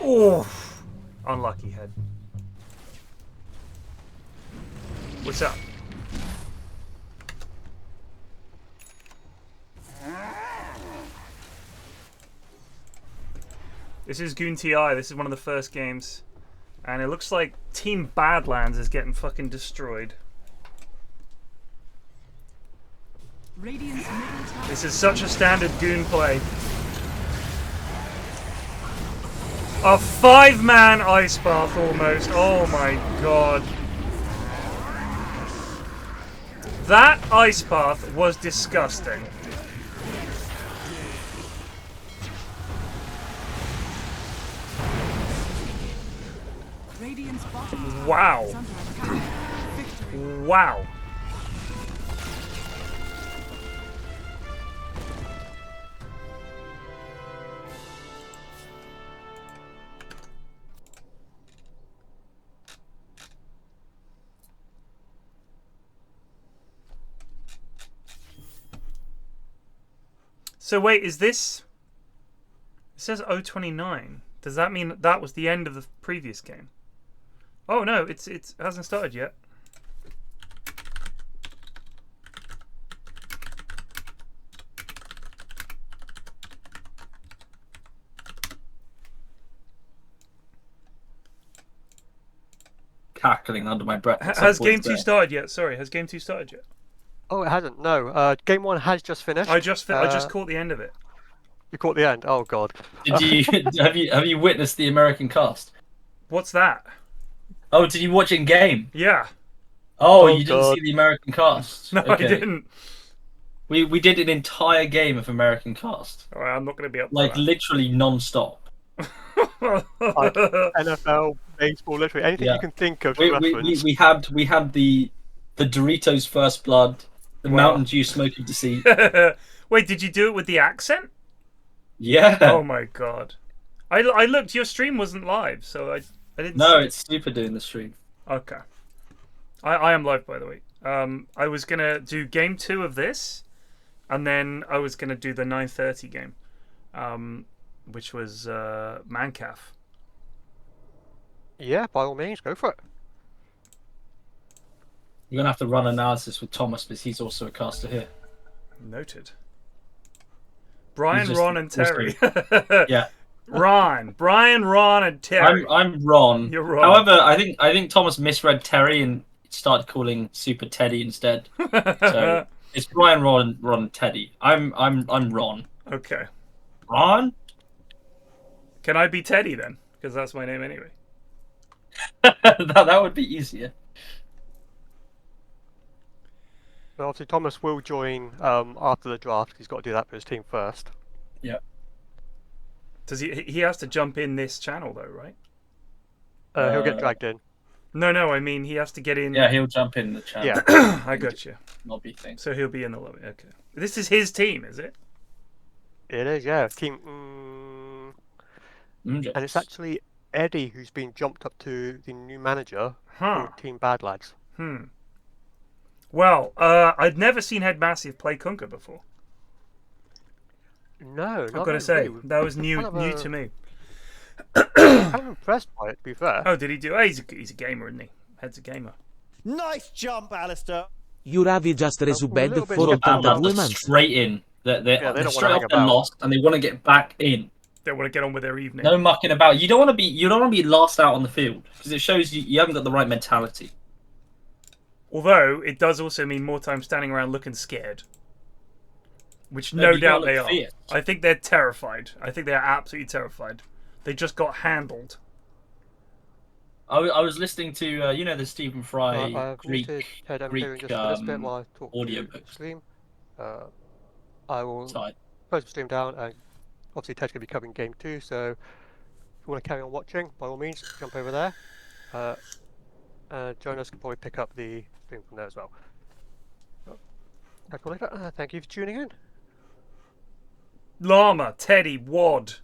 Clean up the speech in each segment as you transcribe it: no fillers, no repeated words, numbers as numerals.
Oh, unlucky head. What's up? This is Goon TI. This is one of the first games. And it looks like Team Badlands is getting fucking destroyed. This is such a standard Goon play. A 5-man ice bath almost. Oh my god. That ice bath was disgusting. Wow. Wow. So wait, is this... It says 029. Does that mean that was the end of the previous game? Oh no, it hasn't started yet. Cackling under my breath. Has game 2 started yet? Sorry, has game 2 started yet? Oh, it hasn't. No. Game 1 has just finished. I just caught the end of it. You caught the end. Oh god. Did you have you witnessed the American cast? What's that? Oh, did you watch it in game? Yeah. Oh, you didn't see the American cast? No, okay. I didn't. We did an entire game of American cast. All right, I'm not going to be up for like that. Literally non-stop. Like NFL, baseball, literally anything you can think of. We had the Doritos First Blood, the Mountain Dew Smoke of Deceit. Wait, did you do it with the accent? Yeah. Oh my god. I looked. Your stream wasn't live, so I didn't. No, see it's super doing the stream. Okay. I am live, by the way. I was gonna do game 2 of this, and then I was gonna do the 9:30 game, which was Mancaf. Yeah, by all means, go for it. You're gonna have to run analysis with Thomas because he's also a caster here. Noted. Brian, Ron, and Terry. Yeah. Brian, Ron, and Terry. I'm Ron. You're Ron. However, I think Thomas misread Terry and started calling Super Teddy instead. So it's Brian, Ron, and Teddy. I'm Ron. Okay. Ron? Can I be Teddy then? Because that's my name anyway. that would be easier. Well, obviously, Thomas will join after the draft. He's got to do that for his team first. Yeah. Does he has to jump in this channel though, right? He'll get dragged in. No, I mean he has to get in. Yeah, he'll jump in the channel. Yeah, I got you. Lobby thing. So he'll be in the lobby. Okay. This is his team, is it? It is, yeah. Team. And it's actually Eddie who's been jumped up to the new manager for Team Badlads. Well, I'd never seen Head Massive play Kunkka before. No, I've got to say, that was new to me. I'm impressed by it, to be fair. Oh, did he do? Oh, he's a gamer, isn't he? Head's a gamer. Nice jump, Alistair. Juravi just resubbed for 82 months. Straight in. They're straight off the lost, and they want to get back in. They want to get on with their evening. No mucking about. You don't want to be last out on the field because it shows you haven't got the right mentality. Although it does also mean more time standing around looking scared, which no doubt they are. Fierce. I think they're terrified. I think they're absolutely terrified. They just got handled. I was listening to the Stephen Fry Greek audio books. I will close the stream down, and obviously Ted's going to be covering game 2, so if you want to carry on watching, by all means, jump over there. Jonas can probably pick up the stream from there as well. Thank you for tuning in. Llama, Teddy, Wad.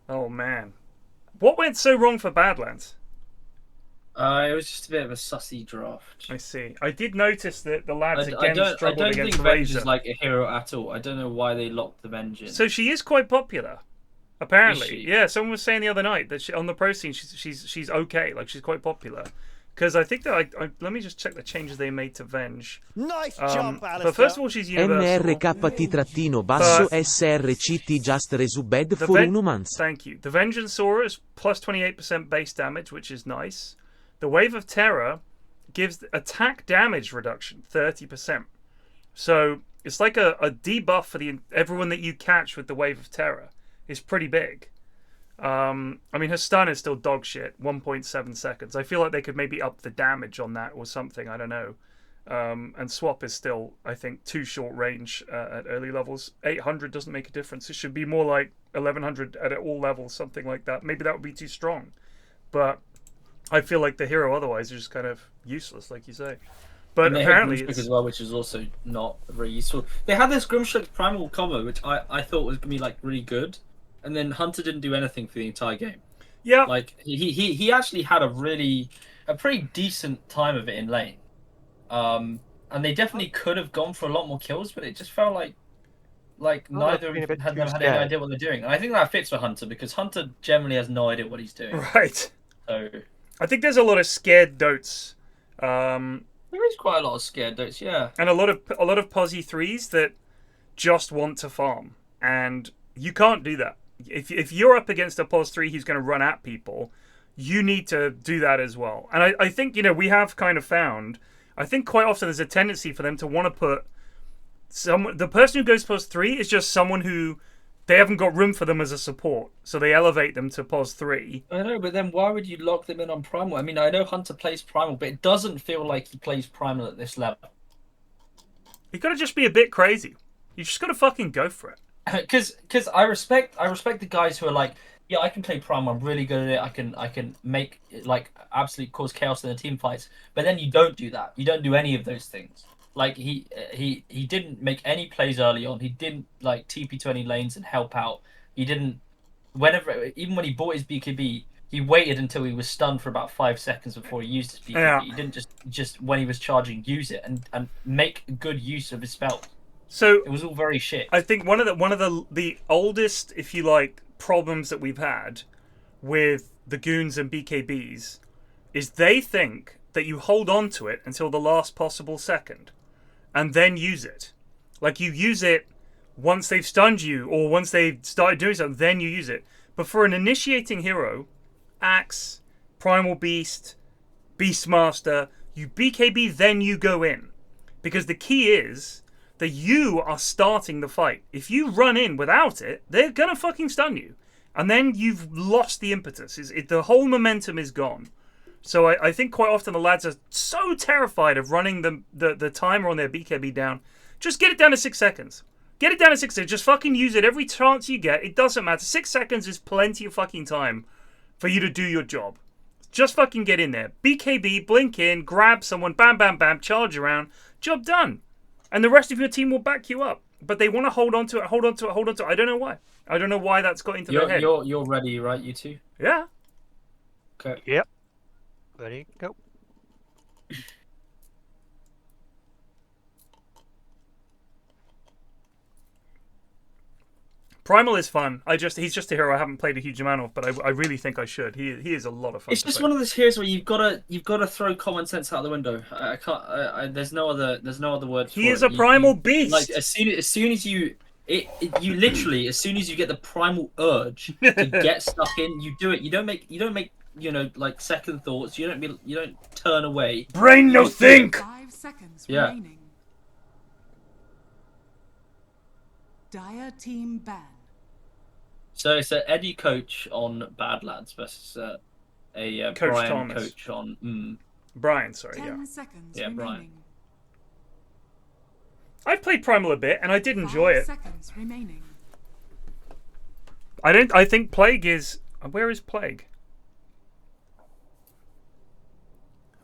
Oh man. What went so wrong for Badlands? It was just a bit of a sussy draft. I see. I did notice that the lads I struggled don't against think Venge Razor. is like a hero at all. I don't know why they locked the Venge in. So she is quite popular. Apparently, she? yeah. Someone was saying the other night that on the pro scene she's okay. Like she's quite popular. Because I think that let me just check the changes they made to Venge. Nice jump, Alistair. But first of all, she's universal. MRKT-SRCT just resubed for 1 month. Thank you. The Vengeanceaura is plus 28% base damage, which is nice. The Wave of Terror gives attack damage reduction 30%. So it's like a debuff for everyone that you catch with the Wave of Terror. It's pretty big. I mean, her stun is still dog shit, 1.7 seconds. I feel like they could maybe up the damage on that or something. I don't know. And swap is still, I think, too short range at early levels. 800 doesn't make a difference. It should be more like 1100 at all levels, something like that. Maybe that would be too strong. But I feel like the hero otherwise is just kind of useless, like you say. But apparently it's... as well, which is also not very useful. They had this Grimstrike Primal combo, which I thought was gonna be like really good, and then Hunter didn't do anything for the entire game. Yeah, like he actually had a pretty decent time of it in lane, and they definitely could have gone for a lot more kills, but it just felt like neither of them had any idea what they're doing. And I think that fits for Hunter because Hunter generally has no idea what he's doing. Right. So I think there's a lot of scared dotes. There is quite a lot of scared dotes, yeah. And a lot of posi 3s that just want to farm. And you can't do that. If you're up against a pos 3 who's going to run at people, you need to do that as well. And I think, we have kind of found, I think quite often there's a tendency for them to want to put the person who goes pos 3 is just someone who they haven't got room for them as a support, so they elevate them to pos 3. I know, but then why would you lock them in on Primal? I mean, I know Hunter plays Primal, but it doesn't feel like he plays Primal at this level. You gotta just be a bit crazy. You just gotta fucking go for it. Because I respect the guys who are like, yeah, I can play Primal, I'm really good at it, I can make like absolute cause chaos in the team fights. But then you don't do that. You don't do any of those things. Like he didn't make any plays early on. He didn't like TP to any lanes and help out. He didn't. Even when he bought his BKB, he waited until he was stunned for about 5 seconds before he used his BKB. Yeah. He didn't just when he was charging use it and make good use of his spell. So it was all very shit. I think one of the oldest, if you like, problems that we've had with the goons and BKBs is they think that you hold on to it until the last possible second. And then use it. Like you use it once they've stunned you or once they've started doing something, then you use it. But for an initiating hero, Axe, Primal Beast, Beastmaster, you BKB, then you go in. Because the key is that you are starting the fight. If you run in without it, they're going to fucking stun you. And then you've lost the impetus. The whole momentum is gone. So I think quite often the lads are so terrified of running the timer on their BKB down. Just get it down to 6 seconds. Get it down to 6 seconds. Just fucking use it every chance you get. It doesn't matter. 6 seconds is plenty of fucking time for you to do your job. Just fucking get in there. BKB, blink in, grab someone, bam, bam, bam, charge around. Job done. And the rest of your team will back you up. But they want to hold on to it, hold on to it, hold on to it. I don't know why. I don't know why that's got into their head. You're ready, right, you two? Yeah. Okay. Yep. Ready, go. Primal is fun. He's just a hero I haven't played a huge amount of, but I really think I should. He is a lot of fun. It's just one of those heroes where you've got to throw common sense out the window. I can't. There's no other word. He is a primal beast. Like as soon as you literally as soon as you get the primal urge to get stuck in, you do it. You don't make like second thoughts. You don't turn away. Brain no think. 5 seconds Yeah. remaining. Dire team ban. So it's an Eddie coach on Badlads versus a Coach Brian Thomas. coach on. Brian, sorry, 10 yeah. seconds Yeah, Brian. remaining. I've played Primal a bit, and I did enjoy 5 it. seconds remaining. I think Plague is... Where is Plague?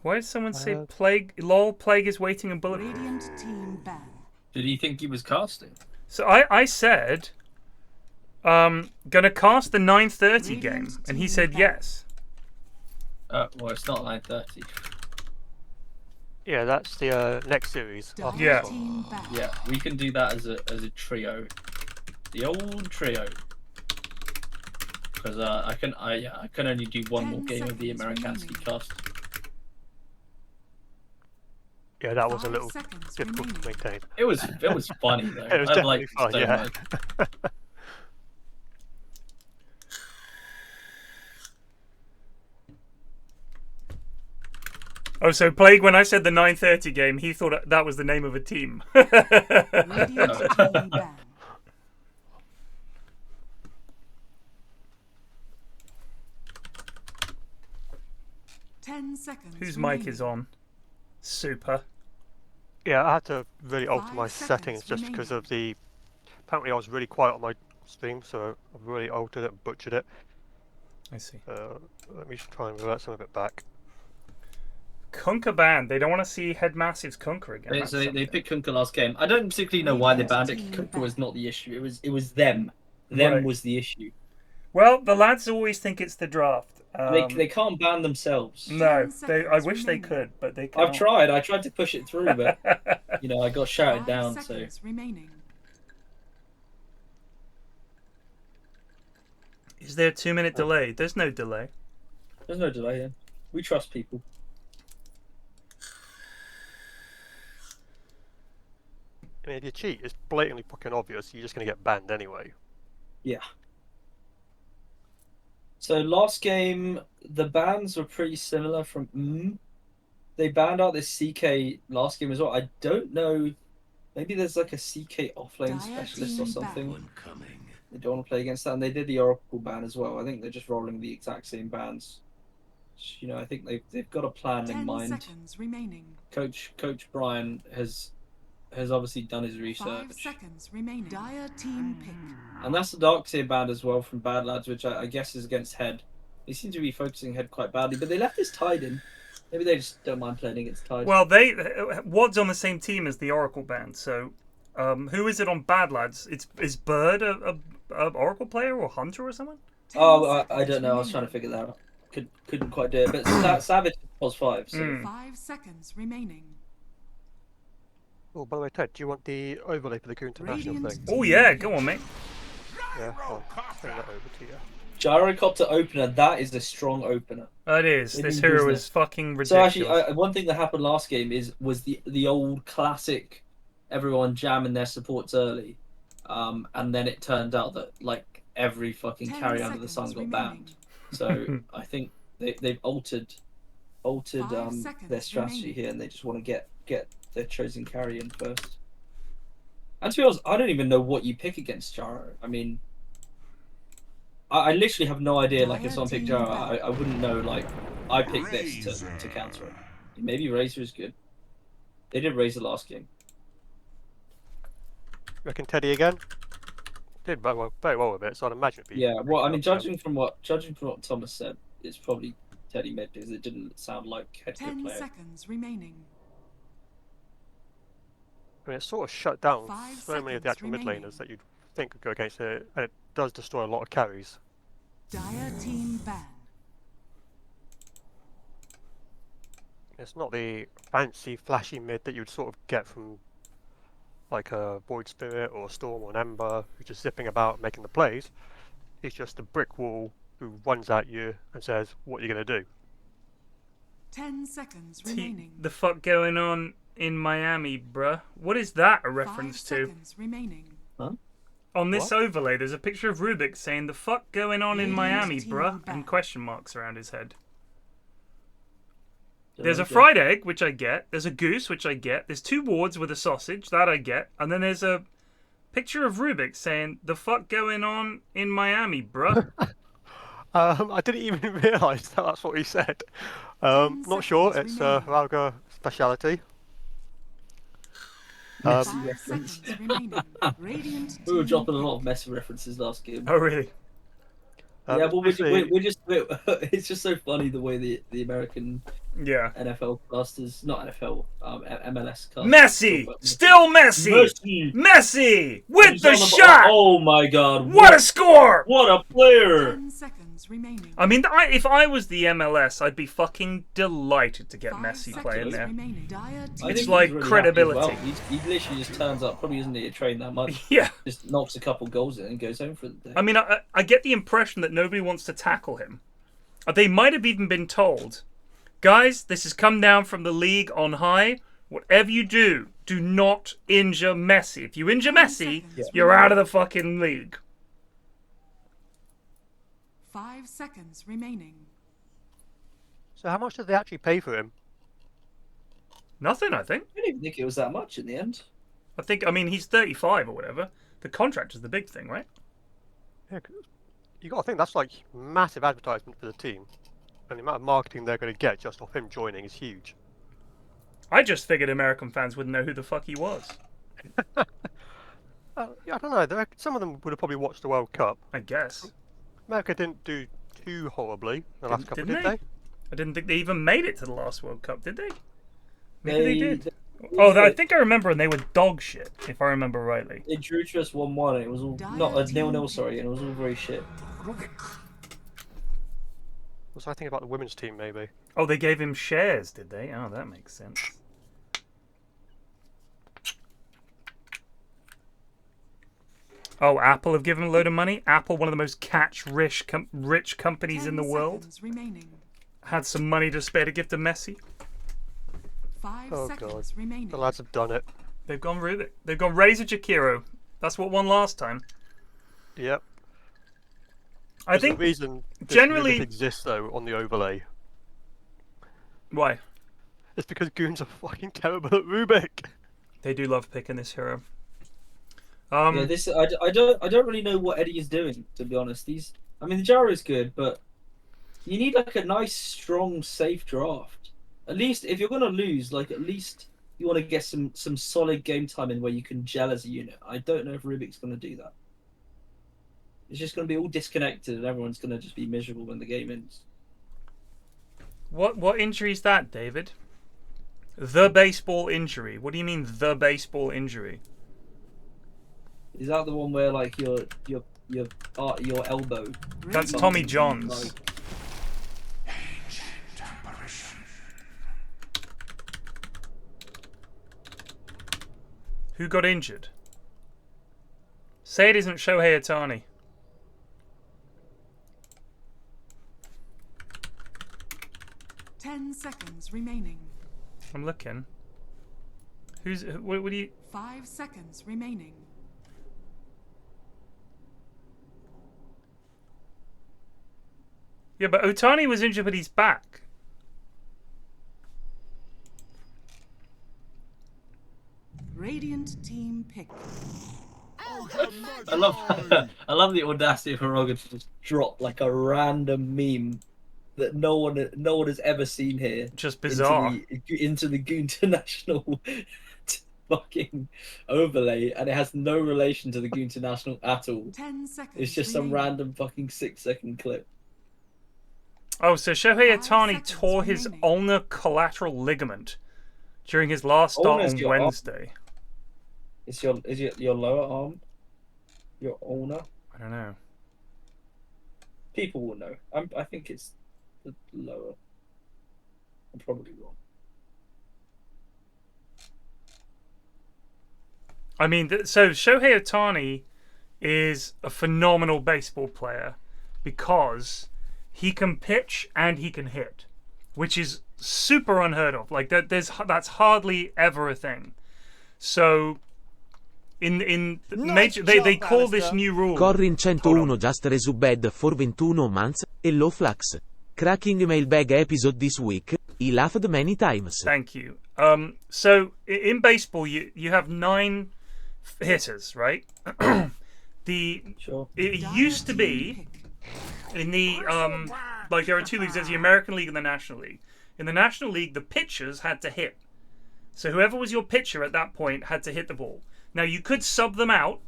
Why did someone say Plague? Lol, Plague is waiting in bullet. Radiant team ban. Did he think he was casting? So I said, gonna cast the 9:30 game, and he said yes. Well, it's not 9:30. Yeah, that's the next series. Dire Yeah. team ban. Yeah, we can do that as a trio. The old trio. because I can only do one more 10 game of the seconds Americanski remaining. cast. Yeah, that was a 5 little seconds difficult to remaining. maintain. It was funny though. It was I definitely liked it fun, so yeah. much. Oh, so Plague, when I said the 9:30 game, he thought that was the name of a team. Radiant team ban. 10 seconds. Whose remaining. mic is on? Super. Yeah, I had to really alter 5 my seconds settings just because of the. Apparently, I was really quiet on my stream, so I've really altered it and butchered it. I see. Let me just try and revert some of it back. Kunka banned. They don't want to see Headmassive's Kunka again. That's They something. picked Kunka last game. I don't particularly know why they banned it. Kunka was not the issue. It was them. Them Right. was the issue. Well, the lads always think it's the draft. They can't ban themselves. No, 10 I wish they remaining. could, but they can't. I've tried. I tried to push it through, but I got shouted 5 down. So seconds remaining. Is there a 2-minute delay? There's no delay. there's no delay. Yeah. We trust people. I mean, if you cheat, it's blatantly fucking obvious. You're just going to get banned anyway. Yeah. So last game, the bans were pretty similar from. They banned out this CK last game as well. I don't know. Maybe there's like a CK offlane Dire specialist or team something. They don't want to play against that, and they did the Oracle ban as well. I think they're just rolling the exact same bans. I think they've got a plan 10 in mind. seconds remaining. Coach Brian has obviously done his 5 research. seconds remaining. Dire team pick. And that's the Darkseer band as well from Badlads, which I guess is against Head. They seem to be focusing Head quite badly, but they left this Tide in. Maybe they just don't mind playing against Tide. Well, WOD's on the same team as the Oracle band, so who is it on Badlads? Is Bird a Oracle player or Hunter or someone? 10 I don't know. I was trying to figure that out. Couldn't quite do it. But Savage was 5. So. 5 seconds remaining. Oh, by the way, Ted, do you want the overlay for the Goon International Radiant thing? Oh yeah, go on, mate. Yeah, I'll bring that over to you. Gyrocopter opener, that is a strong opener. It is. They This didn't hero use is fucking ridiculous. So actually, one thing that happened last game was the old classic, everyone jamming their supports early, and then it turned out that like every fucking 10 carry under the sun seconds got remaining. banned. So I think they've altered 5 their seconds strategy remaining. here, and they just want to get their chosen carry in first. And to be honest, I don't even know what you pick against Jaro. I mean, I literally have no idea. Like, if someone picked Jaro, I wouldn't know. Like, I picked this to counter it. Maybe Razor is good. They did Razor last game. Reckon Teddy again? Did very well with it, so I'd imagine it'd be. Yeah. Well, I mean, judging from what Thomas said, it's probably Teddy mid because it didn't sound like Head could 10 play it. seconds remaining. I mean, it's sort of shut down 5 so many of the seconds actual mid remaining. laners that you'd think could go against it, and it does destroy a lot of carries. Dire team ban. It's not the fancy, flashy mid that you'd sort of get from like a Void Spirit or Storm or an Ember who's just zipping about making the plays. It's just a brick wall who runs at you and says, what are you going to do? 10 seconds remaining. The fuck going on in Miami, bruh? What is that a reference 5 to? seconds remaining. On this What? overlay, there's a picture of Rubik saying, "The fuck going on in Radiant Miami, team bruh?" ban. and question marks around his head. Don't There's know, a fried egg, which I get. There's a goose, which I get. There's 2 wards with a sausage, that I get. And then there's a picture of Rubik saying, "The fuck going on in Miami, bruh?" I didn't even realise that that's what he said. 10 Not sure, seconds it's remaining. Ralga speciality. 5 5 seconds remaining. Radiant We were team dropping a pick. lot of messy references last game. Oh, really? Yeah, well, especially- it's just so funny the way the American Yeah. NFL casters, not NFL, MLS casters. Messi! talk about Still Messi! Messi! Messi! With He's the on shot! Oh my god! What a score! What a player! 10 seconds seconds remaining. I mean, if I was the MLS, I'd be fucking delighted to get 5 Messi seconds playing there. remaining. Dire I It's think like he's really credibility. happy as well. He literally just turns up, probably doesn't need to train that much. Yeah. Just knocks a couple goals in and goes home for the day. I mean, I get the impression that nobody wants to tackle him. They might have even been told, guys, this has come down from the league on high. Whatever you do, do not injure Messi. If you injure Messi, you're out of the fucking league. 5 seconds remaining. So how much did they actually pay for him? Nothing, I think. I didn't even think it was that much in the end. I mean, he's 35 or whatever. The contract is the big thing, right? Yeah, 'cause you got to think that's like massive advertisement for the team, and the amount of marketing they're going to get just off him joining is huge. I just figured American fans wouldn't know who the fuck he was. Yeah, I don't know. Some of them would have probably watched the World Cup. I guess. America didn't do too horribly the last couple, Didn't did they? I didn't think they even made it to the last World Cup, did they? Maybe They they did. I think I remember, and they were dog shit, if I remember rightly. They drew to us 1-1 and it was all not a 0-0, sorry, and it was all very shit. Was I thinking about the women's team maybe? Oh, they gave him shares, did they? Oh, that makes sense. Oh, Apple have given him a load of money. Apple, one of the most rich companies in the 10 world, seconds remaining. had some money to spare to give to Messi. 5 Oh seconds god, remaining. the lads have done it. They've gone really. They've gone Razor Jakiro. That's what won last time. Yep. I There's think the reason this generally Rubik exists though on the overlay. Why? It's because goons are fucking terrible at Rubik. They do love picking this hero. Yeah, this I don't really know what Eddie is doing, to be honest. I mean the gyro is good, but you need like a nice, strong, safe draft. At least if you're gonna lose, like at least you want to get some solid game time in where you can gel as a unit. I don't know if Rubik's gonna do that. It's just gonna be all disconnected, and everyone's gonna just be miserable when the game ends. What injury is that, David? The baseball injury. What do you mean, the baseball injury? Is that the one where like your elbow? That's Tommy John's. Like, Who got injured? Say it isn't Shohei Ohtani. Ten seconds remaining. I'm looking. What do you... 5 seconds remaining. Yeah, but Ohtani was injured, but he's back. Radiant team pick. I love the audacity of Hiroga to just drop like a random meme that no one has ever seen here. Just bizarre. Into the International fucking overlay, and it has no relation to the International at all. 10 seconds. It's just some remaining. random fucking 6-second clip. Oh, so Shohei 5 Ohtani seconds tore his remaining. ulnar collateral ligament during his last start Ulna's on your arm. Wednesday. Is your lower arm your ulnar? I don't know. People will know. I think it's the lower. I'm probably wrong. I mean, so Shohei Ohtani is a phenomenal baseball player because he can pitch and he can hit, which is super unheard of. Like that's hardly ever a thing. So in major, they call this new rule. Corrin 101 just resubed for 21 months, hello Flax. Cracking mailbag episode this week, he laughed many times. Thank you. So in baseball, you have 9 hitters, right? Sure. It used to be in the like there are 2 leagues. There's the American League and the National League. In the National League, the pitchers had to hit. So whoever was your pitcher at that point had to hit the ball. Now you could sub them out,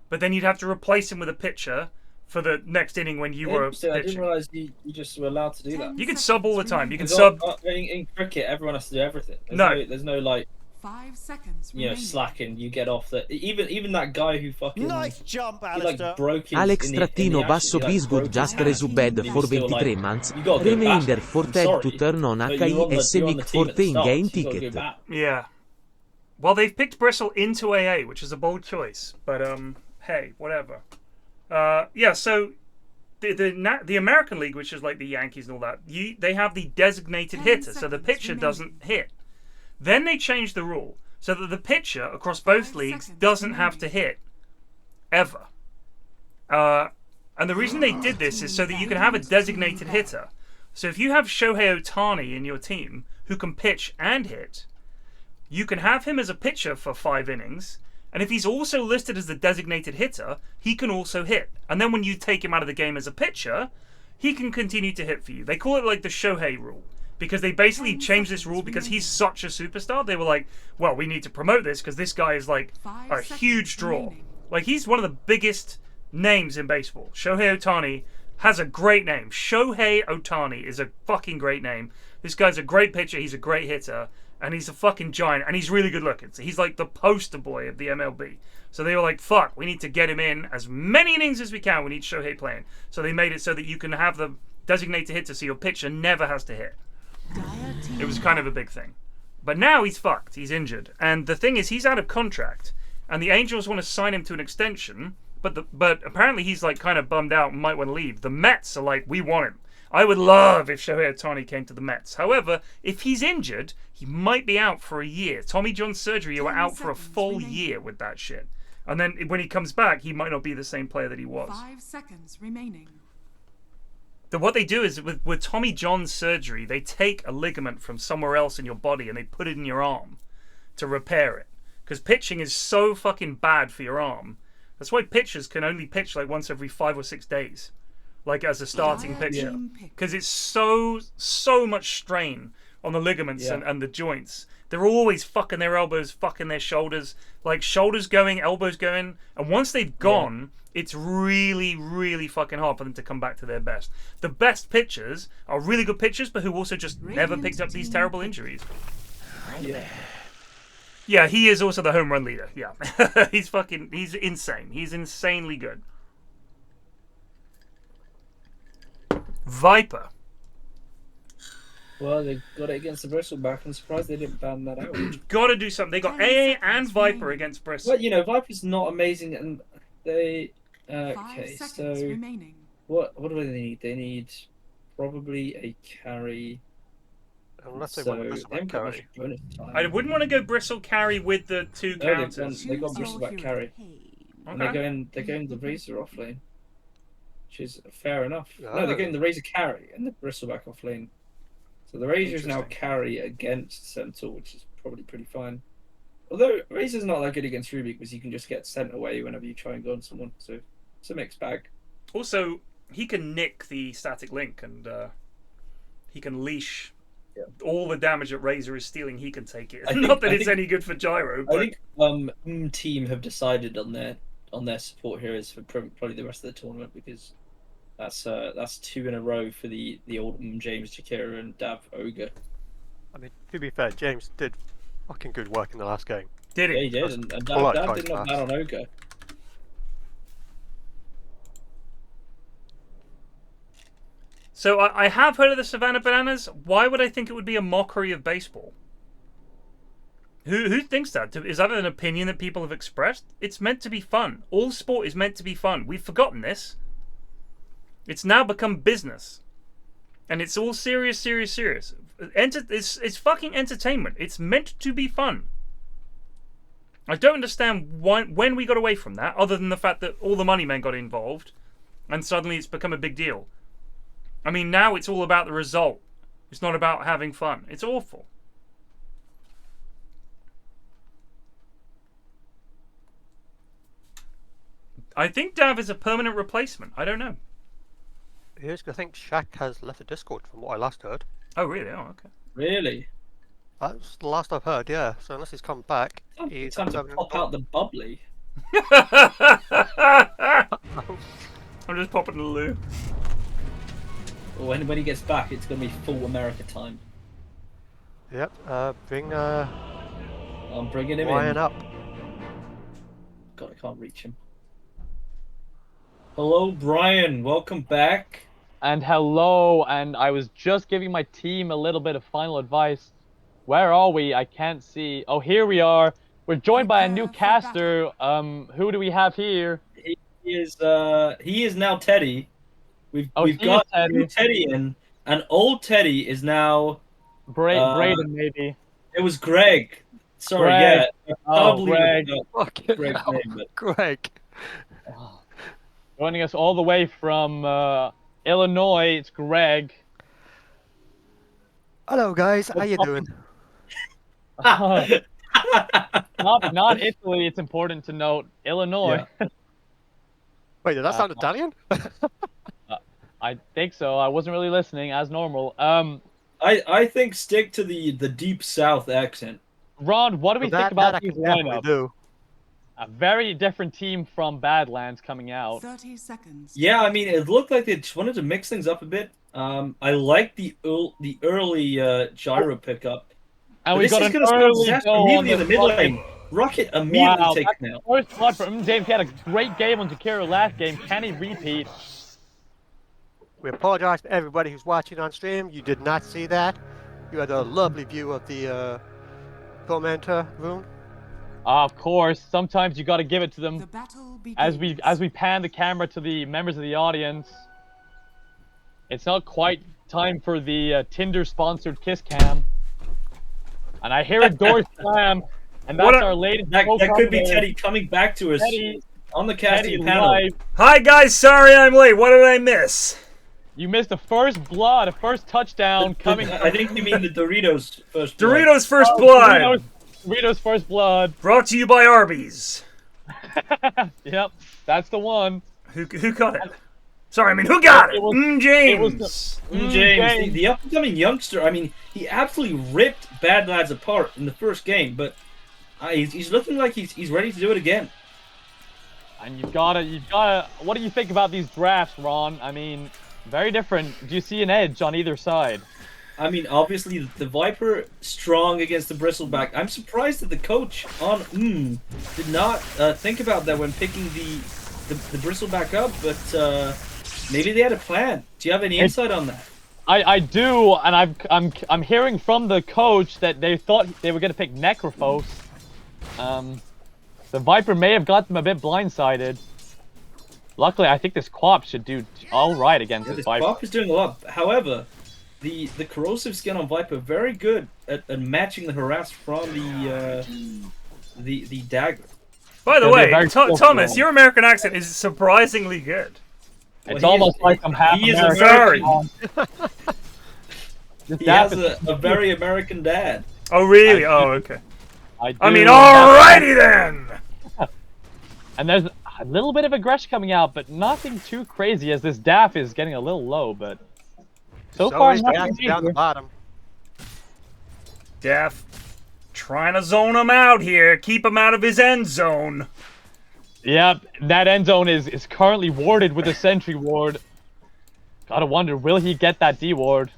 but then you'd have to replace him with a pitcher for the next inning when you were Interesting. I didn't pitching. realize you just were allowed to do that. You can sub all the time. You can Because sub. in cricket, everyone has to do everything. No. There's no like 5 seconds you know, remaining. slacking, you get off. That even that guy who fucking Nice jump, he, Alistair. like broke his Alex in the trattino action, basso he, like, Bisgood broke his just hand, resubed and he for was still 23 like, months. you gotta go Remainder back. for I'm tag sorry, to turn on but HI you're on the Semic team at the 14 start, game so you gotta go ticket. back. Yeah. Well, they've picked Bristle into AA, which is a bold choice, but hey, whatever. Yeah. So the American League, which is like the Yankees and all that, they have the designated 10 hitter, so the seconds pitcher remaining. doesn't hit. Then they changed the rule so that the pitcher across both 5 leagues seconds doesn't have to remaining. hit ever. And the reason they did this is so that you can have a designated hitter. So if you have Shohei Ohtani in your team who can pitch and hit, you can have him as a pitcher for 5 innings. And if he's also listed as the designated hitter, he can also hit. And then when you take him out of the game as a pitcher, he can continue to hit for you. They call it like the Shohei rule. Because they basically 10 changed this seconds rule because he's remaining. such a superstar. They were like, well, we need to promote this because this guy is like 5 a seconds huge draw. remaining. Like, he's one of the biggest names in baseball. Shohei Ohtani has a great name. Shohei Ohtani is a fucking great name. This guy's a great pitcher. He's a great hitter. And he's a fucking giant. And he's really good looking. So he's like the poster boy of the MLB. So they were like, fuck, we need to get him in as many innings as we can. We need Shohei playing. So they made it so that you can have the designated hitter so your pitcher never has to hit. Dire team It was kind of a big thing. But now he's fucked. He's injured. And the thing is, he's out of contract. And the Angels want to sign him to an extension. But apparently he's like kind of bummed out and might want to leave. The Mets are like, we want him. I would love if Shohei Ohtani came to the Mets. However, if he's injured, he might be out for a year. Tommy John surgery, you were 10 out for a seconds full remaining. year with that shit. And then when he comes back, he might not be the same player that he was. 5 seconds remaining. What they do is with Tommy John's surgery, they take a ligament from somewhere else in your body and they put it in your arm to repair it. Because pitching is so fucking bad for your arm. That's why pitchers can only pitch like once every 5 or 6 days, like as a starting Dire pitcher, team pick. because it's so much strain on the ligaments Yeah. and the joints. They're always fucking their elbows, fucking their shoulders, like shoulders going, elbows going, and once they've gone, it's really, really fucking hard for them to come back to their best. The best pitchers are really good pitchers, but who also just never Radiant picked up these team terrible pick. injuries. Yeah. Yeah, he is also the home run leader. Yeah, he's insane. He's insanely good. Viper. Well, they got it against the Bristleback. I'm surprised they didn't ban that out. Got to do something. They got 10 AA and seconds Viper remaining. against Bristol. Well, you know, Viper's not amazing, and they. 5 Okay, seconds so remaining. what do they need? They need probably a carry. Unless they So want they Bristleback haven't got much carry. bonus time. I wouldn't want to go Bristle carry with the 2 No, counters. they got Choose your Bristleback hero. carry, and they're going the Razor off lane, which is fair enough. No, Oh. they're going the Razor carry and the Bristleback off lane. So the Razor is now Interesting. carry against Centaur, which is probably pretty fine. Although Razor's not that good against Ruby because you can just get sent away whenever you try and go on someone. So it's a mixed bag. Also, he can nick the static link and he can leash all the damage that Razor is stealing. He can take it. I think- Not that I it's think- any good for Gyro, but I think team have decided on their support heroes for probably the rest of the tournament because that's 2 in a row for the old James Jakira and Dav Ogre. I mean, to be fair, James did fucking good work in the last game. did Yeah, it? he did, and Polite Dav tries did not fast. bad on Ogre. So I have heard of the Savannah Bananas. Why would I think it would be a mockery of baseball? Who thinks that? Is that an opinion that people have expressed? It's meant to be fun. All sport is meant to be fun. We've forgotten this. It's now become business. And it's all serious. It's fucking entertainment. It's meant to be fun. I don't understand when we got away from that, other than the fact that all the money men got involved, and suddenly it's become a big deal. I mean, now it's all about the result. It's not about having fun. It's awful. I think Dav is a permanent replacement. I don't know. Here's, I think Shaq has left the Discord from what I last heard. Oh, really? Oh, okay. Really? That's the last I've heard, yeah. So unless he's come back, he's Time to pop out the bubbly. I'm just popping the loo. When he gets back, it's going to be full America time. Yep, bring Oh, I'm bringing him Brian in. up. God, I can't reach him. Hello, Brian. Welcome back. And hello, and I was just giving my team a little bit of final advice. Where are we? I can't see. Oh, here we are. We're joined by a new Prepare for caster. Who do we have here? He is now Teddy. We've Oh, we've he is got Teddy. new Teddy in, and old Teddy is now. Braden, maybe. It was Greg. Sorry, Greg. yeah. I Oh, can't believe Greg. it. Fucking Greg's hell. name, but- Greg. Joining us all the way from Illinois, it's Greg. Hello guys, how you doing? Not Italy, it's important to note. Illinois. Wait, did that sound Italian? I think so. I wasn't really listening, as normal. I think stick to the deep South accent. Ron, what do we think about I these can definitely lineups? do. A very different team from Badlands coming out. 30 seconds. Yeah, I mean, it looked like they just wanted to mix things up a bit. I like the early gyro pickup. And But we this got is an going to start early disaster goal on immediately in the mid fucking- lane. Rocket immediately Wow, takes that's him out. first blood for James. He had a great game on Jakiro last game. Can he repeat? We apologize to everybody who's watching on stream. You did not see that. You had a lovely view of the commenter room. Of course, sometimes you got to give it to The them. battle begins. As we pan the camera to the members of the audience, it's not quite time for the Tinder-sponsored kiss cam. And I hear a door slam, and What that's a- our latest. That could be co-commentator, Teddy coming back to us Teddy, on the Teddy casting panel. live. Hi guys, sorry I'm late. What did I miss? You missed the first blood, a first touchdown coming. I think you mean the Doritos first. blood. Doritos First Blood, Doritos first blood. brought to you by Arby's. Yep, that's the one. Who got it? Sorry, I mean who got it? It was- James. James, James. the up-and-coming youngster. I mean, he absolutely ripped Badlads apart in the first game, but he's looking like he's ready to do it again. And you've gotta. What do you think about these drafts, Ron? I mean, very different. Do you see an edge on either side? I mean, obviously the Viper strong against the Bristleback. I'm surprised that the coach on did not think about that when picking the Bristleback up, but maybe they had a plan. Do you have any insight on that? I do, and I'm hearing from the coach that they thought they were gonna pick Necrophos. The Viper may have got them a bit blindsided. Luckily, I think this Quap should do all right against this This Viper. Viper is doing a lot. However, the corrosive skin on Viper very good at matching the harass from the dagger. By the Yeah, way, they're very close Thomas, to your American accent is surprisingly good. It's Well, he almost is- like I'm half he is American. American. This He dap has is- a very American dad. Oh really? Oh okay. I mean, do. alrighty then. And there's a little bit of aggression coming out, but nothing too crazy as this DAF is getting a little low, but so far is nothing Daff down the major. bottom. Daff, trying to zone him out here. Keep him out of his end zone. Yep, that end zone is currently warded with a sentry ward. Gotta wonder, will he get that D ward?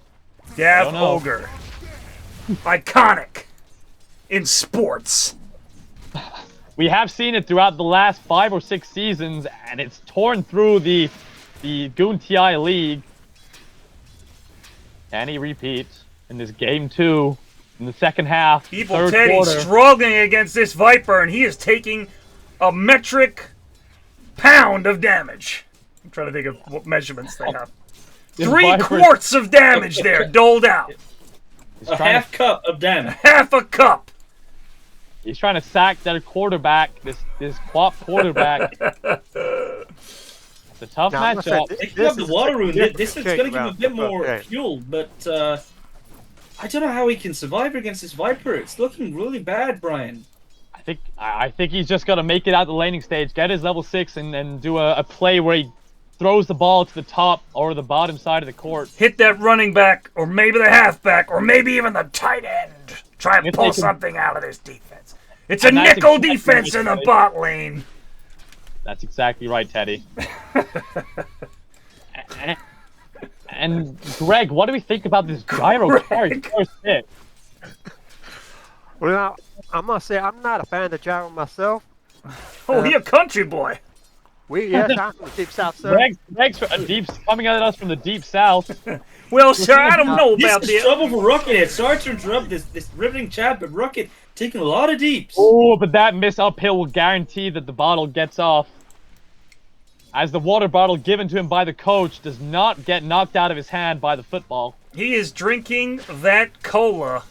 Daff don't know. Ogre. Iconic. In sports. We have seen it throughout the last 5 or 6 seasons, and it's torn through the Goon TI League. Can he repeat in this game 2 in the second half? Evil third Teddy quarter? struggling against this Viper, and he is taking a metric pound of damage. I'm trying to think of what measurements they have. This 3 Viper- quarts of damage there, doled out. He's A trying to- half cup of damage. Half a cup. He's trying to sack their quarterback, this Quap quarterback. It's a tough Now, I'm gonna say matchup. this- Picking up the is water a rune, different this is shake going to give him a around bit the more game. fuel, but I don't know how he can survive against this Viper. It's looking really bad, Brian. I think he's just got to make it out the laning stage, get his level 6, and do a play where he throws the ball to the top or the bottom side of the court. Hit that running back, or maybe the halfback, or maybe even the tight end. Try and If pull they can- something out of this defense. It's a And that's nickel exactly defense in the right. bot lane. That's exactly right, Teddy. And Greg, what do we think about this gyro carry first hit? Well, I must say I'm not a fan of the gyro myself. Oh, he a country boy. Yes, I'm from the deep south, sir. Rex for coming at us from the deep south. Well, sir, I don't know This about is this. trouble for Rocket here. Sorry to interrupt this riveting chat, but Rocket taking a lot of deeps. Oh, but that miss uphill will guarantee that the bottle gets off. As the water bottle given to him by the coach does not get knocked out of his hand by the football. He is drinking that cola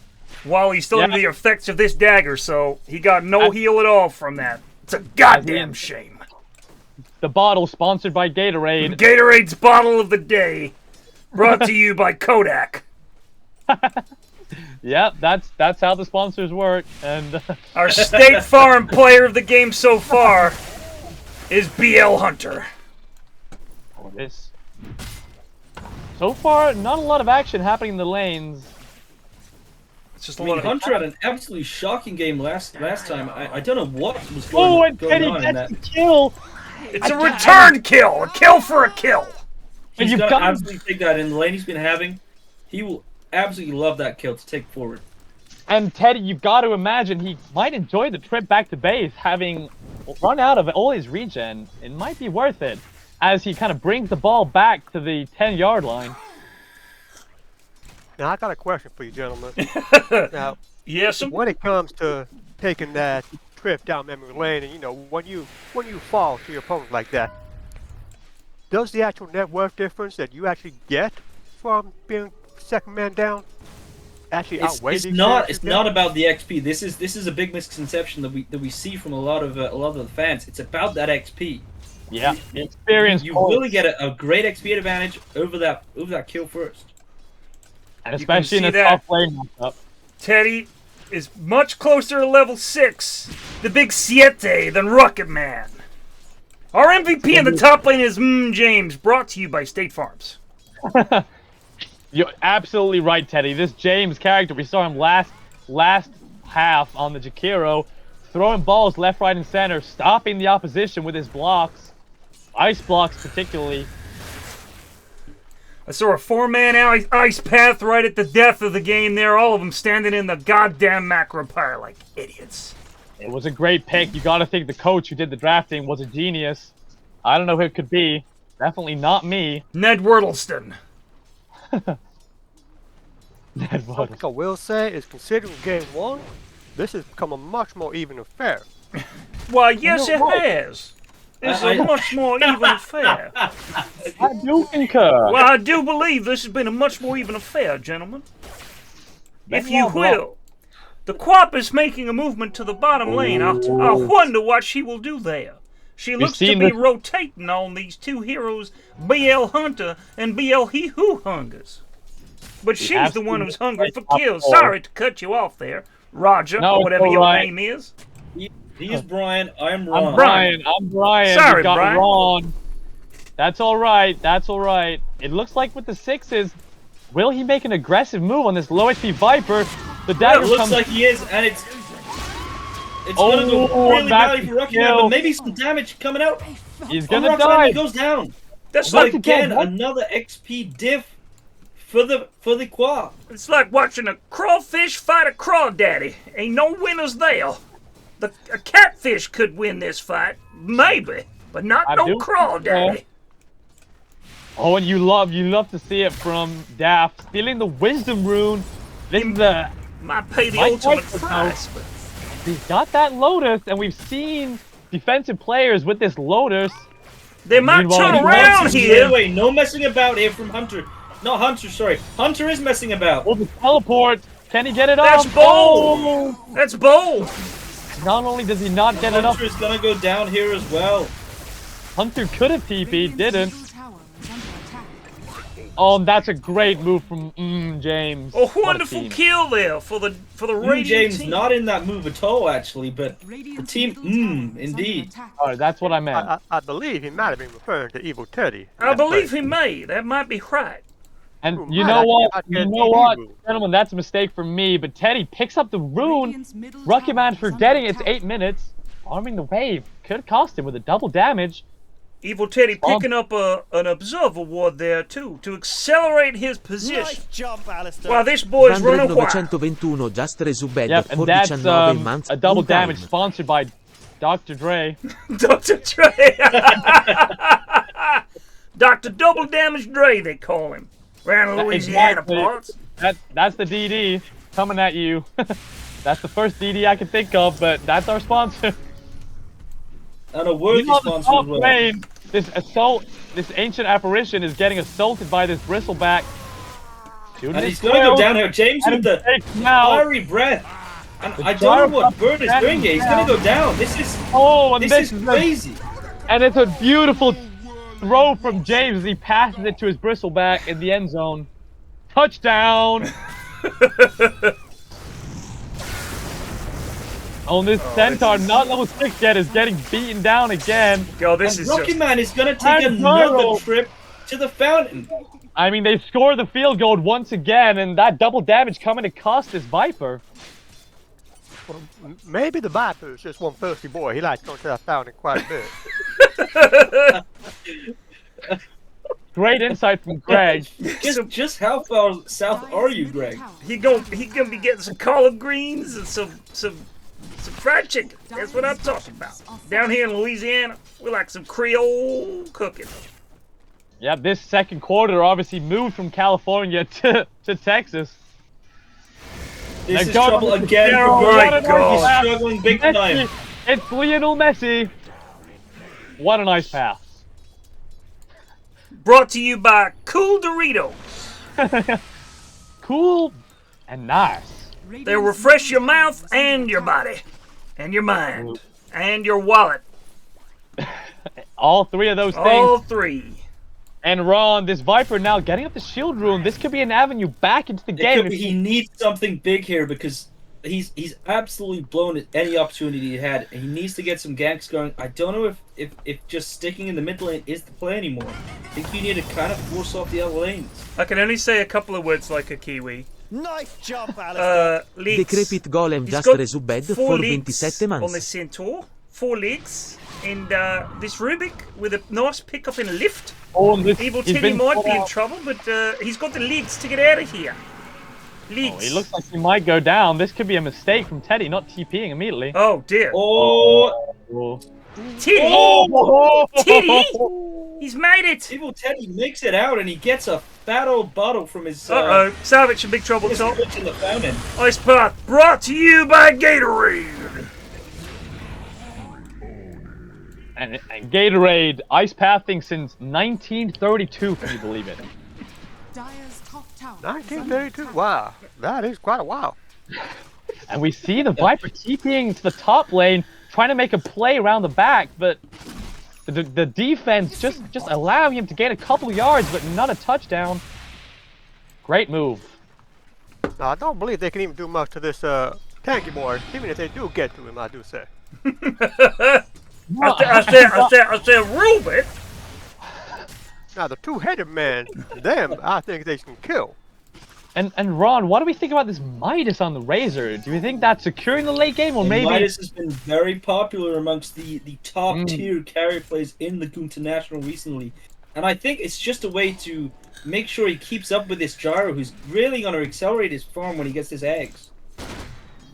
while he's still under the effects of this dagger, so he got no heal at all from that. It's a goddamn shame. The bottle sponsored by Gatorade. Gatorade's bottle of the day, brought to you by Kodak. Yep, that's how the sponsors work. And Our State Farm player of the game so far is BL Hunter. this. So far, not a lot of action happening in the lanes. It's just a I lot mean, of Hunter had an absolutely shocking game last time. I don't know what was Oh, going, and going Teddy on in gets that. the kill. It's a return kill, a kill for a kill. He's you've gonna got- absolutely take that in the lane he's been having. He will absolutely love that kill to take forward. And Teddy, you've got to imagine he might enjoy the trip back to base, having run out of all his regen. It might be worth it, as he kind of brings the ball back to the 10-yard line. Now I got a question for you, gentlemen. Now, Yes, when it comes to taking that trip down memory lane, and when you fall to your opponent like that, does the actual net worth difference that you actually get from being second man down actually outweigh It's the not. experience It's you not get? about the XP. This is a big misconception that we see from a lot of the fans. It's about that XP. Yeah, experience. You points. really get a great XP advantage over that kill first. And You can especially in see a that. top lane matchup. Teddy is much closer to level 6, the big siete, than Rocket Man. Our MVP in the top lane is James, brought to you by State Farms. You're absolutely right, Teddy. This James character, we saw him last half on the Jakiro, throwing balls left, right, and center, stopping the opposition with his blocks, ice blocks particularly. I saw a 4-man ice path right at the death of the game there, all of them standing in the goddamn macro pyre like idiots. It was a great pick. You got to think the coach who did the drafting was a genius. I don't know who it could be. Definitely not me. Ned Wordleston. Something I will say is, considering game 1, this has become a much more even affair. Why, yes, You're it right. has. It's a much more even affair. I do concur. Well, I do believe this has been a much more even affair, gentlemen. If you will. The Quap is making a movement to the bottom lane. I wonder what she will do there. She looks to seen be this- rotating on these two heroes, BL Hunter and BL He Who Hungers. But she's the one who's hungry for kills. Sorry to cut you off there, Roger, No, or it's whatever all your right. name is. He's Brian. I'm Ron. I'm Brian. I'm Brian. Sorry, You got Brian. Ron. That's all right. That's all right. It looks like with the sixes, will he make an aggressive move on this low HP Viper? The Yeah, dagger it looks comes. like he is, and it's gonna go really that's badly for Rocky kill. Man, but maybe some damage coming out. He's Oh, gonna Rocky Man die. goes down. That's But like again, what? another XP diff for the Quap. It's like watching a crawfish fight a crawdaddy. Ain't no winners there. A catfish could win this fight, maybe, but not I no do. crawdaddy. Oh, and you love to see it from Daft stealing the Wisdom Rune. This is the Might pay the Mike ultimate Tyson, price, but he's got that Lotus, and we've seen defensive players with this Lotus. they might Meanwhile, turn he around Wait, here. wait, no messing about here from Hunter. Not Hunter, sorry. Hunter is messing about. Oh, the teleport. Can he get it That's off? bold. Oh! That's bold. Not only does he not get it up, Hunter is gonna go down here as well. Hunter could have TP, Radiant's didn't. middle tower is under attack. Oh, and that's a great move from James. A What a wonderful team. kill there for the Radiant James team. not in that move at all, actually, but Radiant's team- middle tower is under indeed. attack. Oh, that's what I meant. I believe he might have been referring to Evil Teddy. I believe he may. That might be right. And you might know actually what? not You get know TP what, rule. gentlemen? That's a mistake for me. But Teddy picks up the rune. Radiant's middle Rocky tower Man is under forgetting it's attack. 8 minutes. Arming the wave could cost him with a double damage. Evil Teddy picking up an observer ward there too to accelerate his position. Nice jump, Alistair. While this boy's running wild. 921 just resubbed Yep, and that's 419 months. a double in time. damage sponsored by Dr. Dre. Dr. Dre. Dr. Double Damage Dre, they call him. Around Louisiana Exactly. parts. That's the DD coming at you. That's the first DD I can think of, but that's our sponsor. And a worthy You on the sponsor top as well. lane, this ancient apparition is getting assaulted by this bristleback. Shooting And his he's gonna go quill, down here. James and with the it takes him out. fiery breath. And The I don't know what gyro Bird is doing here. He's gonna go down. This is Oh, and this is a- crazy. and it's a beautiful throw from James as he passes it to his bristleback in the end zone. Touchdown! Oh, this Centaur, not level 6 yet, is getting beaten down again. Yo, this And is Rocky just... Man is gonna take And another gyro. trip to the fountain. I mean, they score the field goal once again, and that double damage coming to cost this Viper. Well, maybe the Viper is just one thirsty boy. He likes going to that fountain quite a bit. Great insight from Greg. Just how far south Dire's are you, middle Greg? tower He gonna be getting some collard greens and some fried chicken. That's what I'm talking about. Down here in Louisiana, we like some Creole cooking. Yep, this second quarter obviously moved from California to Texas. This Now is go trouble to again Zero, for my Greg. God. He's struggling big Messi, time. it's Lionel Messi. What a nice pass. Brought to you by Cool Doritos. Cool and nice. They refresh your mouth and your body, and your mind, and your wallet. All three of those things. All three. And Ron, this Viper now getting up the shield rune. This could be an avenue back into the It game. could be, he needs something big here because he's absolutely blown at any opportunity he had. He needs to get some ganks going. I don't know if just sticking in the mid lane is the play anymore. I think you need to kind of force off the other lanes. I can only say a couple of words like a Kiwi. Nice jump, Alistair. Leaks. Decrepit Golem He's just got resubbed 4 leaks 427 on the months. Centaur. 4 leaks. And this Rubik with a nice pickup in a lift. Oh, and this, Evil he's Teddy been might caught be in out. trouble, but he's got the leaks to get out of here. Leaks. Oh, he looks like he might go down. This could be a mistake from Teddy, not TPing immediately. Oh dear. Oh, Oh. Teddy! Oh. Teddy! He's made it! Evil Teddy makes it out and he gets a fat old bottle from his Uh-oh. Savage in big trouble, his top. switch in the fountain. Ice Path brought to you by Gatorade. And Gatorade, ice pathing since 1932, can you believe it? Dire's top tower is 1932. under Wow, that is quite a while. And we see the Viper TPing to the top lane, trying to make a play around the back, but the defense just allowing him to gain a couple yards, but not a touchdown. Great move. Now, I don't believe they can even do much to this tanky boy, even if they do get to him, I do say. I said, Rubik. Now, the two-headed man, them, I think they can kill. And Ron, what do we think about this Midas on the Razor? Do you think that's securing the late game, or And maybe? Midas has been very popular amongst the top tier carry plays in the Goonta National recently. And I think it's just a way to make sure he keeps up with this Gyro, who's really going to accelerate his farm when he gets his eggs.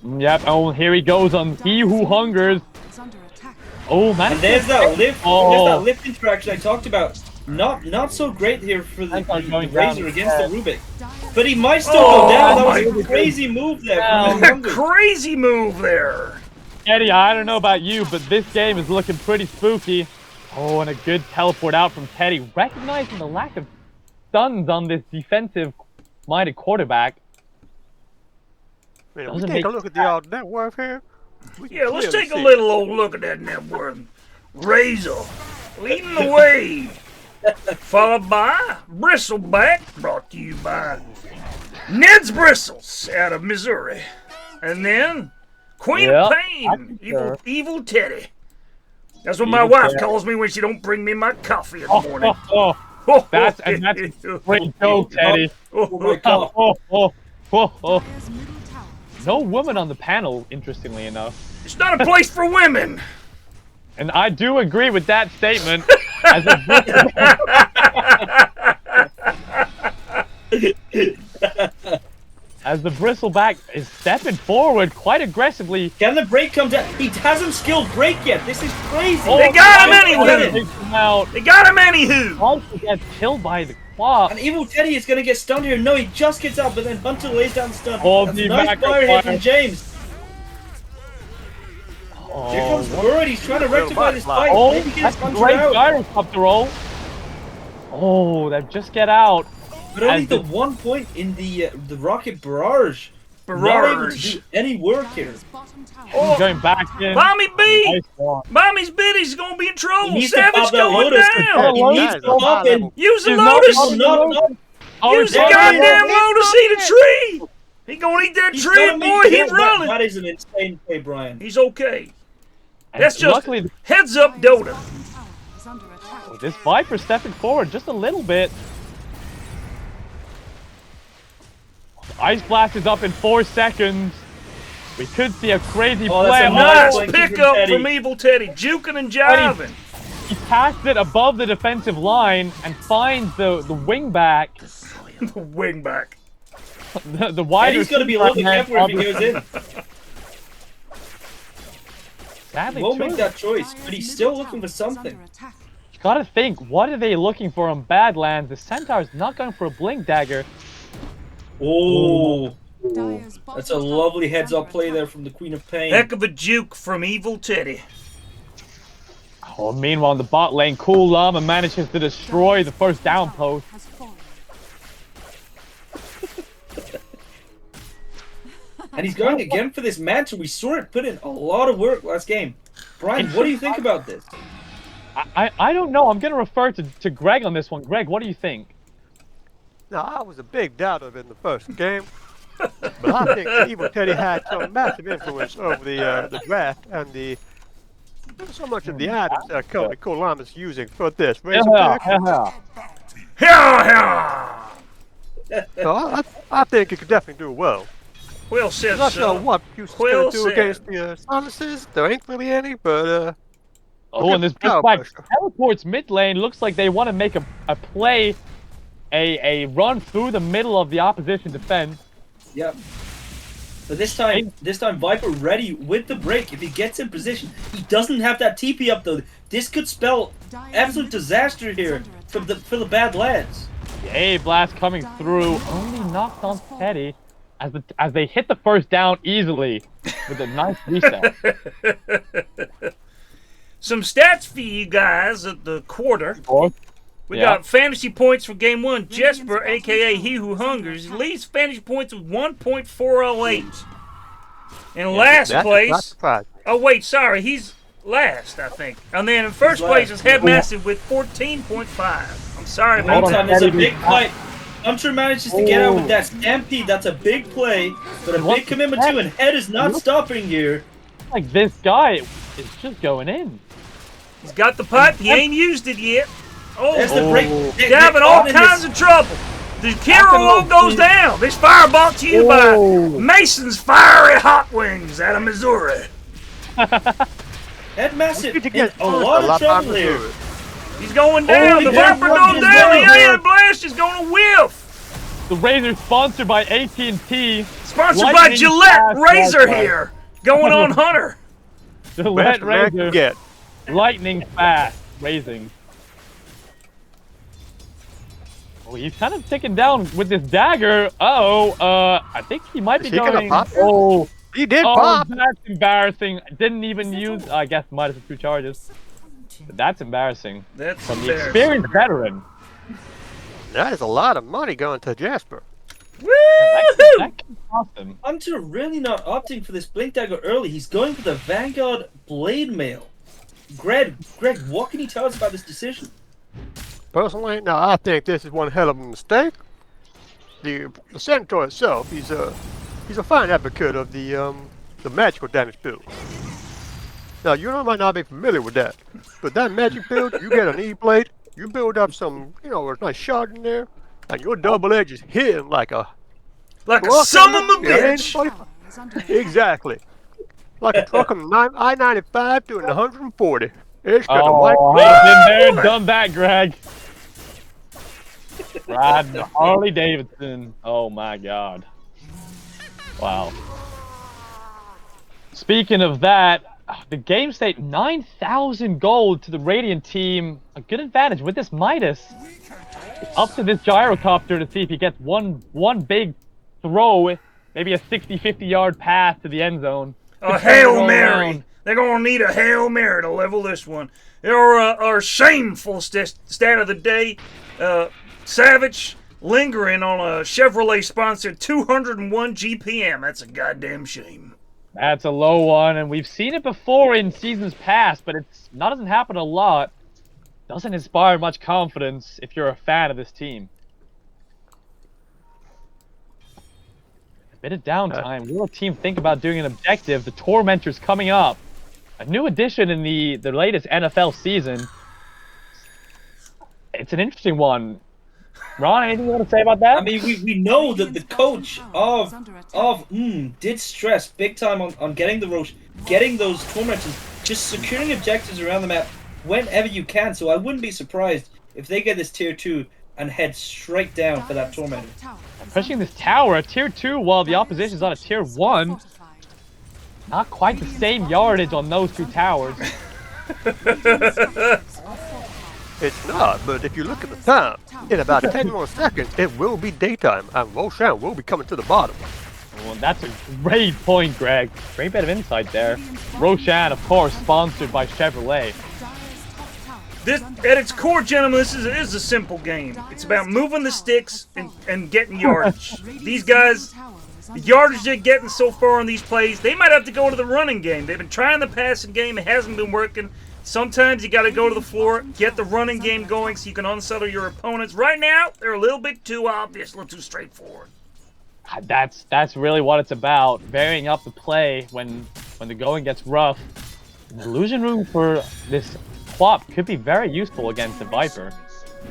Yep. Oh, here he goes on He Who Hungers. is under attack. Oh man. And there's that lift. Oh. There's that lift interaction I talked about. Not so great here for the, I thought going the down Razor his against the head. Rubik. Dire's But he might still Oh, go down. That my was a crazy move there. Yeah. From Hungry. Crazy move there. Eddie, I don't know about you, but this game is looking pretty spooky. Oh, and a good teleport out from Teddy, recognizing the lack of stuns on this defensive-minded quarterback. I mean, if we Doesn't take a make look at the old net worth here. We can Yeah, let's clearly take a see. little old look at that net worth. Razor, leading the way. Followed by Bristleback, brought to you by Ned's Bristles out of Missouri. And then Queen of Yep, Pain, sure. evil Teddy. That's what my Evil wife Teddy. calls me when she don't bring me my coffee in the morning. That's a great joke, Teddy. Oh my God. Dire's middle tower is No woman on the panel, interestingly enough. It's not a place for women. And I do agree with that statement. As as the bristleback is stepping forward quite aggressively. Can the break come down? He hasn't skilled break yet. This is crazy. They got him anyway. Takes him out. They got him anywho. Also gets killed by the quap. And Evil Teddy is going to get stunned here. No, he just gets out, but then Hunter lays down the stun. Oh, That's the a nice back fire hit fire. from James. Here comes the bird. He's trying to rectify this fight. Oh, Maybe get that's his a Hunter great out. gyrocopter roll. Oh, they just get out. But only As the the- 1 point in the rocket barrage. Not able to do any work here. Bottom tower. Oh, Going back in. Mommy B! Nice one. Mommy's Biddy's gonna be in trouble. He needs to Savage pop that going Lotus. down. He needs to pop in. Use the He's not Lotus. popping No, Lotus. no. Oh, Use the he's down. goddamn He's Lotus. Eat a tree. He gonna eat that He's tree, gonna boy. make He it. running. That is an insane play, Brian. He's okay. And That's just luckily, heads up, Dota. Bottom tower is under attack. this Viper stepping forward just a little bit. Ice Blast is up in 4 seconds. We could see a crazy Oh, that's play. a Nice Thank you pick from up Teddy. from Evil Teddy, juking and jiving. He passed it above the defensive line and finds the wing back. The wing back. The And wider. he's going to be a little bit careful if he goes in. Sadly, Won't too, make that choice, but he's still looking for Dyer's middle tower is something. under attack. you gotta think, what are they looking for on Badlands? The Centaur's not going for a blink dagger. Oh, Dyer's bottom that's a tower lovely is heads-up under play attack. there from the Queen of Pain. Heck of a juke from Evil Teddy. Oh, meanwhile, in the bot lane, Cool Llama manages to destroy the first down post. Has fallen. And he's going again for this mantle. We saw it put in a lot of work last game. Brian, what do you think about this? I don't know. I'm gonna refer to Greg on this one. Greg, what do you think? Now, I was a big doubter in the first game, but I think the Evil Teddy had some massive influence over the draft and the not so much of the items that Cool Llama's using for this. Razorback. Yeah. So I think it could definitely do well. Well said, I'm not sure sir. what you Well going to do said. against the silences. There ain't really any, but Oh, and this Power Black pressure. teleports mid lane. Looks like they want to make a play, a run through the middle of the opposition defense. Yep. But this time Viper ready with the break. If he gets in position, he doesn't have that TP up though. This could spell absolute disaster here for the Badlads. The A blast coming through, only knocked on Teddy as they hit the first down easily with a nice reset. Some stats for you guys at the quarter. We Yeah. got fantasy points for game 1. Jesper, aka He Who Hungers, leads fantasy points with 1.408. In last that's not place. surprising. Oh wait, sorry, he's last, I think. And then in first He's place last. is Headmaster with 14.5. I'm sorry In the about Hold on, that. meantime, it's a Teddy, big fight. Hunter manages to get out with that stampede. That's a big play, but a big commitment too. And Head is not stopping here. Like this guy is just going in. He's got the pipe, he ain't used it yet. There's Oh, the break. he's having all kinds of trouble. The Kiro goes down. This fire brought to you by Mason's Fiery Hot Wings out of Missouri. Headmaster You need to in get a lot of trouble to here. do it. He's going down. Oh, The he got Viper one goes as down. well. The alien blast is going to whiff. The Razor sponsored by AT&T. Sponsored by Lightning Gillette fast Razor Wi-Fi. here. Going on Hunter. Gillette Best man can Razor. get. Lightning fast. Raising. Oh, he's kind of ticking down with this dagger. I think he might be Is he gonna going. pop it? Oh, He did oh, pop. that's embarrassing. Didn't even use. I guess minus 2 charges. But that's embarrassing. That's From the embarrassing. experienced veteran. That is a lot of money going to Jasper. Woo! That can cost him. Hunter really not opting for this Blink Dagger early. He's going for the Vanguard Blade Mail. Greg, what can you tell us about this decision? Personally, now I think this is one hell of a mistake. The Centaur itself, he's a fine advocate of the magical damage build. Now you might not be familiar with that, but that magic build, you get an E-blade, you build up some, a nice shard in there, and your double edge is hitting like a son of a Yeah, bitch. Tower is under attack. exactly, like a truck on I-95 doing 140. It's gonna Oh, wipe. I've been there and done that, Greg. Riding the Harley Davidson. Oh my god. Wow. Speaking of that, the game state 9,000 gold to the Radiant team. A good advantage with this Midas. Up to this gyrocopter to see if he gets one big throw, maybe a 60-50 yard pass to the end zone. A Hail Mary. They're going to need a Hail Mary to level this one. Our shameful stat of the day, Savage lingering on a Chevrolet-sponsored 201 GPM. That's a goddamn shame. That's a low one, and we've seen it before in seasons past, but doesn't happen a lot. Doesn't inspire much confidence if you're a fan of this team. A bit of downtime. Will the team think about doing an objective? The Tormentor's coming up. A new addition in the latest NFL season. It's an interesting one. Ron, anything you want to say about that? I mean, we know that the coach of did stress big time on getting the Roche, getting those tormentors, just securing objectives around the map whenever you can. So I wouldn't be surprised if they get this tier 2 and head straight down for that tormentor. Pushing this tower, a tier 2, while the opposition's on a tier 1. Not quite the same yardage on those two towers. It's not, but if you look at the time, in about 10 more seconds, it will be daytime, and Roshan will be coming to the bottom. Well, that's a great point, Greg. Great bit of insight there. Roshan, of course, sponsored by Chevrolet. This, at its core, gentlemen, this is a simple game. It's about moving the sticks and getting yardage. These guys, the yardage they're getting so far on these plays, they might have to go to the running game. They've been trying the passing game. It hasn't been working. Sometimes you got to go to the floor, get the running game going so you can unsettle your opponents. Right now, they're a little bit too obvious, a little too straightforward. That's really what it's about. Varying up the play when the going gets rough. The illusion room for this Quap could be very useful against the Viper.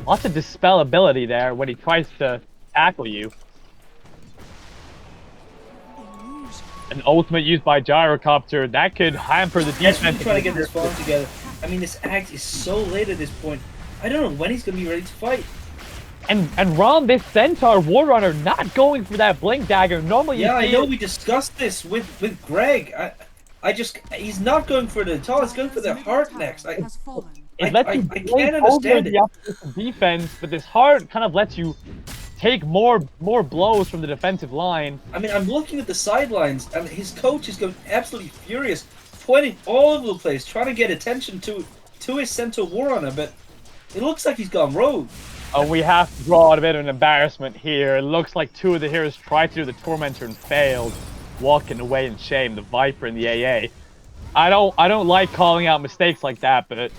Lots of dispel ability there when he tries to tackle you. An ultimate used by Gyrocopter, that could hamper the defense. Yes, we're trying to get this farm together. I mean, this act is so late at this point. I don't know when he's going to be ready to fight. And Ron, this Centaur Warrunner not going for that Blink Dagger. Normally you see I know we discussed this with Greg. He's not going for it at all. He's going for the heart next. I can't understand it. The defense, but this heart kind of lets you take more blows from the defensive line. I mean, I'm looking at the sidelines, and his coach is going absolutely furious, pointing all over the place, trying to get attention to his Centaur Warrunner, but it looks like he's gone rogue. We have to draw a bit of an embarrassment here. It looks like two of the heroes tried to do the Tormentor and failed, walking away in shame. The Viper and the AA. I don't like calling out mistakes like that, but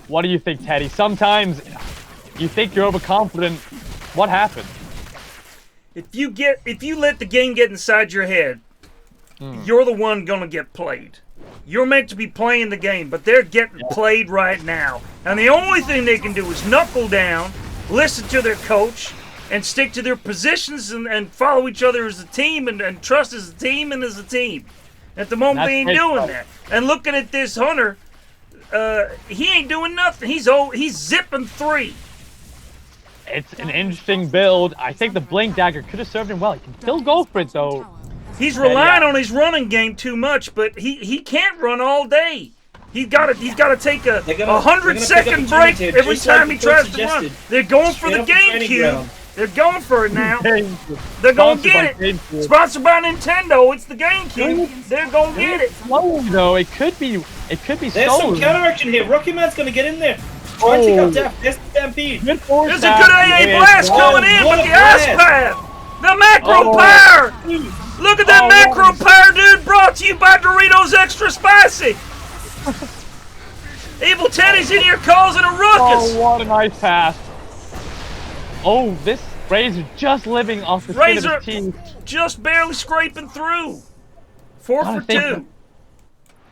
what do you think, Teddy? Sometimes you think you're overconfident. What happened? If you let the game get inside your head, you're the one gonna get played. You're meant to be playing the game, but they're getting played right now. And the only thing they can do is knuckle down, listen to their coach, and stick to their positions and follow each other as a team and trust as a team and as a team. At the moment, they ain't doing that. And looking at this Hunter, he ain't doing nothing. He's zipping 3. It's an interesting build. I think the Blink Dagger could have served him well. He can still go for it, though. He's relying on his running game too much, but he can't run all day. He's got to take a 100-second break every time he tries to run. They're going for the GameCube. They're going for it now. They're going to get it. Sponsored by Nintendo. It's the GameCube. They're going to get it. No, though. It could be There's stolen. some counter action here. Rocky Man's going to get in there. Try to take out Daft. There's the Stampede. There's a good AA blast coming in with the ice path. The macro power. Look at that macro power, dude. Brought to you by Doritos Extra Spicy. Evil Teddy's in here causing a ruckus. Oh, what a nice pass. Oh, this Razor just living off the skin of his teeth. Just barely scraping through. 4 for 2.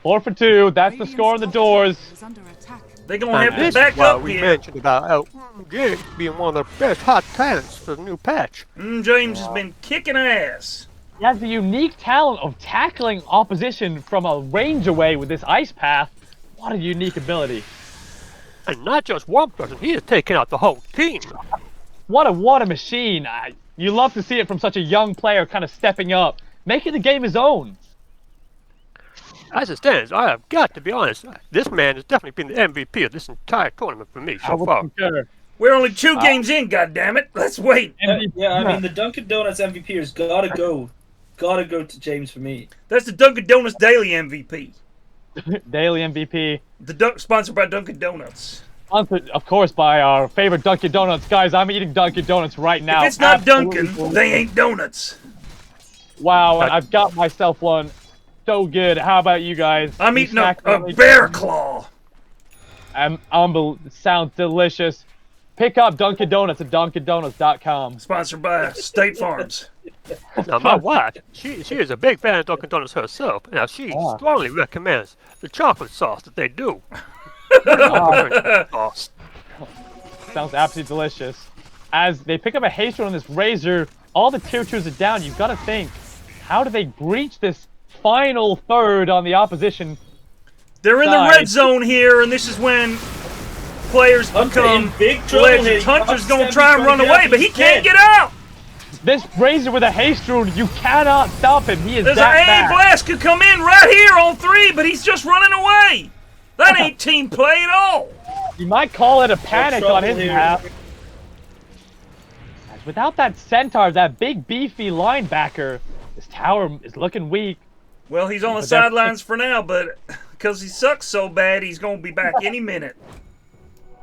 4 for 2. That's the score on the doors. They're going to have to back up we here. mentioned about James being one of the best hot talents for the new patch. James has been kicking ass. He has the unique talent of tackling opposition from a range away with this ice path. What a unique ability. And not just one person, he is taking out the whole team. What a machine. You love to see it from such a young player kind of stepping up, making the game his own. As it stands, I have got to be honest, this man has definitely been the MVP of this entire tournament for me so far. Concur. We're only 2 games in, goddammit. Let's wait. Yeah, I mean the Dunkin' Donuts MVP has gotta go to James for me. That's the Dunkin' Donuts Daily MVP. Daily MVP. Sponsored by Dunkin' Donuts. Sponsored, of course, by our favorite Dunkin' Donuts. Guys, I'm eating Dunkin' Donuts right now. If it's not Absolutely. Dunkin', they ain't donuts. Wow, and I've got myself one. So good. How about you guys? I'm You eating a snacking bear claw. Sounds delicious. Pick up Dunkin' Donuts at DunkinDonuts.com. Sponsored by State Farms. Now, my wife, she is a big fan of Dunkin' Donuts herself. Now, she strongly recommends the chocolate sauce that they do. Sauce. Sounds absolutely delicious. As they pick up a haste on this Razor, all the tier 2s are down. You've got to think, how do they breach this final third on the opposition? They're in the red zone here, and this is when players become big trouble. legends. Hunter's going to try and run away, but he can't get out. This Razor with a haste rune, you cannot stop him. He is There's that an AA bad. Blast could come in right here on 3, but he's just running away. That ain't team play at all. You might call it a panic on his behalf. Without that centaur, that big beefy linebacker, this tower is looking weak. Well, he's on the sidelines for now, but because he sucks so bad, he's going to be back any minute.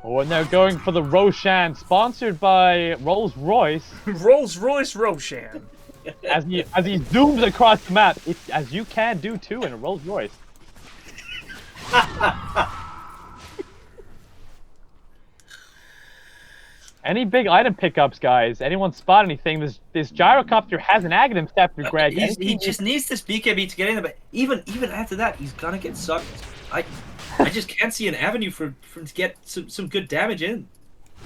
Oh, and they're going for the Roshan, sponsored by Rolls-Royce. Rolls-Royce Roshan. As he zooms across the map, as you can do too in a Rolls-Royce. Any big item pickups, guys? Anyone spot anything? This gyrocopter has an Aghanim Scepter, Greg. He just needs this BKB to get in there, but even after that, he's gonna get sucked. I just can't see an avenue for him to get some good damage in.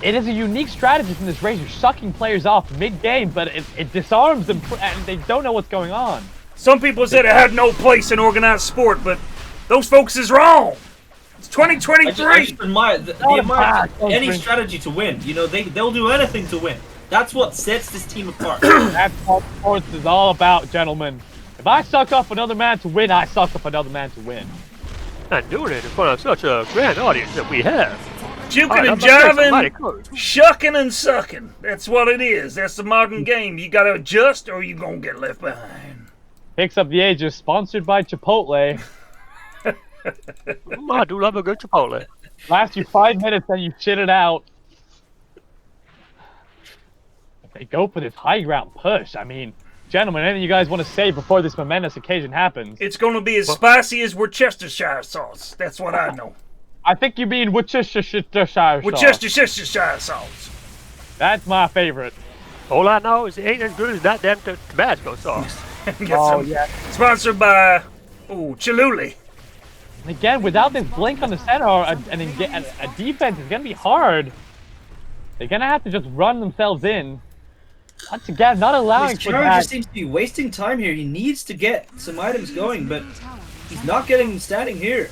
It is a unique strategy from this Razor, sucking players off mid-game, but it disarms them, and they don't know what's going on. Some people said it had no place in organized sport, but those folks is wrong. It's 2023. I just admire any strategy to win. You know, they'll do anything to win. That's what sets this team apart. That's what sports is all about, gentlemen. If I suck up another man to win, I suck up another man to win. And doing it in front of such a grand audience that we have. Juking and jiving, shucking and sucking. That's what it is. That's the modern game. You got to adjust or you're going to get left behind. Picks Up the Ages, sponsored by Chipotle. I do love a good Chipotle. Lasts you 5 minutes and you shit it out. They go for this high ground push. I mean, gentlemen, anything you guys want to say before this momentous occasion happens? It's going to be as spicy as Worcestershire sauce. That's what I know. I think you mean Worcestershire sauce. Worcestershire sauce. That's my favorite. All I know is it ain't as good as that damn Tabasco sauce. Yeah. Sponsored by, Cholula. And again, without this blink on the center, a defense is going to be hard. They're going to have to just run themselves in. Once again, not allowing for that. Just seems to be wasting time here. He needs to get some items going, but he's not getting them standing here.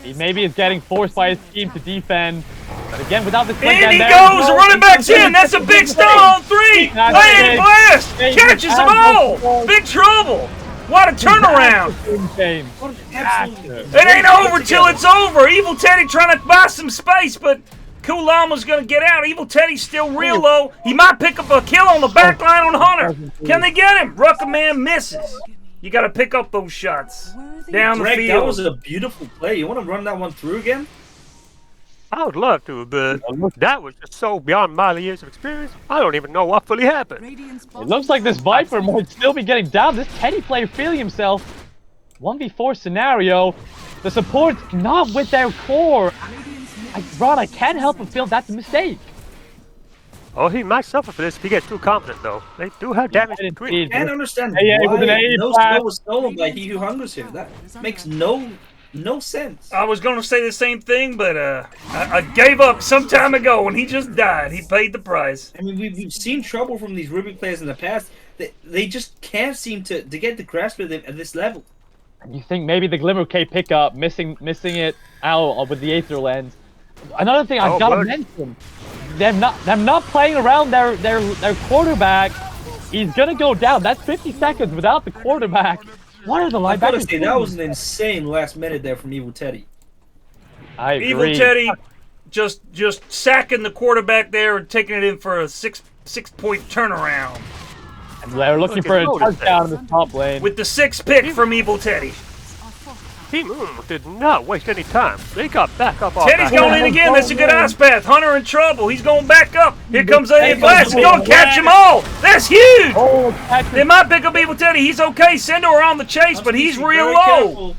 He maybe is getting forced by his team to defend. But again, without this blink, And he goes, the running back's in. That's a big stun on 3. Hey, blast! Catches them all. Big trouble. What a turnaround! It ain't over till it's over. Evil Teddy trying to buy some space, but Cool Llama's gonna get out. Evil Teddy's still real low. He might pick up a kill on the back line on Hunter. Can they get him? Ruckaman misses. You gotta pick up those shots down the Greg, field. that was a beautiful play. You want to run that one through again? I would love to, but that was just so beyond my years of experience. I don't even know what fully happened. It looks like this Viper might still be getting down. This Teddy player feeling himself. 1v4 scenario. The support's not with their core. Rod, I can't help but feel that's a mistake. Oh, he might suffer for this if he gets too confident, though. They do have damage to I increase. can't understand with an why A no flat. skill was stolen by He Who Hungers here. That makes no sense. I was gonna say the same thing, but I gave up some time ago when he just died. He paid the price. I mean, we've seen trouble from these Ruby players in the past. They just can't seem to get the grasp of it at this level. You think maybe the Glimmer K pickup, missing it out with the Aether Lens. Another thing I've got to mention, them not playing around their quarterback. He's gonna go down. That's 50 seconds without the quarterback. What are the linebackers? I gotta say, that was an insane last minute there from Evil Teddy. I agree. Evil Teddy just sacking the quarterback there and taking it in for a six-point turnaround. And they're looking for a touchdown in the top lane. With the 6th pick from Evil Teddy. Team did not waste any time. They got back up. Teddy's going in again. That's a good ice path. Hunter in trouble. He's going back up. Here comes a blast. He's going to catch them all. That's huge. They might pick up Evil Teddy. He's okay. Sendor on the chase, but he's real low.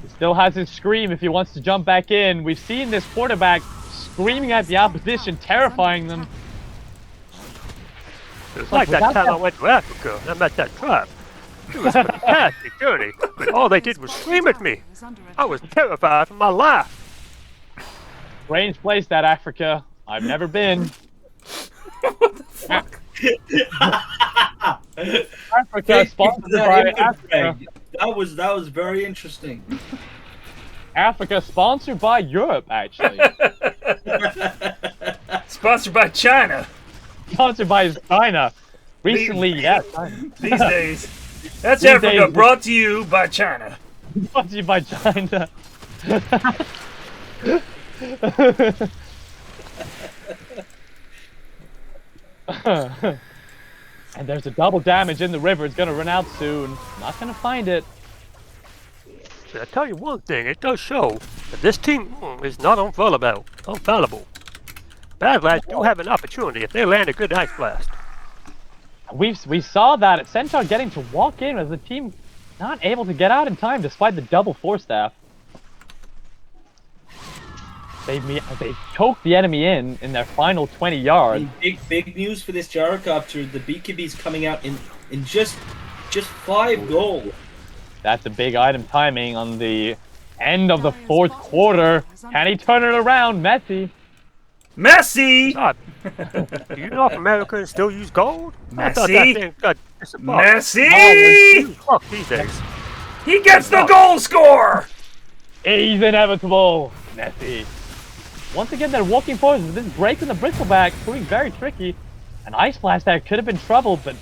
He still has his scream if he wants to jump back in. We've seen this quarterback screaming at the opposition, terrifying them. It's like that time I went to Africa and I met that tribe. It was a fantastic journey, but all they did was scream at me. I was terrified for my life. Strange place, that Africa. I've never been. What the fuck? Africa, sponsored by Africa. That was very interesting. Africa, sponsored by Europe, actually. Sponsored by China. Sponsored by China. Recently, yes. These days. That's Africa, brought to you by China. Brought to you by China. And there's a double damage in the river. It's gonna run out soon. Not gonna find it. I tell you one thing, it does show that this team is not infallible. Badlads do have an opportunity if they land a good ice blast. We saw that at Centaur getting to walk in as the team not able to get out in time despite the double force staff. They choked the enemy in their final 20 yards. Big news for this gyrocopter. The BKB's coming out in just 5 gold. That's a big item timing on the end of the 4th quarter. Can he turn it around? Messi. Messi! Do you know if Americans still use gold? Messi! I thought that thing got Messi! Fuck these days. He gets the goal score! He's inevitable. Messi. Once again, they're walking forward with this break in the bristleback, proving very tricky. An ice blast that could have been trouble, but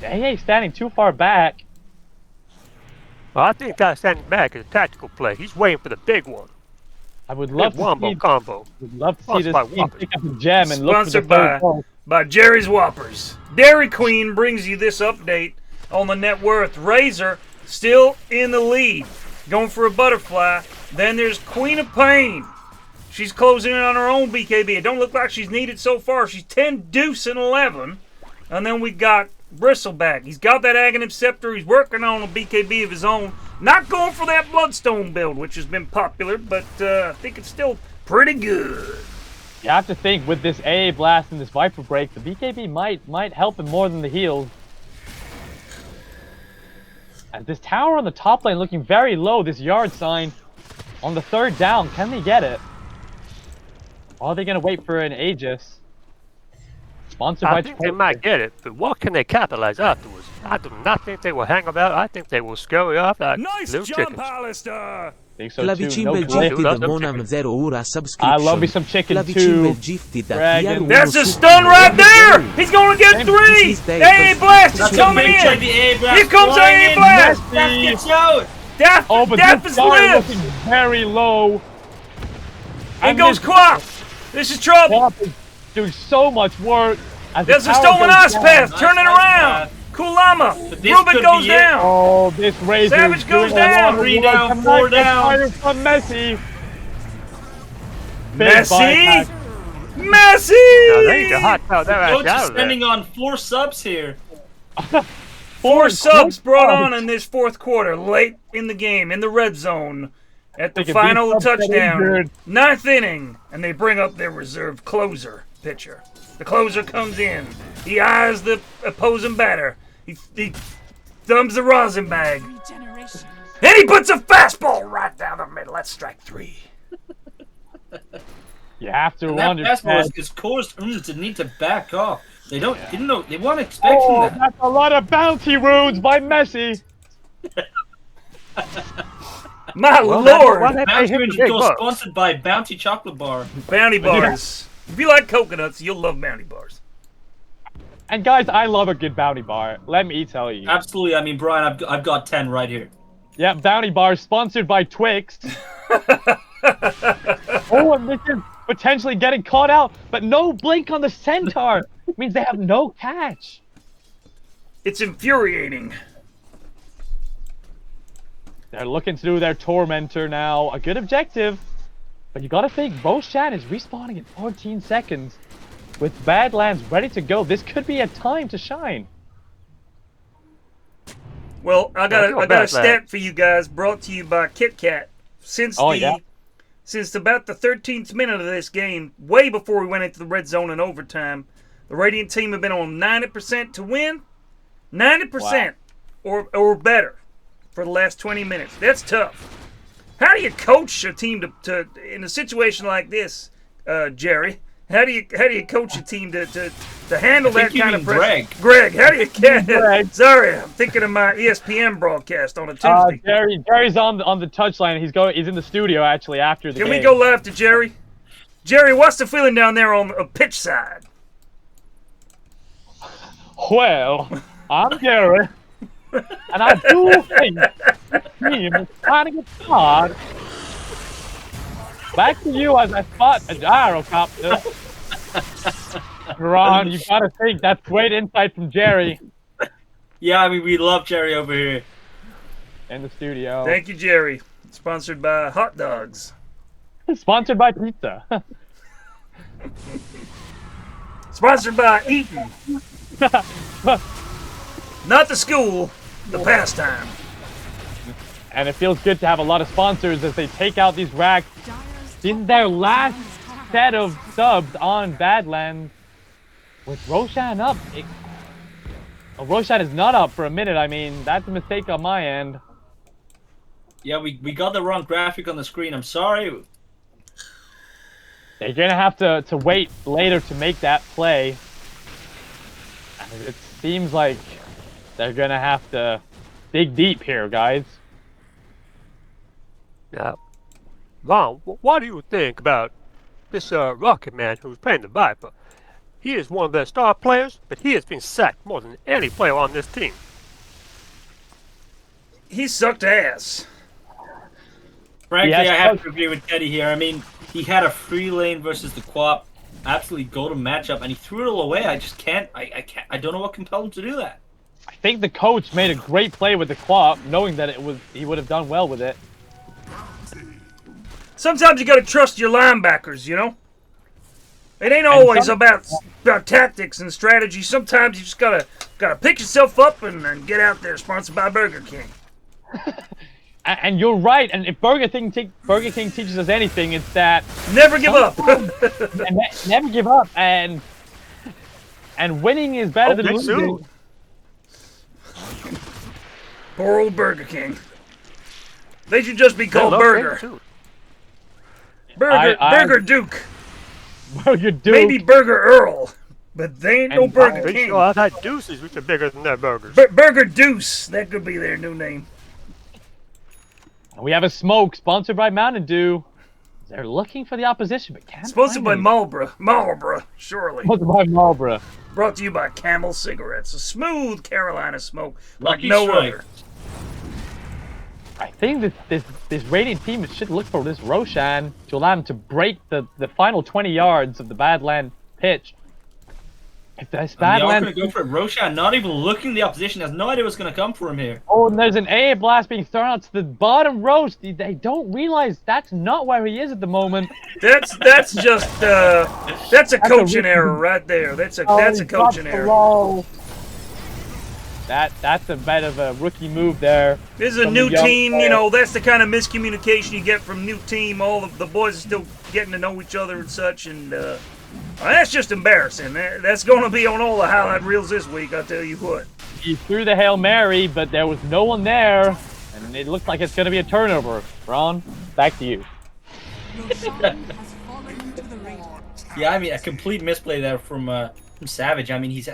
AA standing too far back. Well, I think that standing back is a tactical play. He's waiting for the big one. I would love to combo. Would love to see this team pick up a gem and look for the Sponsored by Jerry's Whoppers. Dairy Queen brings you this update on the net worth. Razor still in the lead, going for a butterfly. Then there's Queen of Pain. She's closing in on her own BKB. It don't look like she's needed so far. She's 10 deuce and 11. And then we got Bristleback. He's got that Aghanim Scepter. He's working on a BKB of his own. Not going for that Bloodstone build, which has been popular, but I think it's still pretty good. You have to think with this AA blast and this Viper break, the BKB might help him more than the heals. And this tower on the top lane looking very low, this yard sign on the 3rd down. Can they get it? Or are they going to wait for an Aegis? Sponsored by I think they might get it, but what can they capitalize afterwards? I do not think they will hang about. I think they will scurry off like little chickens. Alistair! Think so Clavicimber Gifted Monam 0 ora subscription. I love me some chicken Clavicimber too. Gifted Dragon. That's a stun right there! He's going to get 3! AA Blast is coming in! Here comes AA Blast! Death is lived! Very low. In goes Quap! This is trouble! Quap is doing so much work. There's a stolen ice path! Turn it around! Kulama! Ruben goes down! Oh, this Razor Savage goes down! 3 down, 4 down! From Messi! Messi! Now, Messi! they need to hot out their ass Coach is out of there. spending on 4 subs here. 4 subs brought on in this 4th quarter, late in the game, in the red zone. At the final touchdown, 9th inning, and they bring up their reserve closer pitcher. The closer comes in. He eyes the opposing batter. He thumbs the rosin bag. And he puts a fastball right down the middle. That's strike 3. You have to That understand. fastball is caused Unza to need to back off. They didn't know, they weren't expecting that. That's a lot of bounty runes by Messi. My Well, lord! well, they pay Bounty him Ranger big Go bucks. sponsored by Bounty Chocolate Bar. Bounty bars. If you like coconuts, you'll love bounty bars. And guys, I love a good bounty bar. Let me tell you. Absolutely. I mean, Brian, I've got 10 right here. Yeah, bounty bar sponsored by Twix. Oh, and this is potentially getting caught out, but no blink on the centaur. It means they have no catch. It's infuriating. They're looking to do their tormentor now. A good objective. But you gotta think, Roshan is respawning in 14 seconds. With Badlands ready to go, this could be a time to shine. Well, I got a Badlands. stat for you guys, brought to you by Kit Kat. Since about the 13th minute of this game, way before we went into the red zone and overtime, the Radiant team have been on 90% to win, 90% or better for the last 20 minutes. That's tough. How do you coach a team to in a situation like this, Jerry? How do you coach a team to handle that kind of pressure? Greg, how do you Greg. Sorry, I'm thinking of my ESPN broadcast on a Tuesday. Jerry's on the touchline. He's in the studio actually after the game. Can we go live to Jerry? Jerry, what's the feeling down there on the pitch side? Well, I'm Jerry, and I do think the team is trying to get hard. Back to you as I spot a gyrocopter. Ron, you gotta think that's great insight from Jerry Yeah, I mean, we love Jerry over here. in the studio. Thank you, Jerry. Sponsored by hot dogs. Sponsored by pizza. Sponsored by Eaton. Not the school, the pastime. And it feels good to have a lot of sponsors as they take out these racks in their last set of subs on Badlands. With Roshan up, Roshan is not up for a minute. I mean, that's a mistake on my end. Yeah, we got the wrong graphic on the screen. I'm sorry. They're gonna have to wait later to make that play. And it seems like they're gonna have to dig deep here, guys. Now, Ron, what do you think about this Rocket Man who's playing the Viper? He is one of their star players, but he has been sacked more than any player on this team. He sucked ass. Frankly, Yes, I have to agree with Teddy here. I mean, he had a free lane versus the Quap, absolutely golden matchup, and he threw it all away. I just can't. I don't know what compelled him to do that. I think the coach made a great play with the Quap, knowing that he would have done well with it. Sometimes you gotta trust your linebackers, you know? It ain't always about tactics and strategy. Sometimes you just gotta pick yourself up and get out there. Sponsored by Burger King. And you're right. And if Burger King teaches us anything, it's that Never give up. never give up. And winning is better than losing. Soon. Poor old Burger King. They should just be called Burger. Burger Duke. Burger Duke. Maybe Burger Earl. But they ain't no And Burger Pretty King. sure I've had deuces which are bigger than their burgers. Burger Deuce. That could be their new name. We have a smoke sponsored by Mountain Dew. They're looking for the opposition, but can't. Sponsored by find Marlboro. Marlboro, surely. Sponsored by Marlboro. Brought to you by Camel Cigarettes. A smooth Carolina smoke like Lucky no strike. other. I think this Radiant team should look for this Roshan to allow him to break the final 20 yards of the Badland pitch. If this They are going Badland... to go for it. Roshan, not even looking the opposition, has no idea what's going to come for him here. Oh, and there's an AA blast being thrown out to the bottom row. They don't realize that's not where he is at the moment. That's just that's a coaching error right there. That's a coaching error. That's a bit of a rookie move there. This is a from new the young team, player. you know. That's the kind of miscommunication you get from new team. All of the boys are still getting to know each other and such, and that's just embarrassing. That's going to be on all the highlight reels this week. I tell you what. He threw the Hail Mary, but there was no one there, and it looks like it's going to be a turnover. Ron, back to you. Roshan has fallen to the Radiant. Yeah, I mean, a complete misplay there from Savage. I mean, he's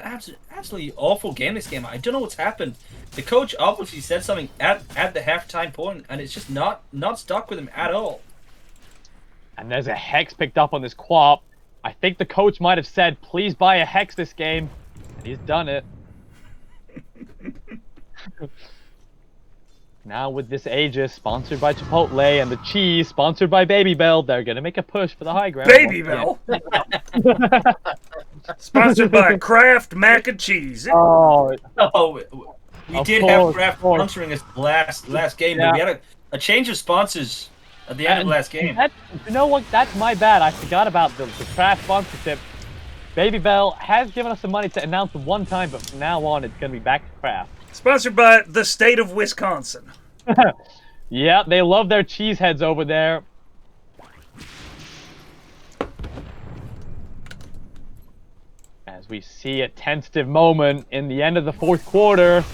absolutely awful game this game. I don't know what's happened. The coach obviously said something at the halftime point, and it's just not stuck with him at all. And there's a Hex picked up on this Quap. I think the coach might have said, please buy a Hex this game. And he's done it. Now with this Aegis, sponsored by Chipotle, and the cheese, sponsored by Baby Bell, they're going to make a push for the high ground. Baby Bell? Sponsored by Kraft Mac and Cheese. Oh, We did have Kraft sponsoring us last game, but we had a change of sponsors at the end of the last game. You know what? That's my bad. I forgot about the Kraft sponsorship. Baby Bell has given us some money to announce it one time, but from now on, it's going to be back to Kraft. Sponsored by the state of Wisconsin. Yeah, they love their cheese heads over there. As we see a tentative moment in the end of the fourth quarter.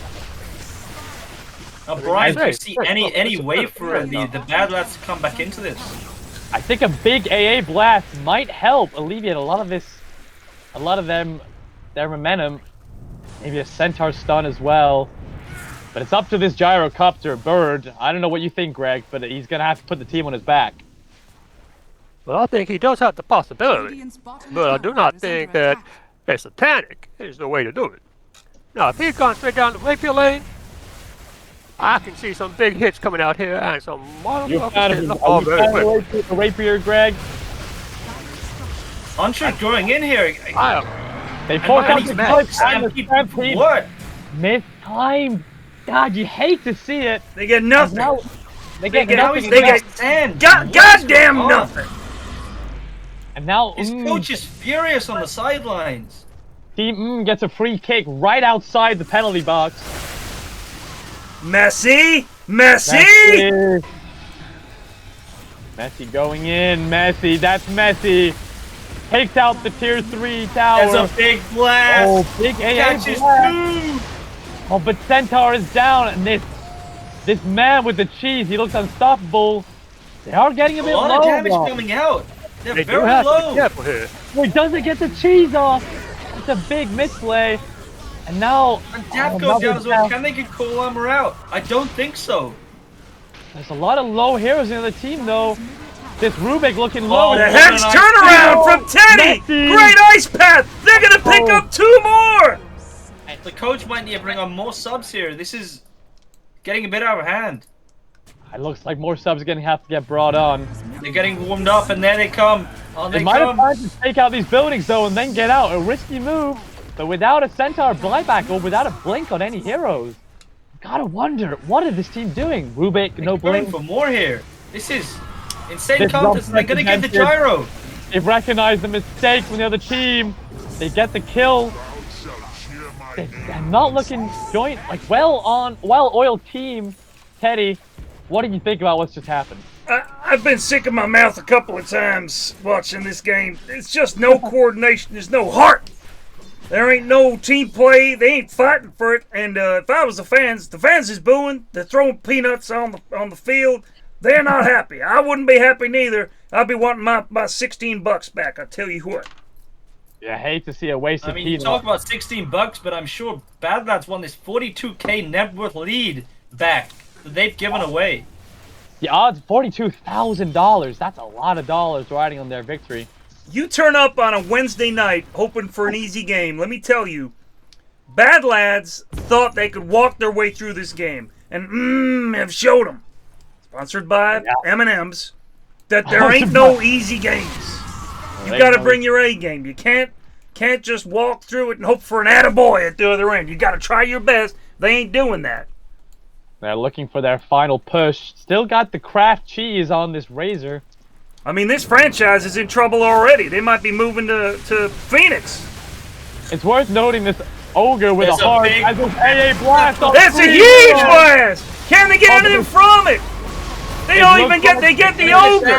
Now, Brian, do you see any way for the Badlads to come back into this? I think a big AA blast might help alleviate a lot of their momentum. Maybe a Centaur stun as well. But it's up to this Gyrocopter bird. I don't know what you think, Greg, but he's going to have to put the team on his back. Well, I think he does have the possibility, but I do not think that a Satanic is the way to do it. Now, if he's gone straight down the rapier lane, I can see some big hits coming out here and some motherfuckers hitting the ball very quick. The rapier, Greg. Untrick going in here. They forced out the what? Missed time. God, you hate to see it. They get nothing. They get nothing. They get goddamn nothing. And now his coach is furious on the sidelines. Team gets a free kick right outside the penalty box. Messi going in. Messi, that's Messi. Takes out the tier 3 tower. There's a big blast. Oh, big AA blast. Oh, but Centaur is down, and this man with the cheese, he looks unstoppable. They are getting a bit low. A lot of damage coming out. They're very low. Here. Well, he doesn't get the cheese off. It's a big misplay. And now... And Dap goes down as well. Can they get cool armor out? I don't think so. There's a lot of low heroes in the other team, though. This Rubik looking low. The Hex turnaround from Teddy! Great ice path! They're gonna pick up 2 more! The coach might need to bring on more subs here. This is getting a bit out of hand. It looks like more subs are going to have to get brought on. They're getting warmed up, and there they come. They might have tried to take out these buildings, though, and then get out. A risky move, but without a Centaur buyback or without a blink on any heroes. Gotta wonder, what is this team doing? Rubik, no blink. For more here. This is insane contest, and they're going to get the gyro. They've recognized the mistake from the other team. They get the kill. They're not looking joint, like well-oiled team. Teddy, what do you think about what's just happened? I've been sick of my mouth a couple of times watching this game. It's just no coordination. There's no heart. There ain't no team play. They ain't fighting for it. And if I was the fans is booing. They're throwing peanuts on the field. They're not happy. I wouldn't be happy neither. I'd be wanting my $16 back. I tell you what. Yeah, I hate to see a waste of peanuts. You talk about $16, but I'm sure Badlads won this 42k net worth lead back that they've given away. The odds, $42,000. That's a lot of dollars riding on their victory. You turn up on a Wednesday night hoping for an easy game. Let me tell you, Badlads thought they could walk their way through this game. And have showed them, sponsored by M&M's, that there ain't no easy games. You got to bring your A game. You can't just walk through it and hope for an attaboy at the other end. You got to try your best. They ain't doing that. They're looking for their final push. Still got the Kraft cheese on this Razor. I mean, this franchise is in trouble already. They might be moving to Phoenix. It's worth noting this Ogre with a hard as an AA blast. That's a huge blast. Can they get anything from it? They don't even get. They get the Ogre.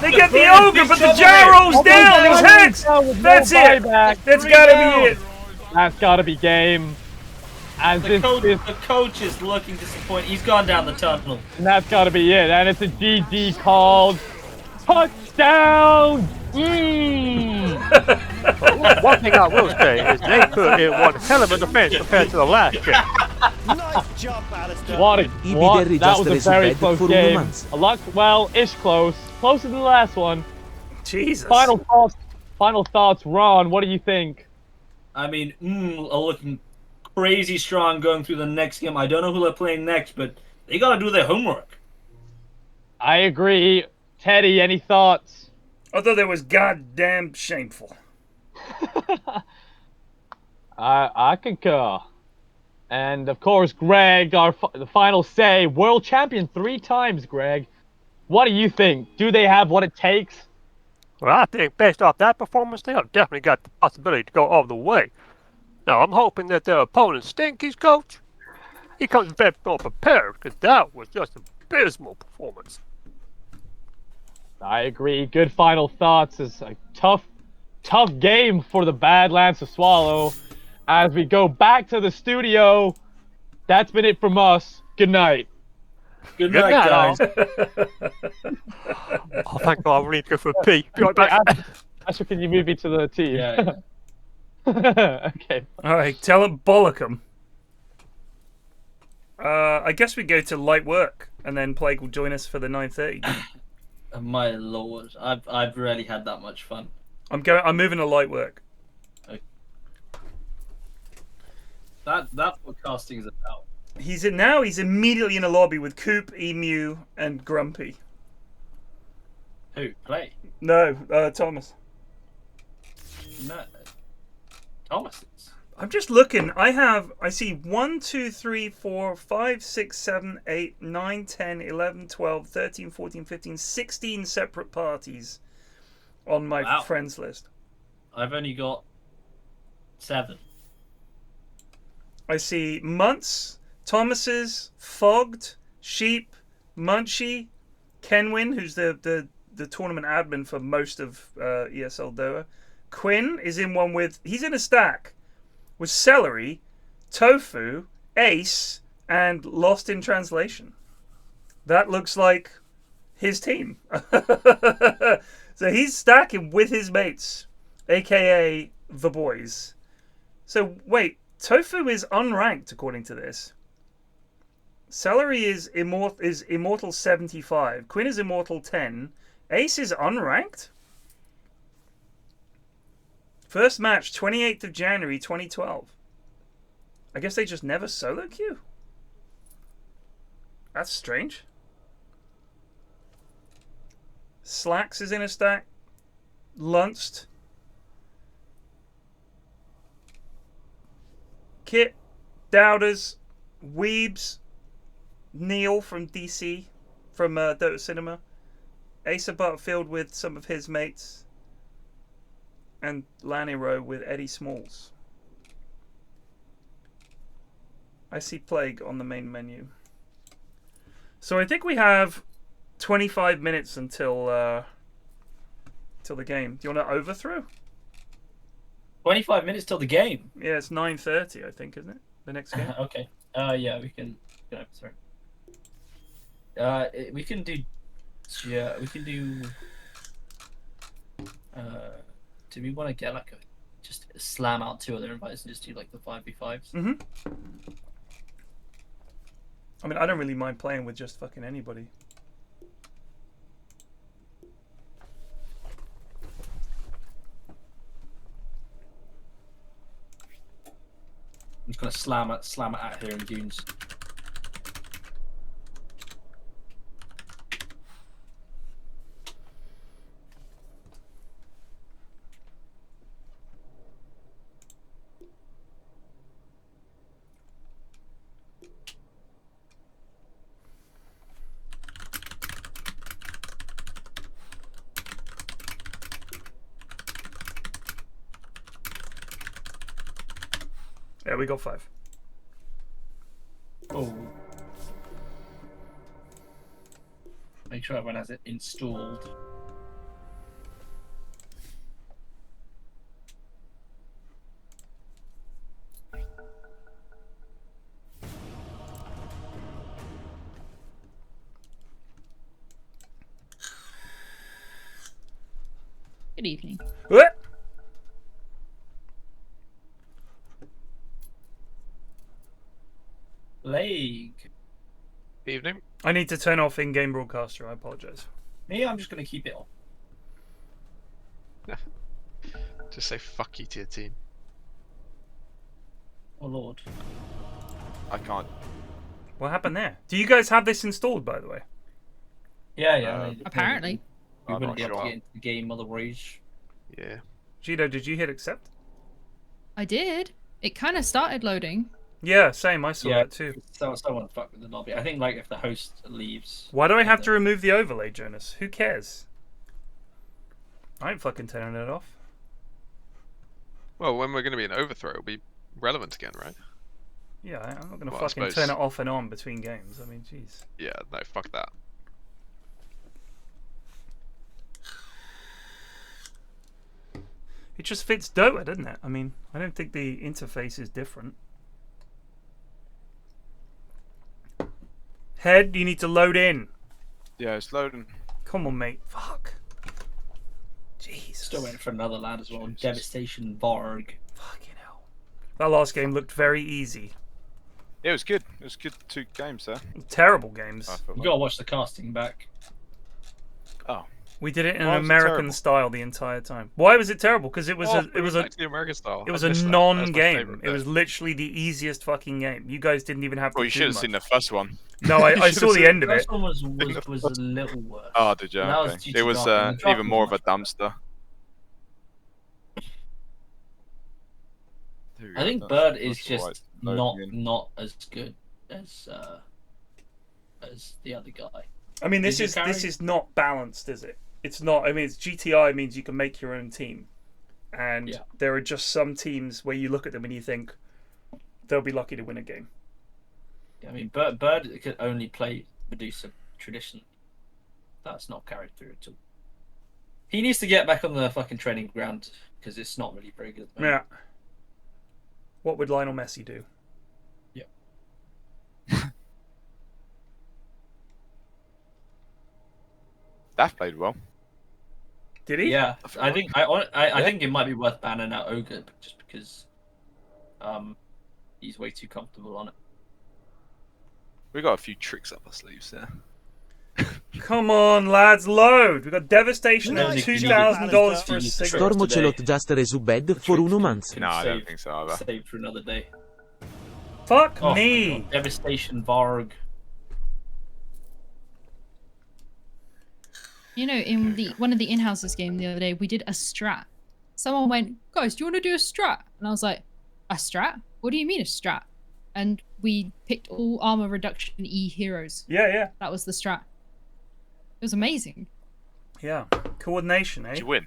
They get the Ogre, but the gyro's down. He's Hex. That's it. That's gotta be it. That's gotta be game. As the coach is looking disappointed. He's gone down the tunnel. And that's gotta be it. And it's a GG called touchdown. One thing I will say is they put in one hell of a defense compared to the last game. Nice jump, Alistair. What? Derry That just was a very resubbed close for game. months. A lot, well, ish close. Closer than the last one. Jesus. Final thoughts. Final thoughts, Ron. What do you think? I mean, are looking crazy strong going through the next game. I don't know who they're playing next, but they gotta do their homework. I agree. Teddy, any thoughts? I thought that was goddamn shameful. I concur. And of course, Greg, the final say, world champion 3 times, Greg. What do you think? Do they have what it takes? Well, I think based off that performance, they have definitely got the possibility to go all the way. Now, I'm hoping that their opponent Stinky's coach, he comes back more prepared, because that was just an abysmal performance. I agree. Good final thoughts. It's a tough game for the Badlands to swallow. As we go back to the studio, that's been it from us. Good night. Good Good night, night, guys. Oh, thank God, we need to go for a pee. Be right back. Asher, can you move me to the team? Yeah. Okay. Alright, tell him bollock 'em. I guess we go to light work, and then Plague will join us for the 9:30. My lord, I've rarely had that much fun. I'm moving to light work. That's what casting is about. He's immediately in a lobby with Coop, Emu, and Grumpy. Who play? No, Thomas. No, Thomas is. I'm just looking. I see 1, 2, 3, 4, 5, 6, 7, 8, 9, 10, 11, 12, 13, 14, 15, 16 separate parties on my friends list. I've only got 7. I see Muntz, Thomas's, Fogged, Sheep, Munchie, Kenwin, who's the tournament admin for most of ESL Dota. Quinn is in one with... He's in a stack with Celery, Tofu, Ace, and Lost in Translation. That looks like his team. So he's stacking with his mates, a.k.a. the boys. So, wait... Tofu is unranked according to this. Celery is immortal 75. Quinn is immortal 10. Ace is unranked. First match 28th of January 2012. I guess they just never solo queue. That's strange. Slacks is in a stack. Lunst. Kit, Dowders, Weebs, Neil from DC, from Dota Cinema, Asa Butterfield with some of his mates, and Laniro with Eddie Smalls. I see Plague on the main menu. So I think we have 25 minutes until the game. Do you want to overthrow? 25 minutes till the game. Yeah, it's 9:30, I think, isn't it? The next game. Okay. Yeah, we can. Sorry. We can do. Yeah, we can do. Do we want to get like just slam out 2 other invites and just do like the 5v5s? Mm-hmm. I mean, I don't really mind playing with just fucking anybody. I'm just gonna slam it out here in dunes. Yeah, we got 5. Oh. Make sure everyone has it installed. Good evening. What? Plague. Evening. I need to turn off in-game broadcaster. I apologize. Me, I'm just gonna keep it on. Just say fuck you to your team. Oh lord. I can't. What happened there? Do you guys have this installed, by the way? Yeah. Apparently. We I'm wouldn't not be able to sure. get into the game otherwise. Yeah. Gino, did you hit accept? I did. It kind of started loading. Yeah, same. I saw that too. Someone fucked with the lobby. I think like if the host leaves. Why do I have to remove the overlay, Jonas? Who cares? I ain't fucking turning it off. Well, when we're going to be in Overthrow, it'll be relevant again, right? Yeah, I'm not gonna Well, I fucking suppose- turn it off and on between games. I mean, jeez. Yeah, no, fuck that. It just fits Dota, doesn't it? I mean, I don't think the interface is different. Head, you need to load in. Yeah, it's loading. Come on, mate. Fuck. Jesus. Still waiting for another lad as well. Devastation Varg. Fucking hell. That last game looked very easy. Yeah, it was good. It was good 2 games there. Terrible games. I felt You like. gotta watch the casting back. Oh. We did it in Why an was it American terrible? style the entire time. Why was it terrible? Because it was Oh, it was a back to the American style. it was I a missed that. That was my non-game. favourite It was bit. literally the easiest fucking game. You guys didn't even have to Well, you do should have much. seen the first one. No, I You saw should've the end of The it. first one was a little worse. Oh, did you? That was Okay. GT It was Dark, and the even more of a Dark was dumpster. There we I go, think that's- Bird is that's just alright. Loading in. not as good as the other guy. I mean, this Did you is carry? this is not balanced, is it? It's not. I mean, it's GTI means you can make your own team, and Yeah. there are just some teams where you look at them and you think they'll be lucky to win a game. I mean, Bird could only play Medusa tradition. That's not carried through at all. He needs to get back on the fucking training ground because it's not really very good. At the moment. Yeah. What would Lionel Messi do? Daft played well. Did he? Yeah, I think I Yeah. think it might be worth banning out Ogre just because he's way too comfortable on it. We got a few tricks up our sleeves there. Come on, lads, load! We got devastation and Nice. $2,000 for a Nice. cigarette. Stormocelot just resubbed for 1 month. No, I don't Save- think so either. Saved for another day. Fuck Oh, me! Devastation Varg. You know, in one of the in-houses game the other day, we did a strat. Someone went, guys, do you want to do a strat? And I was like, a strat? What do you mean a strat? And we picked all armor reduction E heroes. Yeah. That was the strat. It was amazing. Yeah. Coordination, eh? Did you win?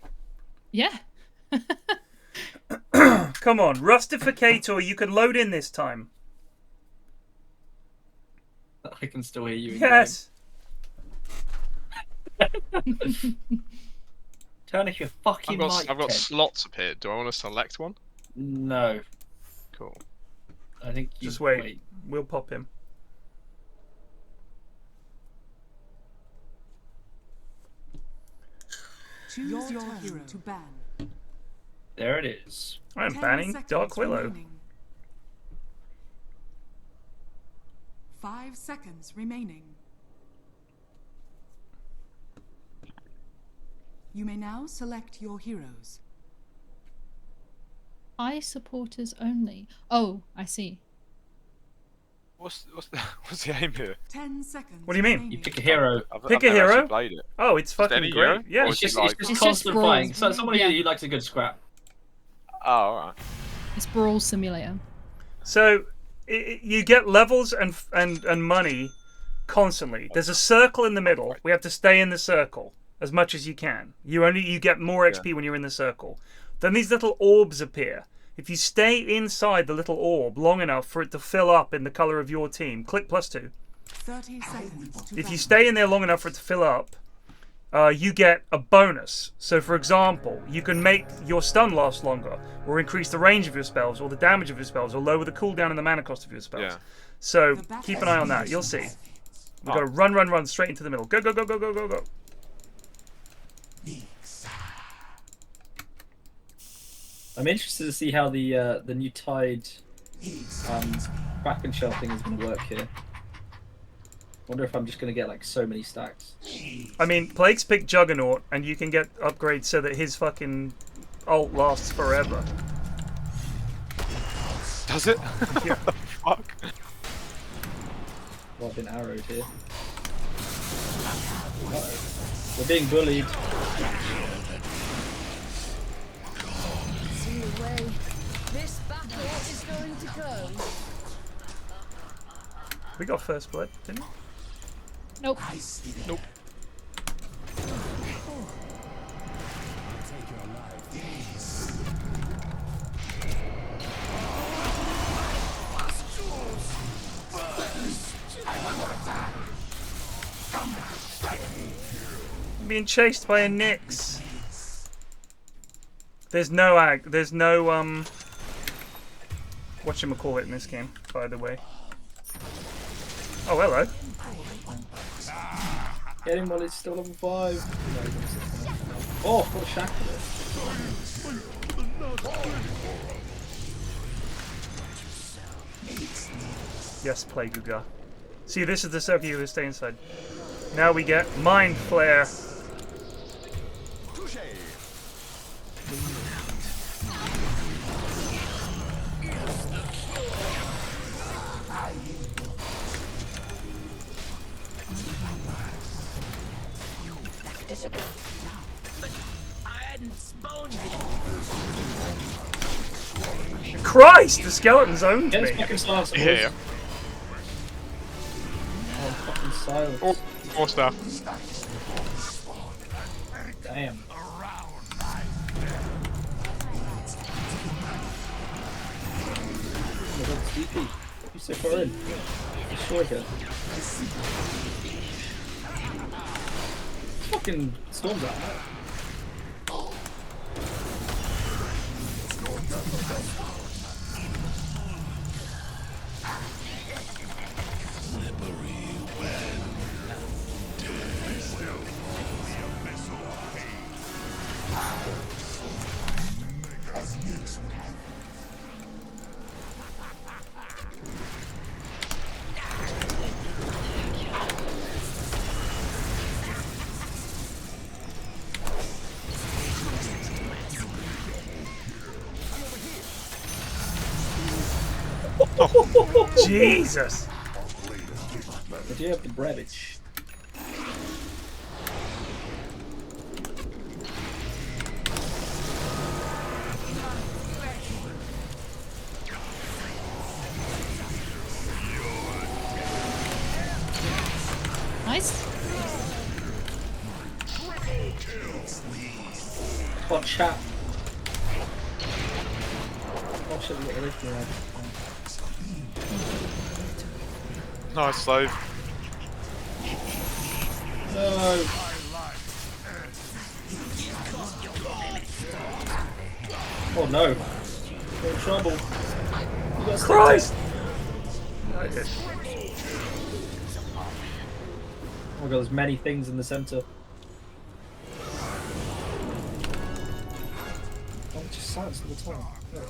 Yeah. Come on, Rustificator, you can load in this time. I can still hear you. in Yes. game. Turn off your fucking I've mic. got Ted. slots appeared. Do I want to select one? No, Cool. I think you Just wait. We'll pop him. Choose your hero to ban. There it is. I'm banning Dark Willow. 5 seconds remaining. You may now select your heroes. High supporters only. Oh, I see. What's the aim here? 10 seconds. What do you mean? remaining. You pick a hero. Pick a never hero? actually played it. Oh, it's fucking any great. hero? Yeah. Or It's is just, it it's like- just It's constant just fighting. brawls. So somebody Yeah. who likes a good scrap. Oh, alright. It's Brawl Simulator. So you get levels and money constantly. There's a circle in the middle. We have to stay in the circle as much as you can. You get more XP when you're in the circle. Then these little orbs appear. If you stay inside the little orb long enough for it to fill up in the color of your team, click +2. 30 seconds to If you ban. stay in there long enough for it to fill up, you get a bonus. So, for example, you can make your stun last longer, or increase the range of your spells, or the damage of your spells, or lower the cooldown and the mana cost of your spells. Yeah. So, keep an eye on that. You'll see. We've got to run straight into the middle. Go, go, go, go, go, go, go. I'm interested to see how the new Tide Kraken shell thing is going to work here. Wonder if I'm just going to get like so many stacks. I mean, Plague's picked Juggernaut, and you can get upgrades so that his fucking ult lasts forever. Does it? Yeah. Fuck. Well, I've been arrowed here. Uh-oh. We're being bullied. See the way this battle is going to go. We got first blood, didn't we? Nope. Nope. I'm being chased by a Nyx. There's no whatchamacallit in this game, by the way. Oh, hello. Get him while he's still level 5. Oh, what a shack for this. Yes, Plague Guga. See, this is the circle you stay inside. Now we get Mind Flare. Christ, the skeletons owned Get me. his fucking silence. Yeah. Oh, fucking silence. Oh, more stuff. Damn. Oh my god, it's DP. He's so far in. Destroy her. Fucking storms out. Jesus. But you have the breadage. Nice. Oh, chat. Oh shit, we got the lift here. Nice slave. No. Oh no. We're in trouble. You got Christ! I did. Oh my god, there's many things in the center. Oh, it's just silence all the time. Yeah.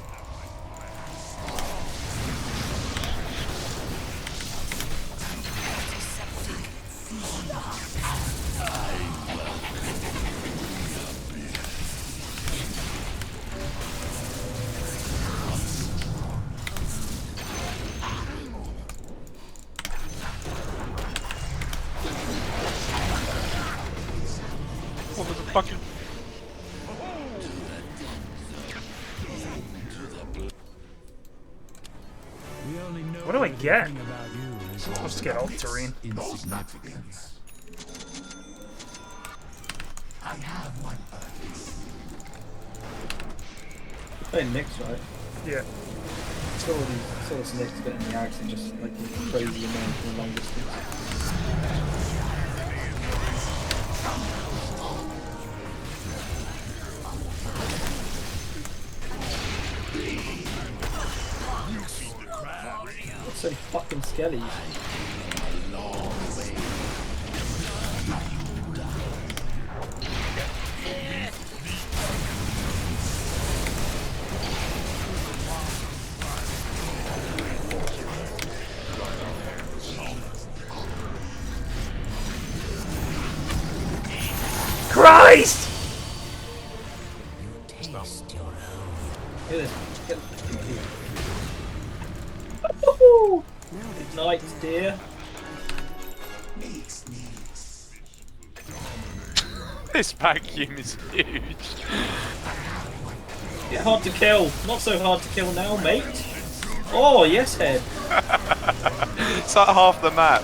What was the fucking... What do I get? I'll just get Ultramarine. Playing Nyx, right? Yeah. Saw this Nyx getting the axe and just like a crazy amount from a long distance. What's so fucking skellies? Christ! Look at this. Woohoo! Good night, dear. This vacuum is huge. Yeah, hard to kill. Not so hard to kill now, mate. Oh, yes, head. It's like half the map.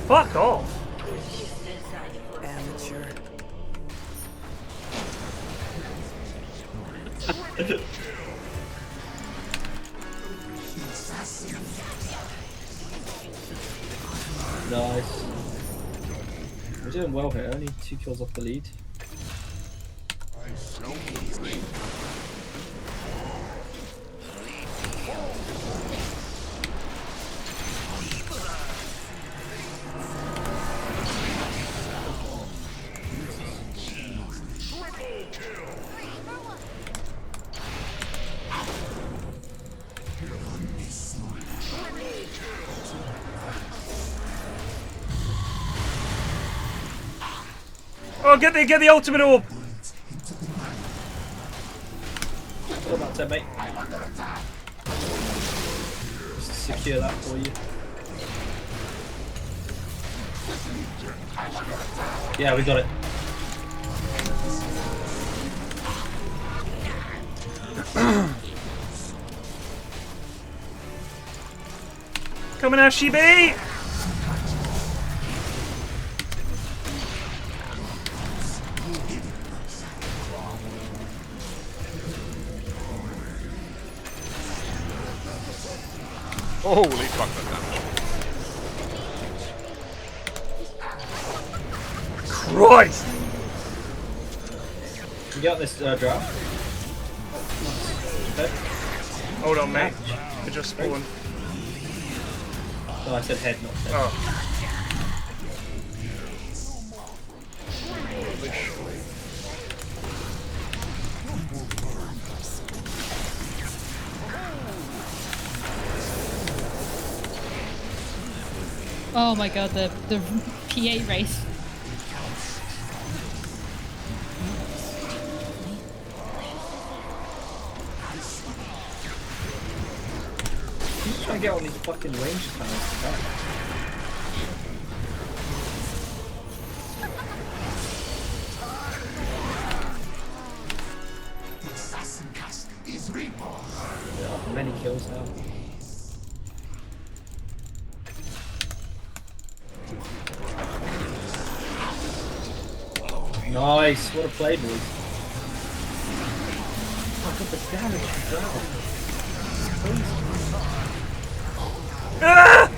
Fuck off. Amateur. Nice. We're doing well here. Only 2 kills off the lead. Oh, get the ultimate orb. What about that, mate? Just secure that for you. Yeah, we got it. Coming out, Shibi! Holy fuck, that damage. Christ! We got this draft. Okay. Hold on, mate. I just spawned. Oh, I said head, not head. Oh. Oh my god, the PA race. Just trying to get on these fucking range panels to back. Yeah, many kills now. Nice, what a play, boys. Oh, I got the damage as well. Ah!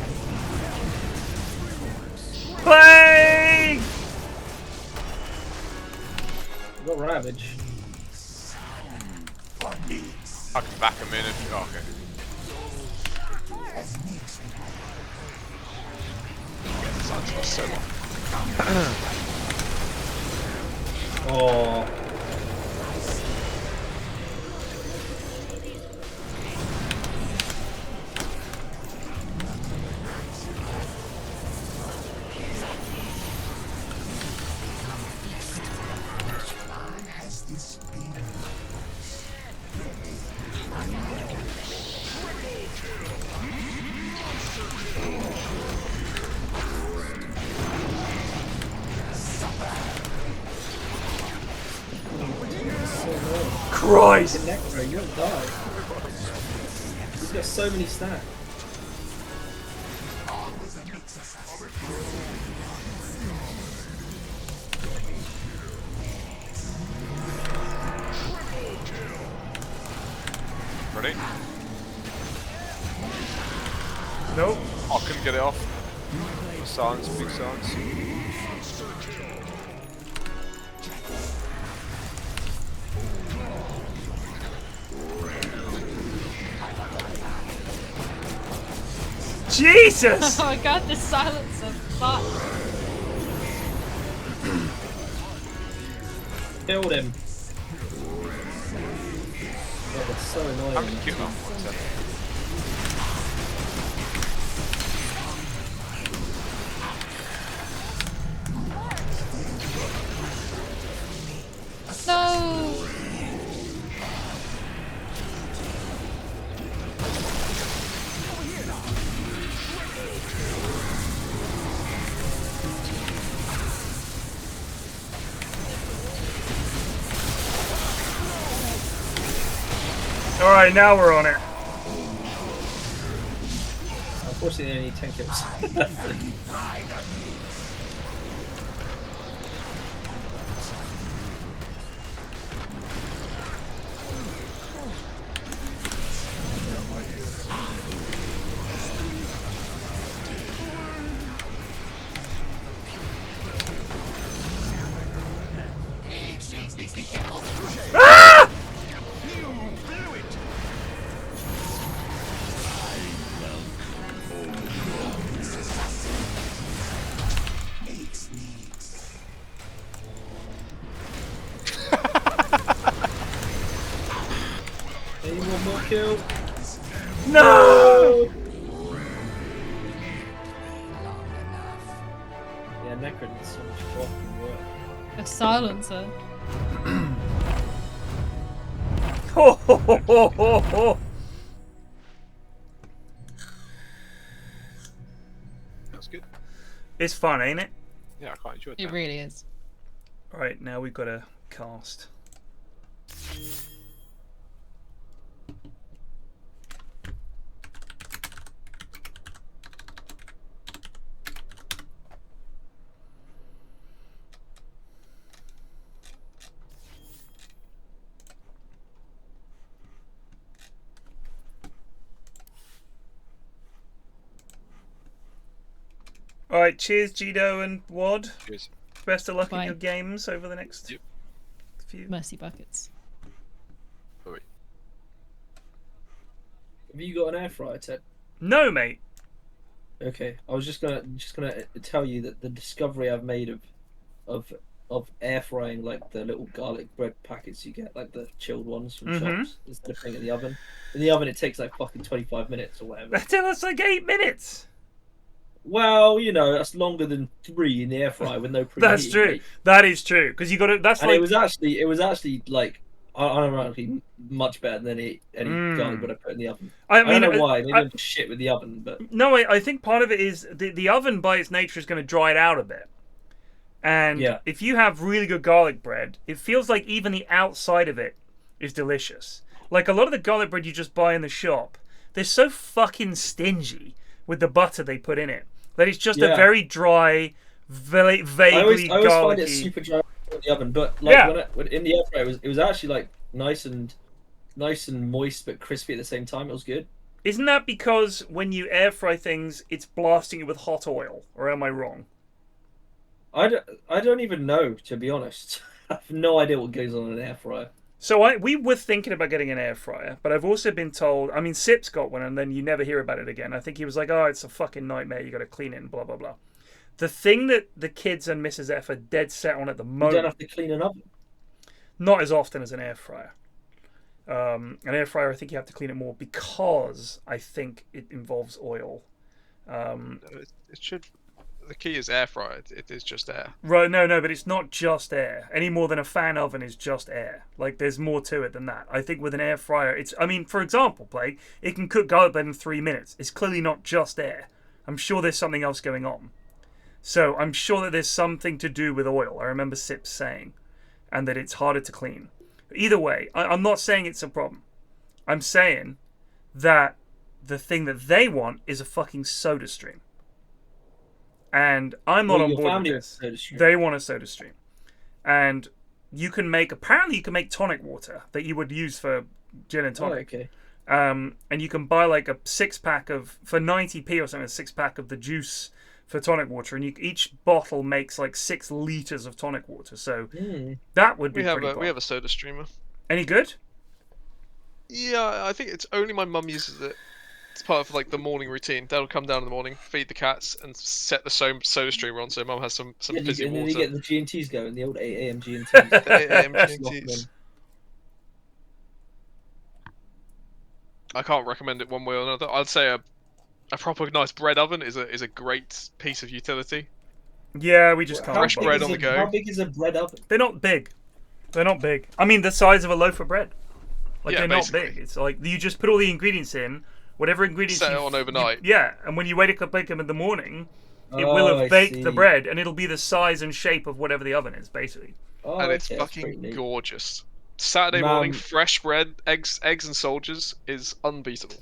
Plague! I got Ravage. I can back him in if... Oh, okay. Sounds like so long. Oh. Christ! Necro, you'll die. He's got so many stacks. Ready? Nope. I couldn't get it off. Silence, big silence. Jesus! Oh my god, the silence of fuck. Killed him. so annoying. I'm cute enough. One second. No. All right, now we're on it. Unfortunately, only 10 kills. Ah! Any one more kill? No! Yeah, Necro did so much fucking work. A silencer. Ho, ho, ho, ho, ho, ho. That's good. It's fun, ain't it? Yeah, I quite enjoyed that. It really is. All right, now we've got to cast. All right, cheers, Gido and Wad. Cheers. Best of luck in Bye. your games over the next Yep. few. Mercy buckets. Alright. Have you got an air fryer, Ted? No, mate. Okay, I was just gonna tell you that the discovery I've made of air frying like the little garlic bread packets you get, like the chilled ones from Mhm. shops, instead of putting it in the oven. In the oven, it takes like fucking 25 minutes or whatever. That's like 8 minutes. Well, you know, that's longer than 3 in the air fryer with no preheating. That's true. mate. That is true. Because you got to. That's And like. it was actually like ironically much better than any garlic bread I put in the oven. I I mean, don't know why. Maybe I'm just shit with the oven, but No, I think part of it is the oven by its nature is going to dry it out a bit. And Yeah. if you have really good garlic bread, it feels like even the outside of it is delicious. Like a lot of the garlic bread you just buy in the shop, they're so fucking stingy with the butter they put in it that it's just a Yeah. very dry, vaguely I always find it garlicky. super dry in the oven. But like Yeah. when in the air fryer, it was actually like nice and moist but crispy at the same time. It was good. Isn't that because when you air fry things, it's blasting it with hot oil? Or am I wrong? I don't even know, to be honest. I have no idea what goes on in an air fryer. So we were thinking about getting an air fryer, but I've also been told. I mean, Sip's got one, and then you never hear about it again. I think he was like, "Oh, it's a fucking nightmare. You got to clean it and blah blah blah." The thing that the kids and Mrs. F are dead set on at the You moment, don't have to clean an oven. not as often as an air fryer. An air fryer, I think you have to clean it more because I think it involves oil. It should. The key is air fryer. It is just air. Right, no, but it's not just air. Any more than a fan oven is just air. Like, there's more to it than that. I think with an air fryer, I mean, for example, Plague, it can cook garlic bread in 3 minutes. It's clearly not just air. I'm sure there's something else going on. So I'm sure that there's something to do with oil. I remember Sips saying. And that it's harder to clean. Either way, I'm not saying it's a problem. I'm saying that the thing that they want is a fucking soda stream. And I'm not on board with this. They want a soda stream. And you can make, apparently you can make tonic water that you would use for gin and tonic. Oh, okay. And you can buy like a 6-pack of, for 90p or something, a 6-pack of the juice for tonic water. And each bottle makes like 6 liters of tonic water. So that would be pretty We have a soda streamer. Any good? Yeah, I think it's only my mum uses it. It's part of like the morning routine. They'll come down in the morning, feed the cats, and set the soda streamer on. So mum has some fizzy and then water. you get the G&Ts going, the old 8 a.m. G&Ts. The 8 a.m. G&Ts. I can't recommend it one way or another. I'd say a proper nice bread oven is a great piece of utility. Yeah, we just can't Fresh bother. bread on the go. How big is a bread oven? They're not big. They're not big. I mean, the size of a loaf of bread. Like, Yeah, they're basically. not big. It's like you just put all the ingredients in, whatever ingredients Set it you on overnight. yeah, and when you wake up, bake them in the morning, it Oh, will I have baked the see. bread, and it'll be the size and shape of whatever the oven is, basically. Oh, And it's okay, that's pretty fucking neat. gorgeous. Saturday morning, fresh bread, eggs and soldiers is unbeatable.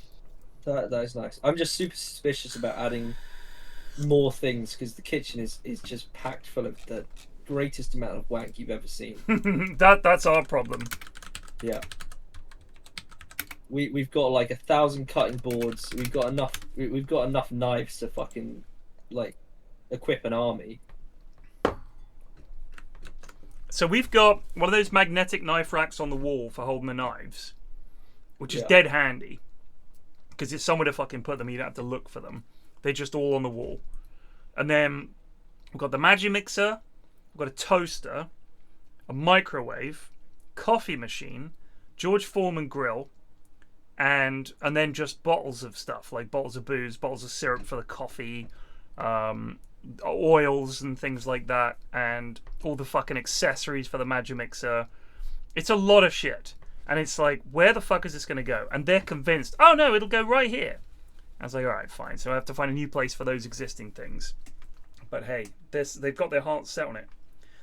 That is nice. I'm just super suspicious about adding more things because the kitchen is just packed full of the greatest amount of wank you've ever seen. That's our problem. Yeah. We've got like 1,000 cutting boards. We've got enough knives to fucking like equip an army. So we've got one of those magnetic knife racks on the wall for holding the knives, which is Yeah. dead handy because it's somewhere to fucking put them. You don't have to look for them. They're just all on the wall. And then we've got the Magic Mixer, we've got a toaster, a microwave, coffee machine, George Foreman grill, and then just bottles of stuff like bottles of booze, bottles of syrup for the coffee, oils and things like that, and all the fucking accessories for the Magic Mixer. It's a lot of shit, and it's like, where the fuck is this going to go? And they're convinced, oh no, it'll go right here. I was like, all right, fine. So I have to find a new place for those existing things. But hey, they've got their hearts set on it.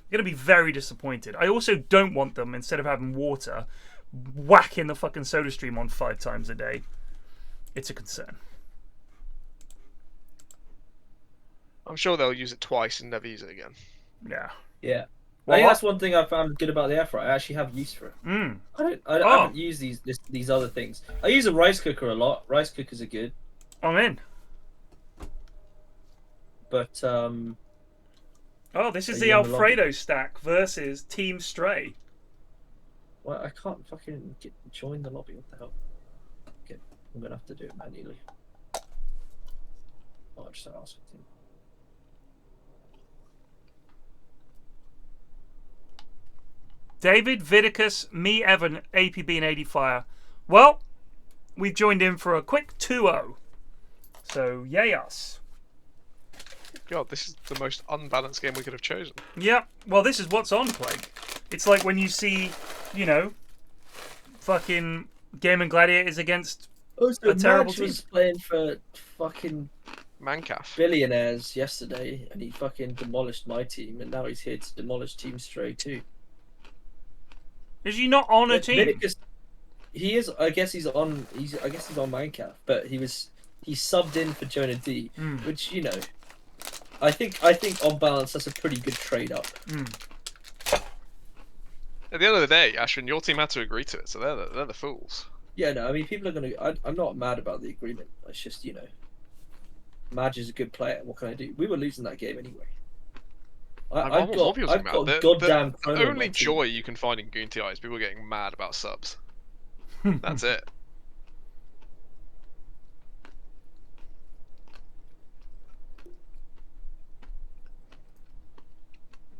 They're going to be very disappointed. I also don't want them, instead of having water, whacking the fucking soda stream on 5 times a day. It's a concern. I'm sure they'll use it twice and never use it again. Yeah. Yeah. Well, I think that's one thing I found good about the air fryer. I actually have use for it. I haven't used these other things. I use a rice cooker a lot. Rice cookers are good. I'm in. But oh, this is the Alfredo stack versus Team Stray. Well, I can't fucking join the lobby. What the hell? Okay, I'm gonna have to do it manually. Oh, I'll just ask him. David, Vidicus, me, Evan, APB, and 80 Fire. Well, we've joined in for a quick 2-0. So, yay us. God, this is the most unbalanced game we could have chosen. Yeah, well, this is what's on, Plague. It's like when you see, you know, fucking Game and Gladiators against a terrible team. Was playing for fucking Mancaf billionaires yesterday, and he fucking demolished my team, and now he's here to demolish Team Stray too. Is he not on a team? Because he is. I guess he's on. I guess he's on Minecraft, but he subbed in for Jonah D, which, you know, I think on balance that's a pretty good trade up. At the end of the day, Ashwin, your team had to agree to it, so they're the fools. Yeah, no, I mean, people are gonna. I'm not mad about the agreement. It's just, you know, Madge is a good player. What can I do? We were losing that game anyway. I've got goddamn. The only joy you can find in Goon TI is people getting mad about subs. That's it.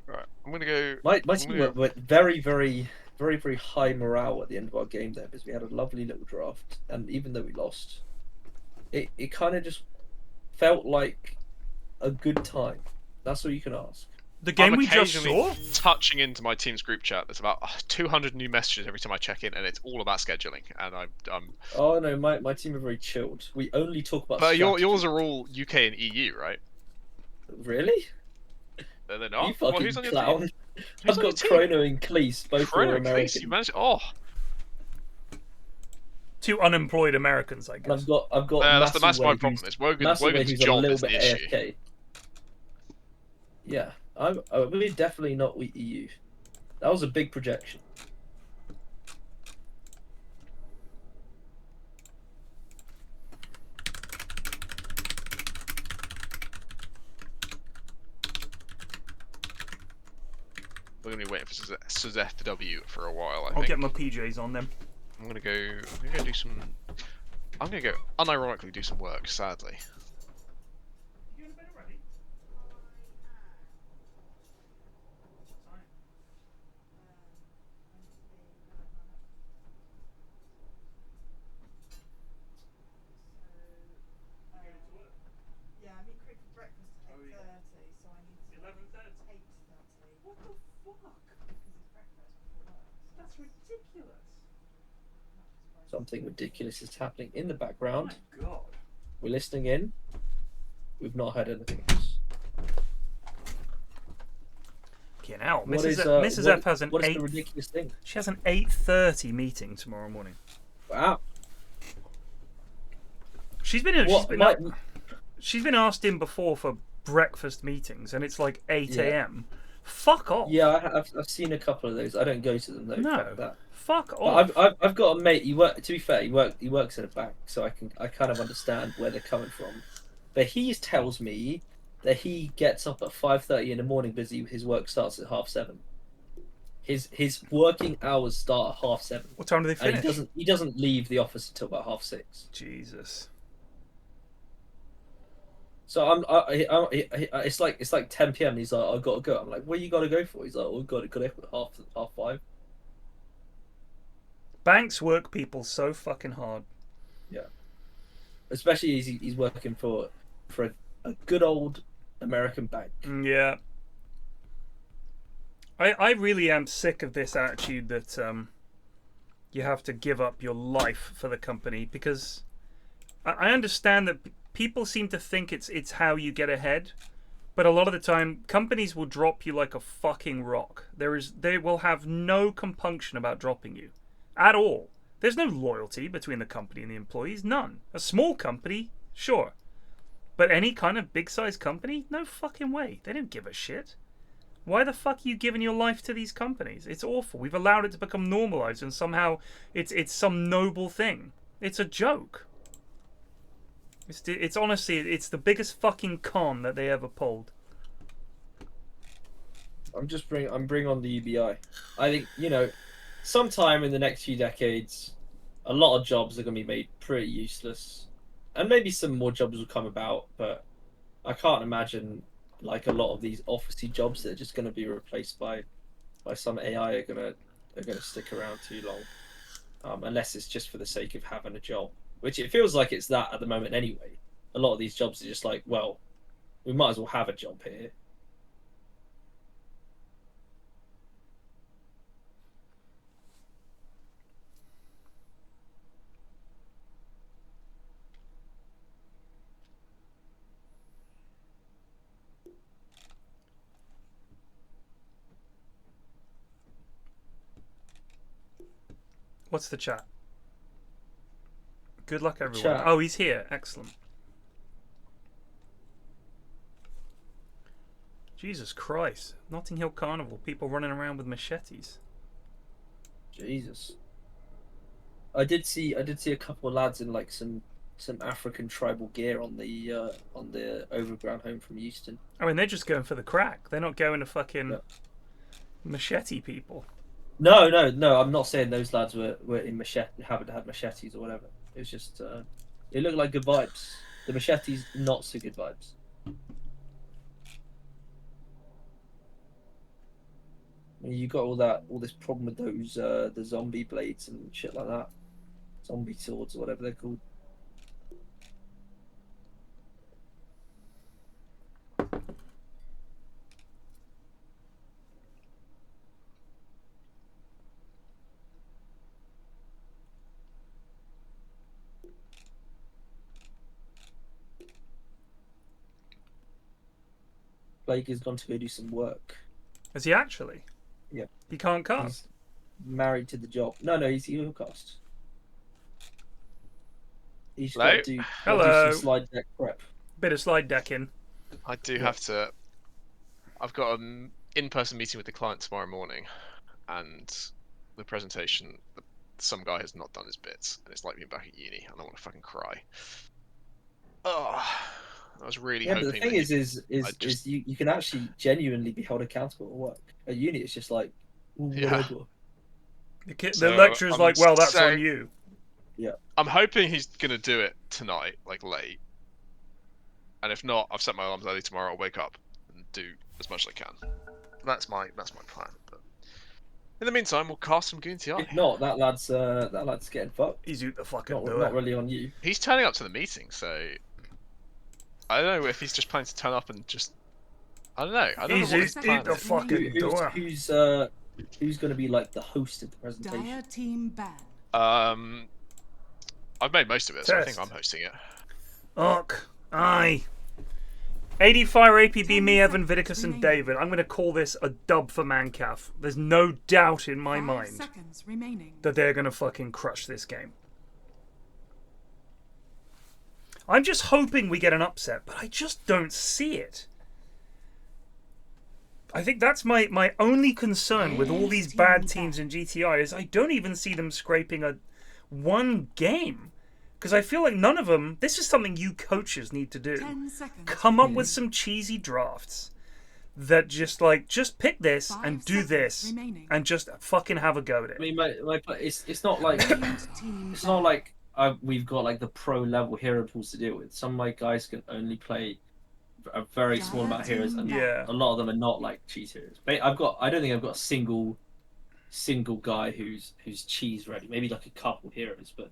Right, I'm gonna go. My team went very high morale at the end of our game there, because we had a lovely little draft, and even though we lost, it kind of just felt like a good time. That's all you can ask. The game we just occasionally saw? touching into my team's group chat. There's about 200 new messages every time I check in, and it's all about scheduling. And I'm. Oh no, my team are very chilled. We only talk about. But yours are all UK and EU, right? Really? They're not. You fucking who's on your clown. team? I've got Chrono and Cleese, both Chrono are and Cleese, American. you managed. Oh. 2 unemployed Americans, I guess. And I've got. That's my problem. Is Wogan's job is the issue. AFK. Yeah, we're definitely not EU. That was a big projection. We're gonna be waiting for Suzette W for a while. I'll get my PJs on them. I'm gonna go do some. I'm gonna go unironically do some work. Sadly. 11:30. What the fuck? That's ridiculous. Something ridiculous is happening in the background. Oh my god. We're listening in. We've not heard anything else. Okay, now What Mrs. is, Mrs. what- F has an what is 8. the ridiculous thing? She has an 8:30 meeting tomorrow morning. Wow. She's been asked in before for breakfast meetings, and it's like 8 a.m. Fuck off. Yeah, I've seen a couple of those. I don't go to them though. No. Fuck off. But I've got a mate. To be fair, he works at a bank, so I kind of understand where they're coming from. But he tells me that he gets up at 5:30 in the morning because his work starts at 7:30. His working hours start at 7:30. What time do they finish? And he doesn't leave the office until about 6:30. Jesus. So it's like 10 p.m. and he's like, I've got to go. I'm like, where you got to go for? He's like, we've got to go at half 5. Banks work people so fucking hard. Yeah. Especially he's working for a good old American bank. Yeah. I really am sick of this attitude that you have to give up your life for the company, because I understand that people seem to think it's how you get ahead, but a lot of the time companies will drop you like a fucking rock. They will have no compunction about dropping you at all. There's no loyalty between the company and the employees, none. A small company, sure, but any kind of big size company, no fucking way. They don't give a shit. Why the fuck are you giving your life to these companies? It's awful. We've allowed it to become normalized, and somehow it's some noble thing. It's a joke. It's honestly, it's the biggest fucking con that they ever pulled. I'm bringing on the UBI. I think, sometime in the next few decades, a lot of jobs are going to be made pretty useless, and maybe some more jobs will come about. But I can't imagine like a lot of these officey jobs that are just going to be replaced by some AI are going to stick around too long, unless it's just for the sake of having a job. Which it feels like it's that at the moment anyway. A lot of these jobs are just like, well, we might as well have a job here. What's the chat? Good luck, everyone. Chat. Oh, he's here. Excellent. Jesus Christ. Notting Hill Carnival. People running around with machetes. Jesus. I did see a couple of lads in like some African tribal gear on the overground home from Euston. I mean, they're just going for the crack. They're not going to fucking machete people. No. I'm not saying those lads were in haven't had machetes or whatever. It was just it looked like good vibes. The machetes, not so good vibes. I mean, you got all this problem with those the zombie blades and shit like that, zombie swords or whatever they're called. Blake has gone to go do some work. Is he actually? Yeah. He can't cast? He's married to the job. No, he's he'll cast. He's got to do some slide deck prep. Bit of slide decking. I do have to. I've got an in-person meeting with the client tomorrow morning, and the presentation, some guy has not done his bits, and it's like being back at uni, and I want to fucking cry. Oh, I was really hoping. But the thing is you can actually genuinely be held accountable at work. At uni, it's just like, whatever. The lecturer's like, well, that's on you. Yeah. I'm hoping he's gonna do it tonight, like late. And if not, I've set my alarms early tomorrow. I'll wake up and do as much as I can. That's my plan. But in the meantime, we'll cast some Goon TI. If not, that lad's getting fucked. He's out the fucking not really on you. He's turning up to the meeting, so I don't know if he's just planning to turn up and just. I don't know. I don't He's know what his eat plan the is. fucking door. Who's going to be like the host of the presentation? Dire team ban. I've made most of it, so I think Test. I'm hosting it. Ark. Aye. 85 APB, me, Evan, Vidicus, and David. I'm going to call this a dub for Mancaf. There's no doubt in my 5 mind seconds remaining. that they're going to fucking crush this game. I'm just hoping we get an upset, but I just don't see it. I think that's my only concern with all these bad teams in GTI is I don't even see them scraping one game. Because I feel like none of them... This is something you coaches need to do. 10 seconds Come up with some cheesy drafts that just pick this and do this and just fucking have a go at it. I mean, it's not like it's not like we've got like the pro level hero pools to deal with. Some of my guys can only play a very small amount of heroes, and a lot of them are not like cheese heroes. I don't think I've got a single guy who's cheese ready. Maybe like a couple heroes, but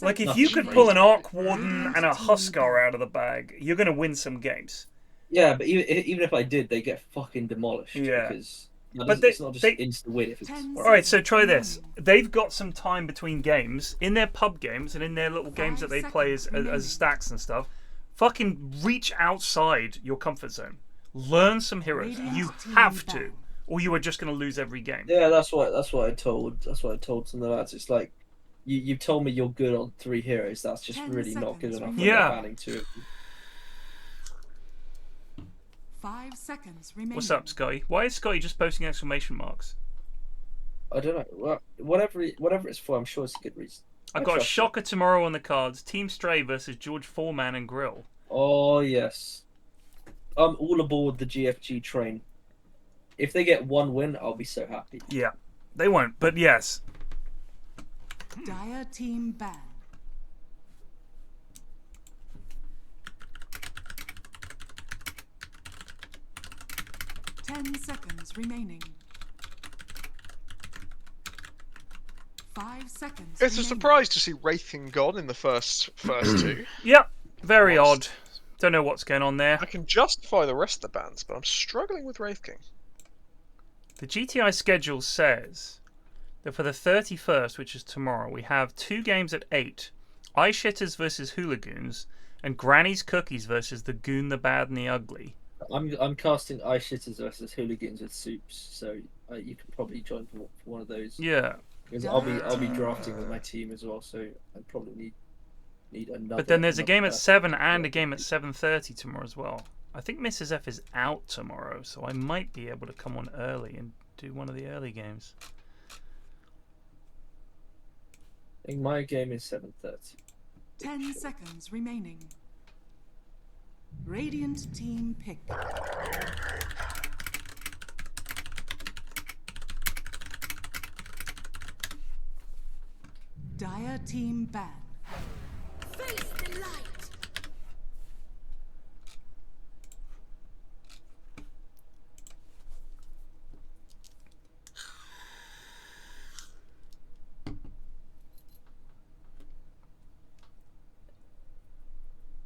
like if you could pull an Arc Warden and a Huskar out of the bag, you're gonna win some games. Yeah, but even if I did, they get fucking demolished. Yeah, because it's not just insta win. If it's all right, so try this. They've got some time between games in their pub games and in their little games that they play as stacks and stuff. Fucking reach outside your comfort zone. Learn some heroes. You have to. Or you are just going to lose every game. Yeah, that's what I told some of the lads. It's like you told me you're good on 3 heroes. That's just really not good enough. Yeah. Banning 2 of them. 5 seconds remaining. What's up, Scotty? Why is Scotty just posting exclamation marks? I don't know. Well, whatever it's for, I'm sure it's a good reason. I've got a shocker tomorrow on the cards. Team Stray versus George Foreman and Grill. Oh yes, I'm all aboard the GFG train. If they get 1 win, I'll be so happy. Yeah, they won't, but yes. Dire team ban. Ten seconds remaining. 5 seconds. It's a surprise to see Wraithing gone in the first 2. Yep, very odd. Don't know what's going on there. I can justify the rest of the bans, but I'm struggling with Wraith King. The GTI schedule says that for the 31st, which is tomorrow, we have 2 games at 8. Ice Shitters versus Hooligoons and Granny's Cookies versus the Goon, the Bad, and the Ugly. I'm casting Ice Shitters versus Hooligans with Soups, so you can probably join for one of those. Yeah. Because I'll be drafting with my team as well, so I probably need another. But then there's a game at 7 and a game at 7:30 tomorrow as well. I think Mrs. F is out tomorrow, so I might be able to come on early and do one of the early games. I think my game is 7:30. 10 seconds remaining. Radiant team pick. Dire team ban. Face the light.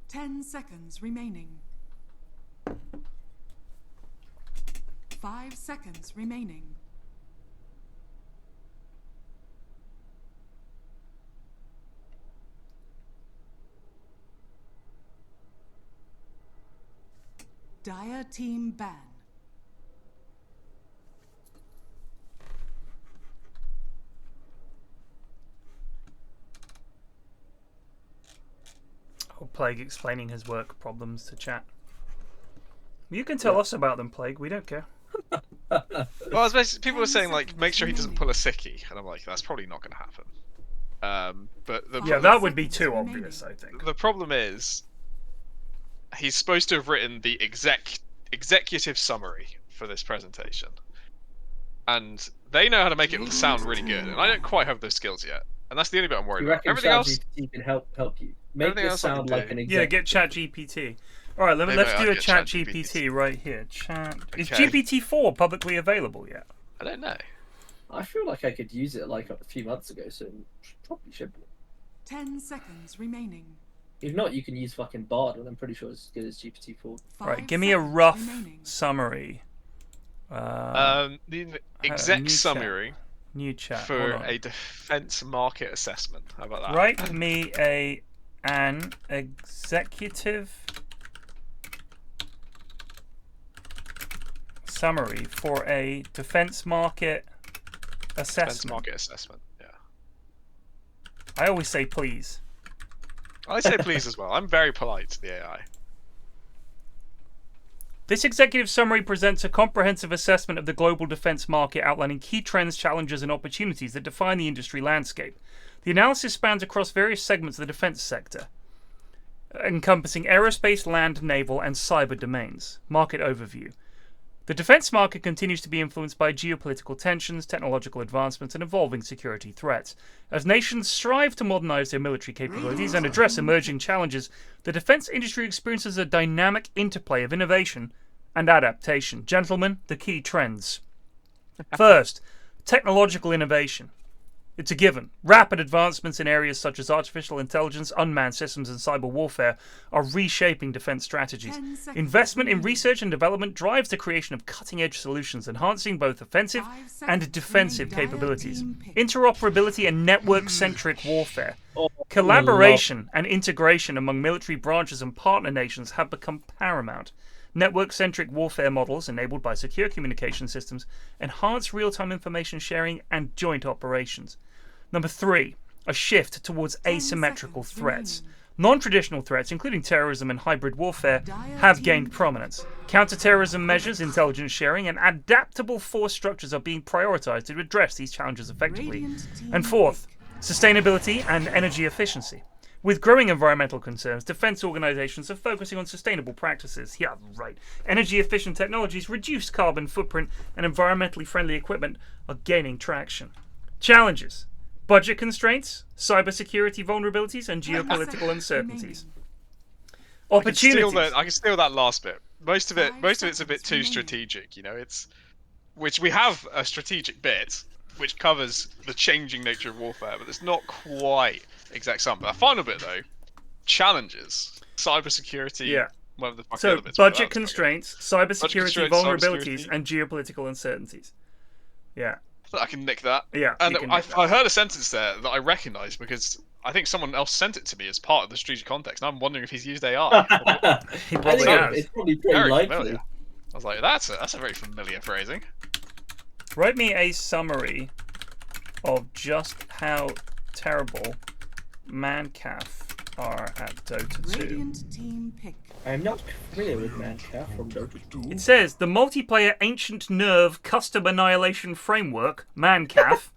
Ten seconds remaining. 5 seconds remaining. Dire team ban. Plague explaining his work problems to chat. You can tell us about them, Plague. We don't care. Well, people were saying like, make sure he doesn't pull a sickie, and I'm like, that's probably not going to happen. But that would be too obvious, I think. The problem is, he's supposed to have written the executive summary for this presentation, and they know how to make it sound really good, and I don't quite have those skills yet, and that's the only bit I'm worried about. Everything else can help you. Make this sound like an executive. Yeah, get ChatGPT. All right, let's do a ChatGPT right here. Is GPT-4 publicly available yet? I don't know. I feel like I could use it like a few months ago, so probably should be. 10 seconds remaining. If not, you can use fucking Bard, and I'm pretty sure it's as good as GPT-4. Right, give me a rough summary. The exec new summary New chat. for a defense market assessment. How about that? Write me an executive summary for a defense market assessment. Defense market assessment. Yeah. I always say please. I say please as well. I'm very polite to the AI. This executive summary presents a comprehensive assessment of the global defense market, outlining key trends, challenges, and opportunities that define the industry landscape. The analysis spans across various segments of the defense sector, encompassing aerospace, land, naval, and cyber domains. Market overview. The defense market continues to be influenced by geopolitical tensions, technological advancements, and evolving security threats. As nations strive to modernize their military capabilities and address emerging challenges, the defense industry experiences a dynamic interplay of innovation and adaptation. Gentlemen, the key trends. First, technological innovation. It's a given. Rapid advancements in areas such as artificial intelligence, unmanned systems, and cyber warfare are reshaping defense strategies. Investment in research and development drives the creation of cutting-edge solutions, enhancing both offensive and defensive capabilities. Interoperability and network-centric warfare. Collaboration and integration among military branches and partner nations have become paramount. Network-centric warfare models, enabled by secure communication systems, enhance real-time information sharing and joint operations. Number 3, a shift towards asymmetrical threats. Non-traditional threats, including terrorism and hybrid warfare, have gained prominence. Counter-terrorism measures, intelligence sharing, and adaptable force structures are being prioritized to address these challenges effectively. And fourth, sustainability and energy efficiency. With growing environmental concerns, defense organizations are focusing on sustainable practices. Yeah, right. Energy-efficient technologies, reduced carbon footprint, and environmentally friendly equipment are gaining traction. Challenges. Budget constraints, cybersecurity vulnerabilities, and geopolitical uncertainties. Opportunities. I can steal that last bit. Most of it's a bit too strategic, you know. Which we have a strategic bit which covers the changing nature of warfare, but it's not quite exact sum. That final bit though, challenges, cybersecurity. Yeah. The fuck so budget constraints, cybersecurity vulnerabilities, and geopolitical uncertainties. Yeah. I can nick that. Yeah. And I heard a sentence there that I recognise because I think someone else sent it to me as part of the strategic context, and I'm wondering if he's used AI. He probably has. It's probably pretty Very likely. familiar. I was like, that's a very familiar phrasing. Write me a summary of just how terrible Mancaf are at Dota 2. Team pick. I'm not familiar with Mancaf from Dota 2. It says the multiplayer Ancient Nerve custom annihilation framework, Mancaf,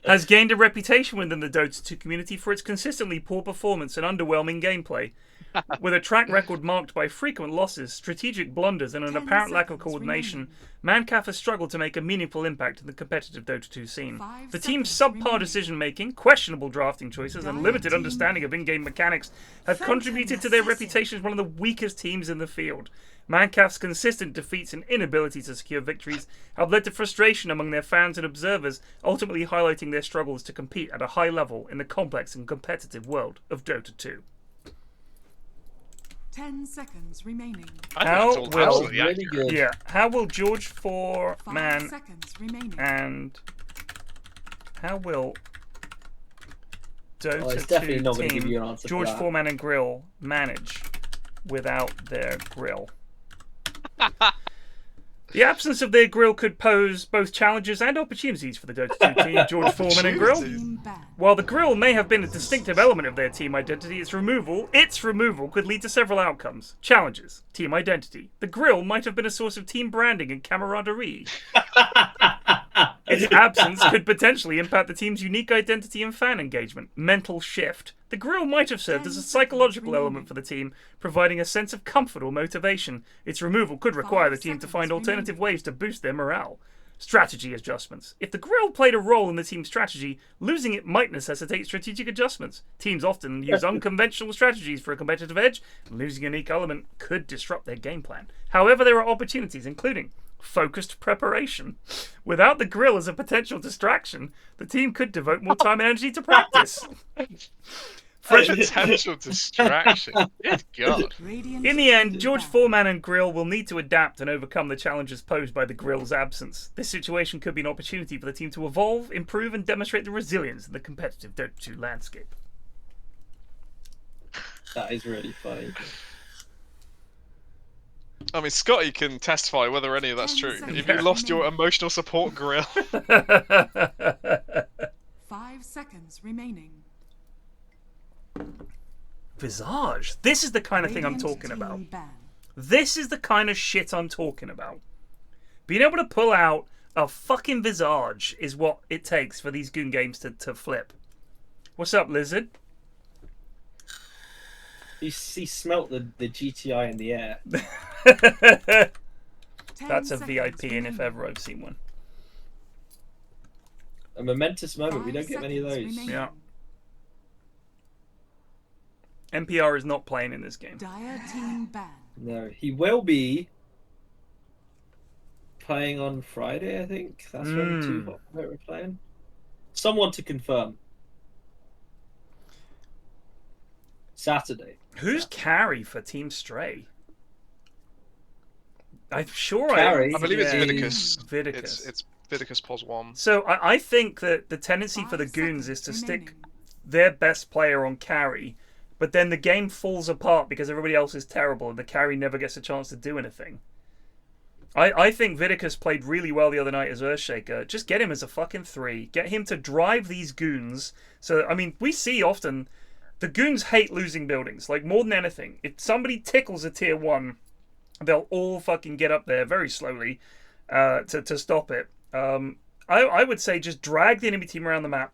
has gained a reputation within the Dota 2 community for its consistently poor performance and underwhelming gameplay. With a track record marked by frequent losses, strategic blunders, and an apparent lack of coordination, Mancaf has struggled to make a meaningful impact in the competitive Dota 2 scene. The team's subpar decision-making, questionable drafting choices, and limited understanding of in-game mechanics have contributed to their reputation as one of the weakest teams in the field. Mancaf's consistent defeats and inability to secure victories have led to frustration among their fans and observers, ultimately highlighting their struggles to compete at a high level in the complex and competitive world of Dota 2. 10 seconds remaining. How will George 5 Foreman seconds remaining. and how will Dota it's definitely 2 not going to team give you an answer George for that. Foreman and Grill manage without their grill? The absence of their grill could pose both challenges and opportunities for the Dota 2 team, George Foreman and Grill. While the grill may have been a distinctive element of their team identity, its removal could lead to several outcomes. Challenges. Team identity. The grill might have been a source of team branding and camaraderie. Its absence could potentially impact the team's unique identity and fan engagement. Mental shift. The grill might have served as a psychological element for the team, providing a sense of comfort or motivation. Its removal could require the team to find alternative ways to boost their morale. Strategy adjustments. If the grill played a role in the team's strategy, losing it might necessitate strategic adjustments. Teams often use unconventional strategies for a competitive edge, and losing a unique element could disrupt their game plan. However, there are opportunities, including focused preparation. Without the grill as a potential distraction, the team could devote more time and energy to practice. Potential distraction. Good God. In the end, George Foreman and Grill will need to adapt and overcome the challenges posed by the Grill's absence. This situation could be an opportunity for the team to evolve, improve, and demonstrate the resilience in the competitive Dota 2 landscape. That is really funny. I mean, Scotty can testify whether any of that's true. If you lost your emotional support Grill. 5 seconds remaining. Visage. This is the kind of thing I'm talking about. This is the kind of shit I'm talking about. Being able to pull out a fucking Visage is what it takes for these Goon games to flip. What's up, Lizard? He smelt the GTI in the air. That's a VIP, and if ever I've seen one. A momentous moment. We don't get many of those. Remaining. Yeah. NPR is not playing in this game. Dire team ban. No, he will be playing on Friday, I think. That's when the 2 hot we're playing. Someone to confirm. Saturday. Who's carry for Team Stray? I'm sure Carry I believe it's yeah, Vidicus. Vidicus. It's Vidicus Pos 1. So I think that the tendency for the Goons is to stick their best player on carry, but then the game falls apart because everybody else is terrible and the carry never gets a chance to do anything. I think Vidicus played really well the other night as Earthshaker. Just get him as a fucking 3. Get him to drive these Goons. So, I mean, we see often the Goons hate losing buildings, like more than anything. If somebody tickles a tier 1, they'll all fucking get up there very slowly to stop it. I would say just drag the enemy team around the map.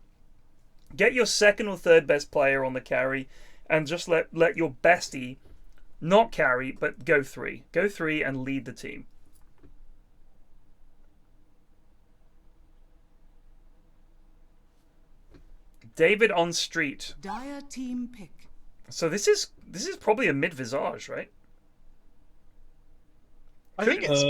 Get your 2nd or 3rd best player on the carry and just let your bestie not carry, but go 3. Go 3 and lead the team. David on street. Dire team pick. So this is probably a mid Visage, right? I think it's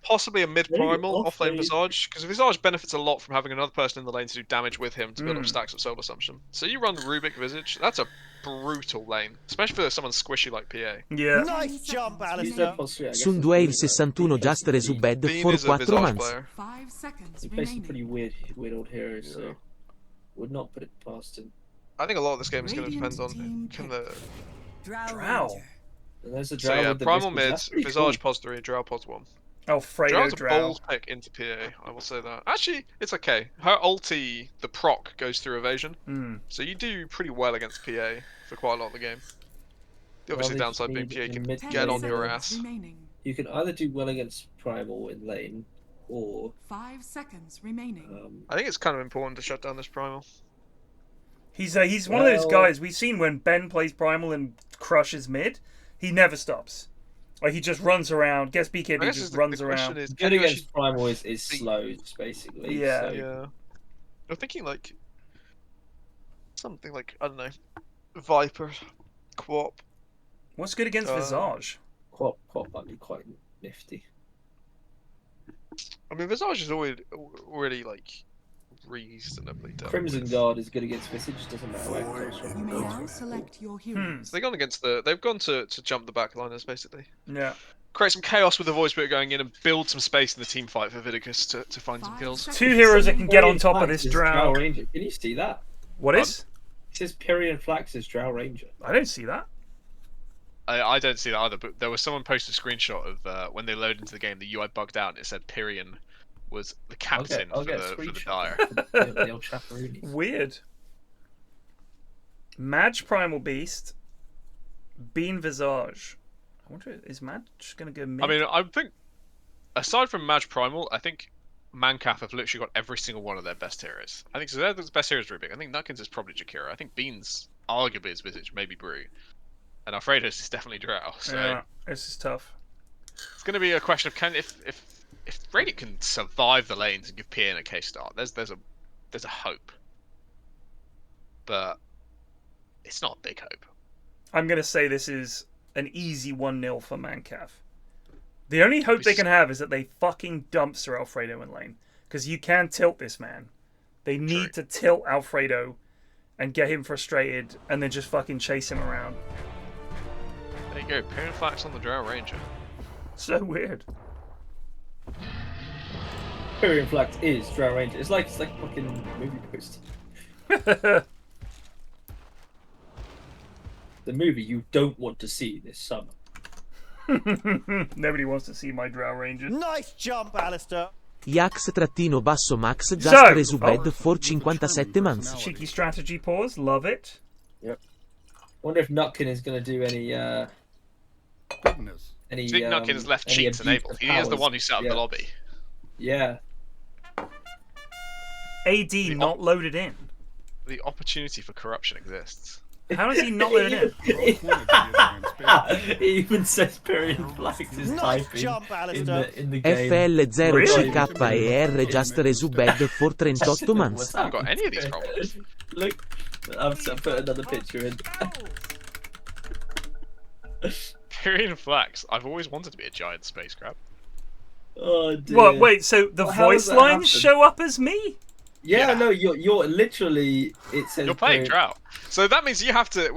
possibly a mid-primal offlane Visage, because Visage benefits a lot from having another person in the lane to do damage with him to build up stacks of Soul Assumption. So you run Rubik Visage, that's a brutal lane, especially for someone squishy like PA. Yeah. Nice jump, Alistair. Sunduel il 61 Just Resubed Bean for is a 4 Visage months. player. 5 seconds He plays some remaining. pretty weird old heroes, so would not put it past him. I think a lot of this game is going to depend on can the... Drow. And there's a So Drow yeah, with the Primal whispers. mid, That's pretty Visage cool. Pos 3, Drow Pos 1. Alfredo Drow's a Drow. bold pick into PA, I will say that. Actually, it's okay. Her ulti, the proc, goes through evasion. So you do pretty well against PA for quite a lot of the game. The obviously Well, downside being need PA in can mid get on lane. your ass. Remaining. You can either do well against Primal in lane, or 5 seconds remaining. I think it's kind of important to shut down this Primal. He's one of those guys we've seen when Ben plays Primal and crushes mid. He never stops. Like he just runs around, gets BKB, just runs around. Is, good against Primal is slow, basically. Yeah. So. Yeah. I'm thinking like something like, I don't know, Viper, Quap. What's good against Visage? Quap might be quite nifty. I mean, Visage is already like reasonably done. Crimson Guard is good against Visage, doesn't matter where it comes from. You may now select your heroes. So they've gone to jump the backliners basically. Yeah. Create some chaos with the voice bit going in and build some space in the team fight for Vidicus to find some kills. 2 heroes that can get on top of this Drow. Ranger. Can you see that? What is? It says Pyrian Flax is Drow Ranger. I don't see that. I don't see that either, but there was someone posted a screenshot of when they loaded into the game, the UI bugged out and it said Pyrian was the captain for the Dire. The old chaperoonies. Weird. Madge Primal Beast. Bean Visage. I wonder, is Madge going to go mid? I mean, I think, aside from Madge Primal, I think Mancaf have literally got every single one of their best heroes. I think so. They're the best heroes Rubik. I think Nutkins is probably Jakira. I think Beans arguably is Visage, maybe Brew. And Alfredo's is definitely Drow. So yeah, this is tough. It's going to be a question of if Radiant can survive the lanes and give PN a case start, there's a hope. But it's not a big hope. I'm going to say this is an easy 1-0 for Mancaf. The only hope they can have is that they fucking dumpster Alfredo in lane. Because you can tilt this man. They need to tilt Alfredo and get him frustrated, and then just fucking chase him around. There you go, PFlax on the Drow Ranger. So weird. PFlax is Drow Ranger. It's like fucking movie poster. The movie you don't want to see this summer. Nobody wants to see my Drow Ranger. Nice jump, Alistair. Yax-Max just resubed for 57 months. Cheeky strategy pause, love it. Yep. Wonder if Nutkin is going to do any. I think Nutkin's left cheats enabled. He is the one who set up the lobby. Yeah. AD not loaded in. The opportunity for corruption exists. How is he not loaded in? He even says PFlax is typing in the game. FL0CKER just resubed for 38 months. I haven't got any of these problems. Look, I've put another picture in. PFlax. I've always wanted to be a giant space crab. Oh dear. What? Wait, so the voice lines show up as me? Yeah, no, you're literally. It says you're playing Drow, so that means we have to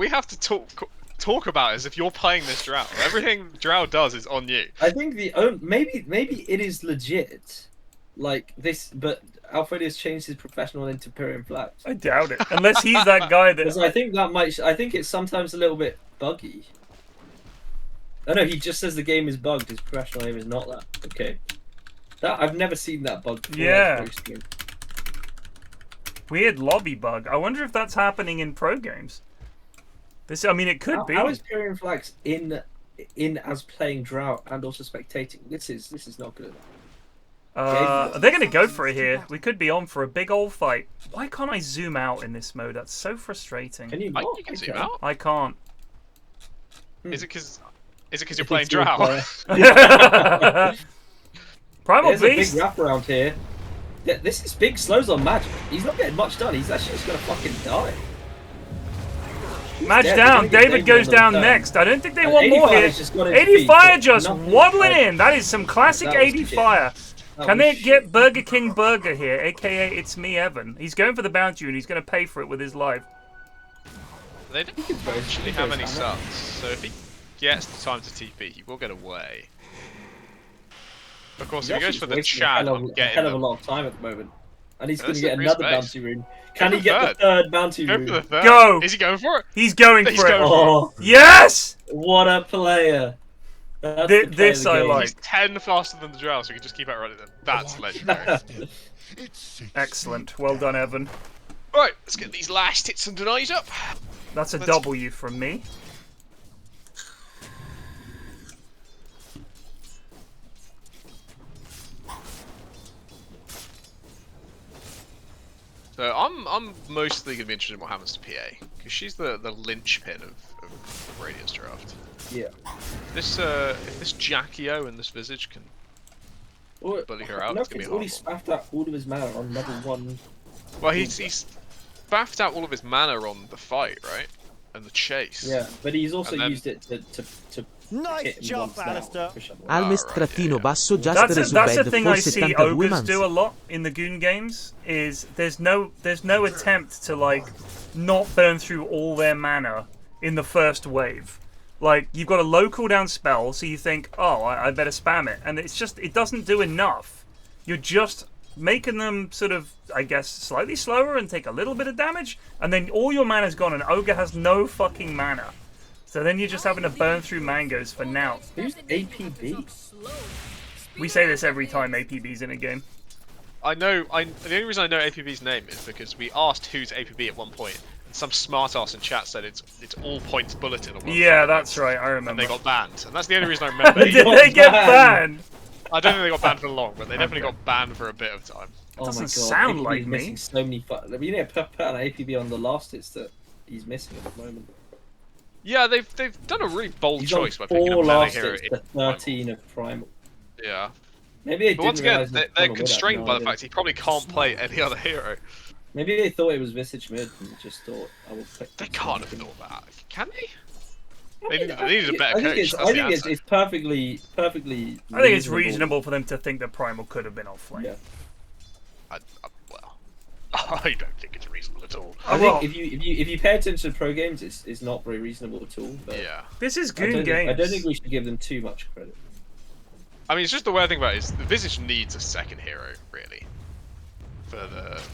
talk about it as if you're playing this Drow. Everything Drow does is on you. I think maybe it is legit, like this, but Alfredio's changed his professional into PFlax. I doubt it, unless he's that guy that. Because I think I think it's sometimes a little bit buggy. Oh no, he just says the game is bugged. His professional name is not that. Okay, that I've never seen that bug before. Yeah. Weird lobby bug. I wonder if that's happening in pro games. I mean, it could be. How is PFlax in as playing Drow and also spectating? This is not good. They're going to go for it here. We could be on for a big old fight. Why can't I zoom out in this mode? That's so frustrating. Can you? You can zoom out. I can't. Is it because you're playing Drow? Primal There's Beast. a big wraparound here. This is big slows on Magic. He's not getting much done. He's actually just gonna fucking die. Match down. David goes down next. I don't think they want more here. 80 Fire just waddling in. That is some classic 80 Fire. Can they get Burger King Burger here, aka It's Me Evan? He's going for the bounty and he's going to pay for it with his life. They don't actually have any subs, so if he gets the time to TP, he will get away. Of course, if he goes for the Chad, I'm getting hell of a lot of time at the moment. And he's going to get free another space. bounty rune. Can he get the third bounty rune? Go for the third. Go! Is he going for it? He's going for it. Oh, yes! What a player. That's This I like. He's 10 faster than the Drow, so we can just keep out running them. That's legendary. Excellent. Well done, Evan. Right, let's get these last hits and denies up. That's a W from me. So I'm mostly gonna be interested in what happens to PA, because she's the linchpin of Radiant's draft. Yeah. This if this Jackie-O and this Visage can bully her out, it's gonna be a hard He's spaffed out all of his mana on level 1. Well, he's spaffed out all of his mana on the fight, right? And the chase. Yeah, but he's also then... used it to nice jump, Alistair. Almes-basso just That's the resubed thing for I see 72 ogres months. do a lot in the Goon games, is there's no attempt to like not burn through all their mana in the first wave. Like, you've got a low cooldown spell, so you think, oh, I better spam it, and it doesn't do enough. You're just making them sort of, I guess, slightly slower and take a little bit of damage, and then all your mana's gone, and Ogre has no fucking mana. So then you're just having to burn through mangoes for now. Who's APB? We say this every time APB's in a game. I know. The only reason I know APB's name is because we asked who's APB at one point, and some smartass in chat said it's all points bulletin. Or yeah, that's right. I remember. And they got banned, and that's the only reason I remember. Did they get banned? I don't think they got banned for long, but they definitely got banned for a bit of time. That doesn't sound like me. So many. I mean, yeah, put an APB on the last hits that he's missing at the moment. Yeah, they've done a really bold He's choice on by picking 4 a meta last hero. hits to 13 of Primal. Yeah. Maybe they But once didn't again, realise they're no constrained by the idea. fact he probably can't play any other hero. Maybe they thought it was Visage mid and just thought, I will pick. They can't have thought that. Can they? They needed a better coach. I think it's perfectly. I think it's reasonable for them to think that Primal could have been offlane. Yeah. Well, I don't think it's reasonable at all. I think if you pay attention to pro games, it's not very reasonable at all. But Yeah. This is I Goon don't Games. I don't think we should give them too much credit. I mean, it's just the weird thing about it is the Visage needs a second hero, really, for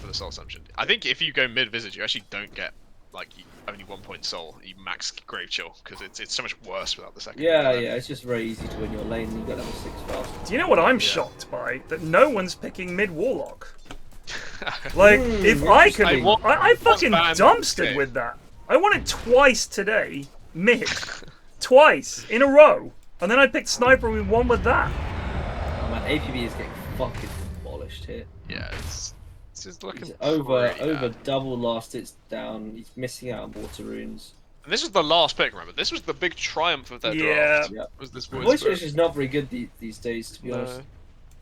the soul assumption. I think if you go mid Visage, you actually don't get like only 1 point soul. You max Grave Chill because it's so much worse without the second. Yeah, it's just very easy to win your lane. And you got level 6 fast. Do you know what I'm shocked by? That no one's picking mid Warlock. Like, if I could, I fucking dumpstered with that. I won it twice today, mid, twice in a row, and then I picked Sniper and we won with that. Oh man, APB is getting fucking demolished here. Yeah, it's just looking He's over bad. double last hits down. He's missing out on water runes. And this was the last pick, remember? This was the big triumph of their draft. Yeah. Was this Voice Switch is not very good these days, to be honest.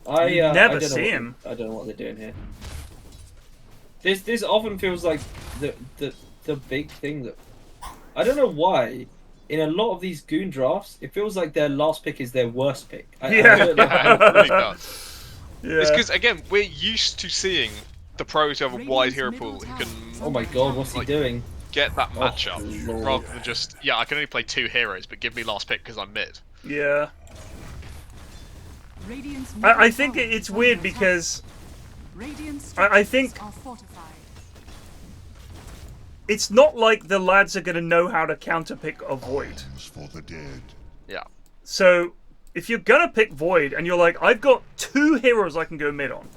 You never I don't see know him. I don't know what they're doing here. This often feels like the big thing that I don't know why. In a lot of these goon drafts, it feels like their last pick is their worst pick. I don't know. It really does. Yeah. It's because again we're used to seeing the pros who have a wide hero pool who can. Oh my god, what's he doing? Get that matchup Lord. rather than just I can only play 2 heroes, but give me last pick because I'm mid. Yeah. I think it's weird because I think it's not like the lads are going to know how to counterpick a Void. For the dead. Yeah. So if you're going to pick Void and you're like, I've got 2 heroes I can go mid on,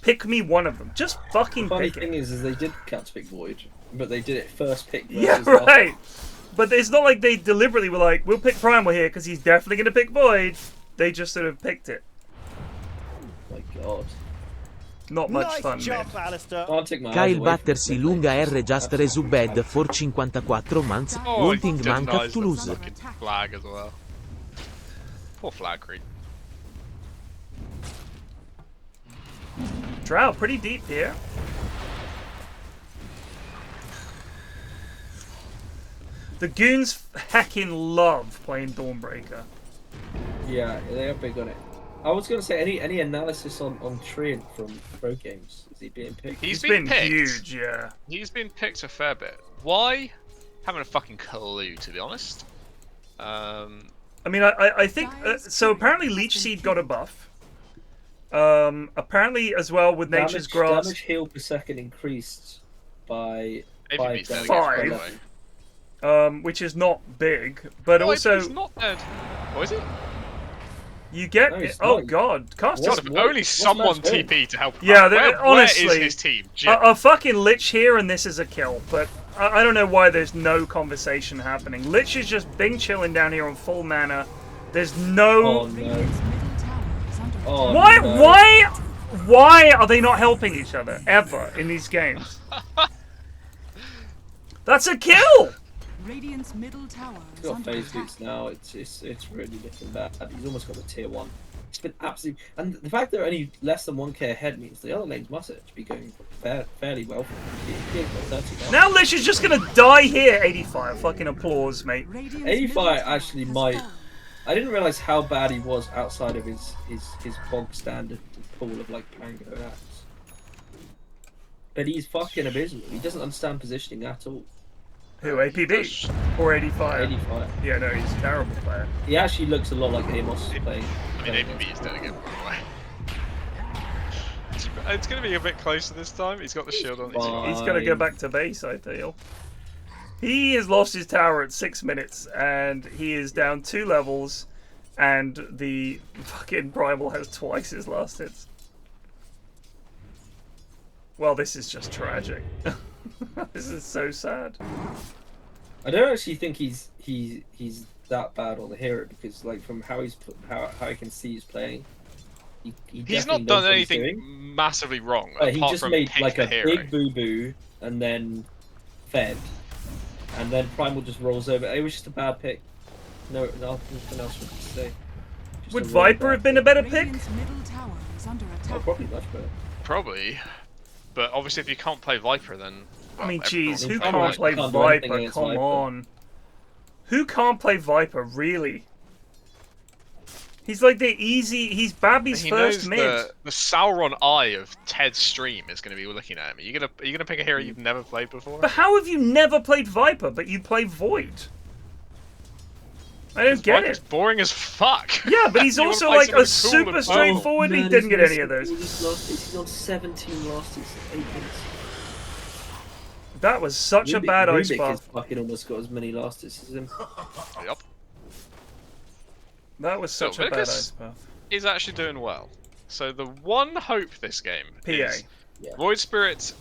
pick me one of them. Just fucking Funny pick it. thing is they did counterpick Void, but they did it first pick. Yeah, right. But it's not like they deliberately were like, we'll pick Primal here because he's definitely going to pick Void. They just sort of picked it. Oh my god. Not much fun, jump, man. Alistair. Kyle Battersea lunga R just resubed for 54 months, wanting Minecraft to lose. Flag as well. Poor flag creep. Drow, pretty deep here. The goons heckin' love playing Dawnbreaker. Yeah, they are big on it. I was going to say, any analysis on Treant from pro games? Is he being picked? He's been picked. Huge, yeah. He's been picked a fair bit. Why? Haven't a fucking clue, to be honest. I mean, I think so. Apparently, Leech Seed got a buff. Apparently, as well with Nature's Grass, damage heal per second increased by 5. Which is not big, but also he's not dead. Or is he? You get god, casters. Only someone TP to help. Yeah, honestly, honestly, where is his team? A fucking Lich here and this is a kill, but I don't know why there's no conversation happening. Lich is just Bing chilling down here on full mana. There's no. Oh no. Why are they not helping each other ever in these games? That's a kill. Radiant's middle tower He's got phase boots now. It's really looking bad. He's almost got the tier 1. It's been absolutely, and the fact they're only less than 1k ahead means the other lanes must actually be going fairly well for him. Now Lich is just gonna die here. 85. Fucking applause, mate. 85 actually might. I didn't realize how bad he was outside of his bog standard pool of like Pango and Axe. But he's fucking abysmal. He doesn't understand positioning at all. Who, APB? Or 85? 85. Yeah, no, he's a terrible player. He actually looks a lot like Amos playing. I mean, APB is dead again, by the way. It's going to be a bit closer this time. He's got the shield on. He's going to go back to base, I feel. He has lost his tower at 6 minutes, and he is down 2 levels, and the fucking Primal has twice his last hits. Well, this is just tragic. This is so sad. I don't actually think he's that bad on the hero because like from how how I can see he's playing, he's not done anything massively wrong. He just made like a big boo boo and then fed, and then Primal just rolls over. It was just a bad pick. No, nothing else to say. Would Viper have been a better pick? Oh, probably much better. Probably, but obviously if you can't play Viper, then. I mean, jeez, who can't play Viper? Come on. Who can't play Viper, really? He's like the easy. He's Babby's He first knows mid. the Sauron eye of Ted's stream is going to be looking at him. Are you gonna pick a hero you've never played before? But how have you never played Viper, but you play Void? I don't get Viper's it. boring as fuck. Yeah, but he's You wanna also play like someone a cool super and straightforward. He didn't get any of those. He's on 17 last hits, 8 hits. That was such a bad ice Rubik has path. fucking almost got as many last hits as him. Yep. That was such a bad ice path. Is actually doing well. So the one hope this game is Void Spirit,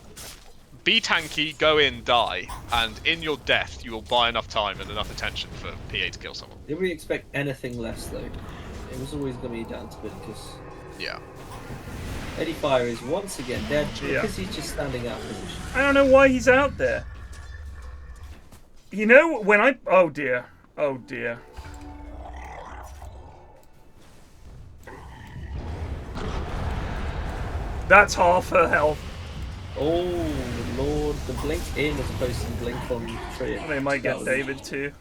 be tanky, go in, die, and in your death you will buy enough time and enough attention for PA to kill someone. Did we expect anything less though? It was always going to be down to Vinicus. Yeah. Eddie Fire is once again dead because he's just standing out. I don't know why he's out there. You know, when I... Oh, dear. Oh, dear. That's half her health. Oh, Lord. The blink in as opposed to the blink on tree. They might get David, too.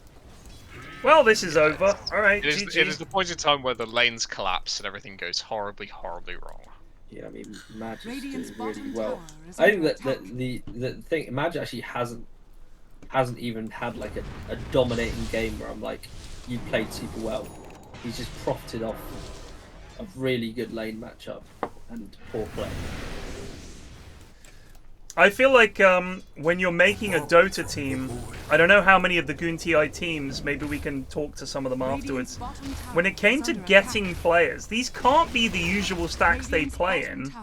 Well, this is over. Alright, It is the point in time where the lanes collapse and everything goes horribly, horribly wrong. Yeah, I mean, Madge is doing really well. I think that the thing, Madge actually hasn't even had like a dominating game where I'm like, you played super well. He's just profited off a really good lane matchup and poor play. I feel like when you're making a Dota team, I don't know how many of the Goon TI teams, maybe we can talk to some of them afterwards. When it came to getting players, these can't be the usual stacks they play in,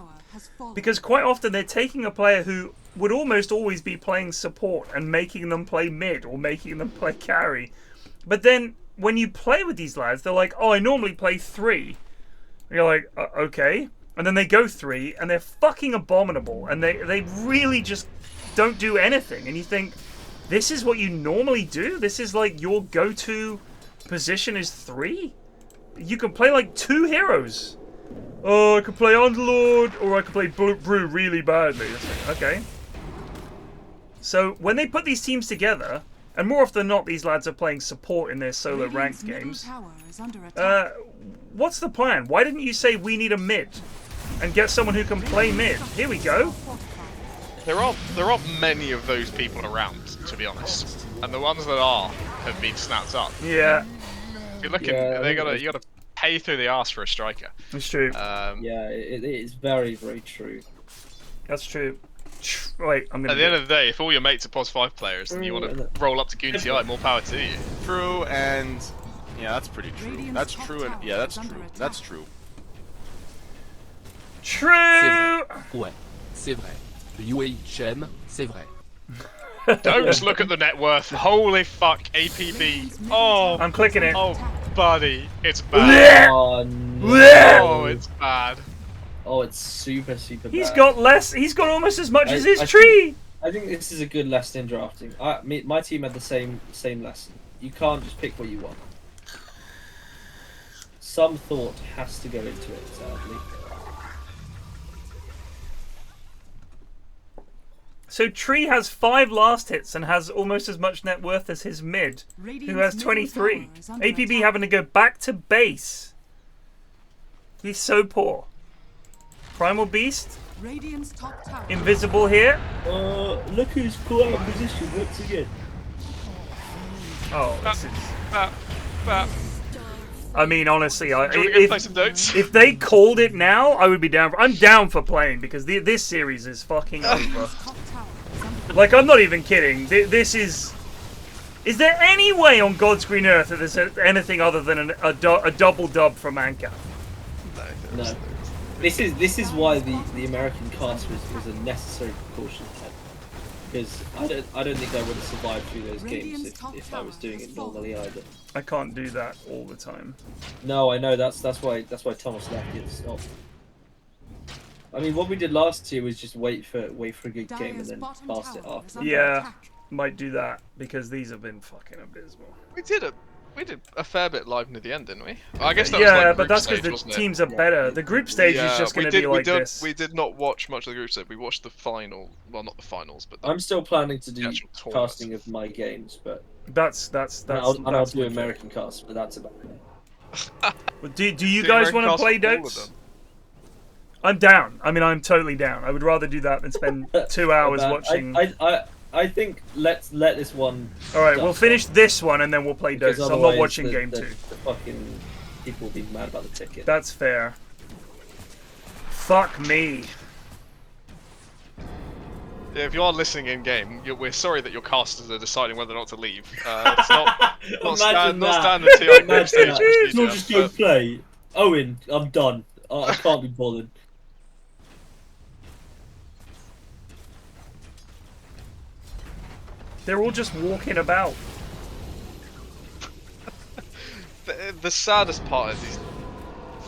because quite often they're taking a player who would almost always be playing support and making them play mid or making them play carry. But then when you play with these lads, they're like, oh, I normally play 3. And you're like, okay. And then they go 3, and they're fucking abominable, and they really just don't do anything. And you think, this is what you normally do? This is like your go-to position is 3? You can play like 2 heroes. Oh, I can play Underlord, or I can play Brew really badly. Okay. So when they put these teams together, and more often than not, these lads are playing support in their solo ranked games. What's the plan? Why didn't you say we need a mid? And get someone who can play mid. Here we go. There aren't many of those people around, to be honest, and the ones that are have been snapped up. Yeah. If you're looking, you gotta pay through the arse for a striker. It's true. Yeah, it is very, very true. That's true. Wait, I'm gonna. At the end of the day, if all your mates are POS 5 players and you want to roll up to Goon TI, more power to you. True, and yeah, that's pretty true. That's true, and yeah, that's true. That's true. True. Ouais, c'est vrai. UHM, c'est vrai. Don't look at the net worth. Holy fuck, APB. Oh, I'm clicking it. Oh, buddy, it's bad. Oh, no. Oh, it's bad. Oh, it's super, super bad. He's got less. He's got almost as much as his tree. I think this is a good lesson in drafting. My team had the same lesson. You can't just pick what you want. Some thought has to go into it, sadly. So Tree has 5 last hits and has almost as much net worth as his mid, who has 23. APB having to go back to base. He's so poor. Primal Beast. Invisible here. Look who's caught out of position once again. Oh, this is... I mean, honestly, if they called it now, I would be down for... I'm down for playing, because this series is fucking over. Like, I'm not even kidding. This is... Is there any way on God's green earth that there's anything other than a double dub from Anka? No. This is why the American cast was a necessary precaution. Because I don't think I would have survived through those games if I was doing it normally either. I can't do that all the time. No, I know that's why Thomas left it. Stop. I mean, what we did last year was just wait for a good game and then fast it after. Yeah, might do that because these have been fucking abysmal. We did a fair bit live near the end, didn't we? I guess that was yeah, like but that's because the teams are better. The group stage is just going to be like this. We did not watch much of the group stage. We watched the final. Well, not the finals, but I'm still planning to do casting of my games, but that's I'll do American cast, but that's about it. Do you guys want to play Dotes? I'm down. I mean, I'm totally down. I would rather do that than spend 2 hours watching. I think let's let this one. All right, we'll finish this one and then we'll play Dotes. I'm not watching game 2. The fucking people will be mad about the ticket. That's fair. Fuck me. Yeah, if you are listening in game, we're sorry that your casters are deciding whether or not to leave. It's not standard TI group stage procedure. You'll just go play. Owen, I'm done. I can't be bothered. They're all just walking about. The saddest part is these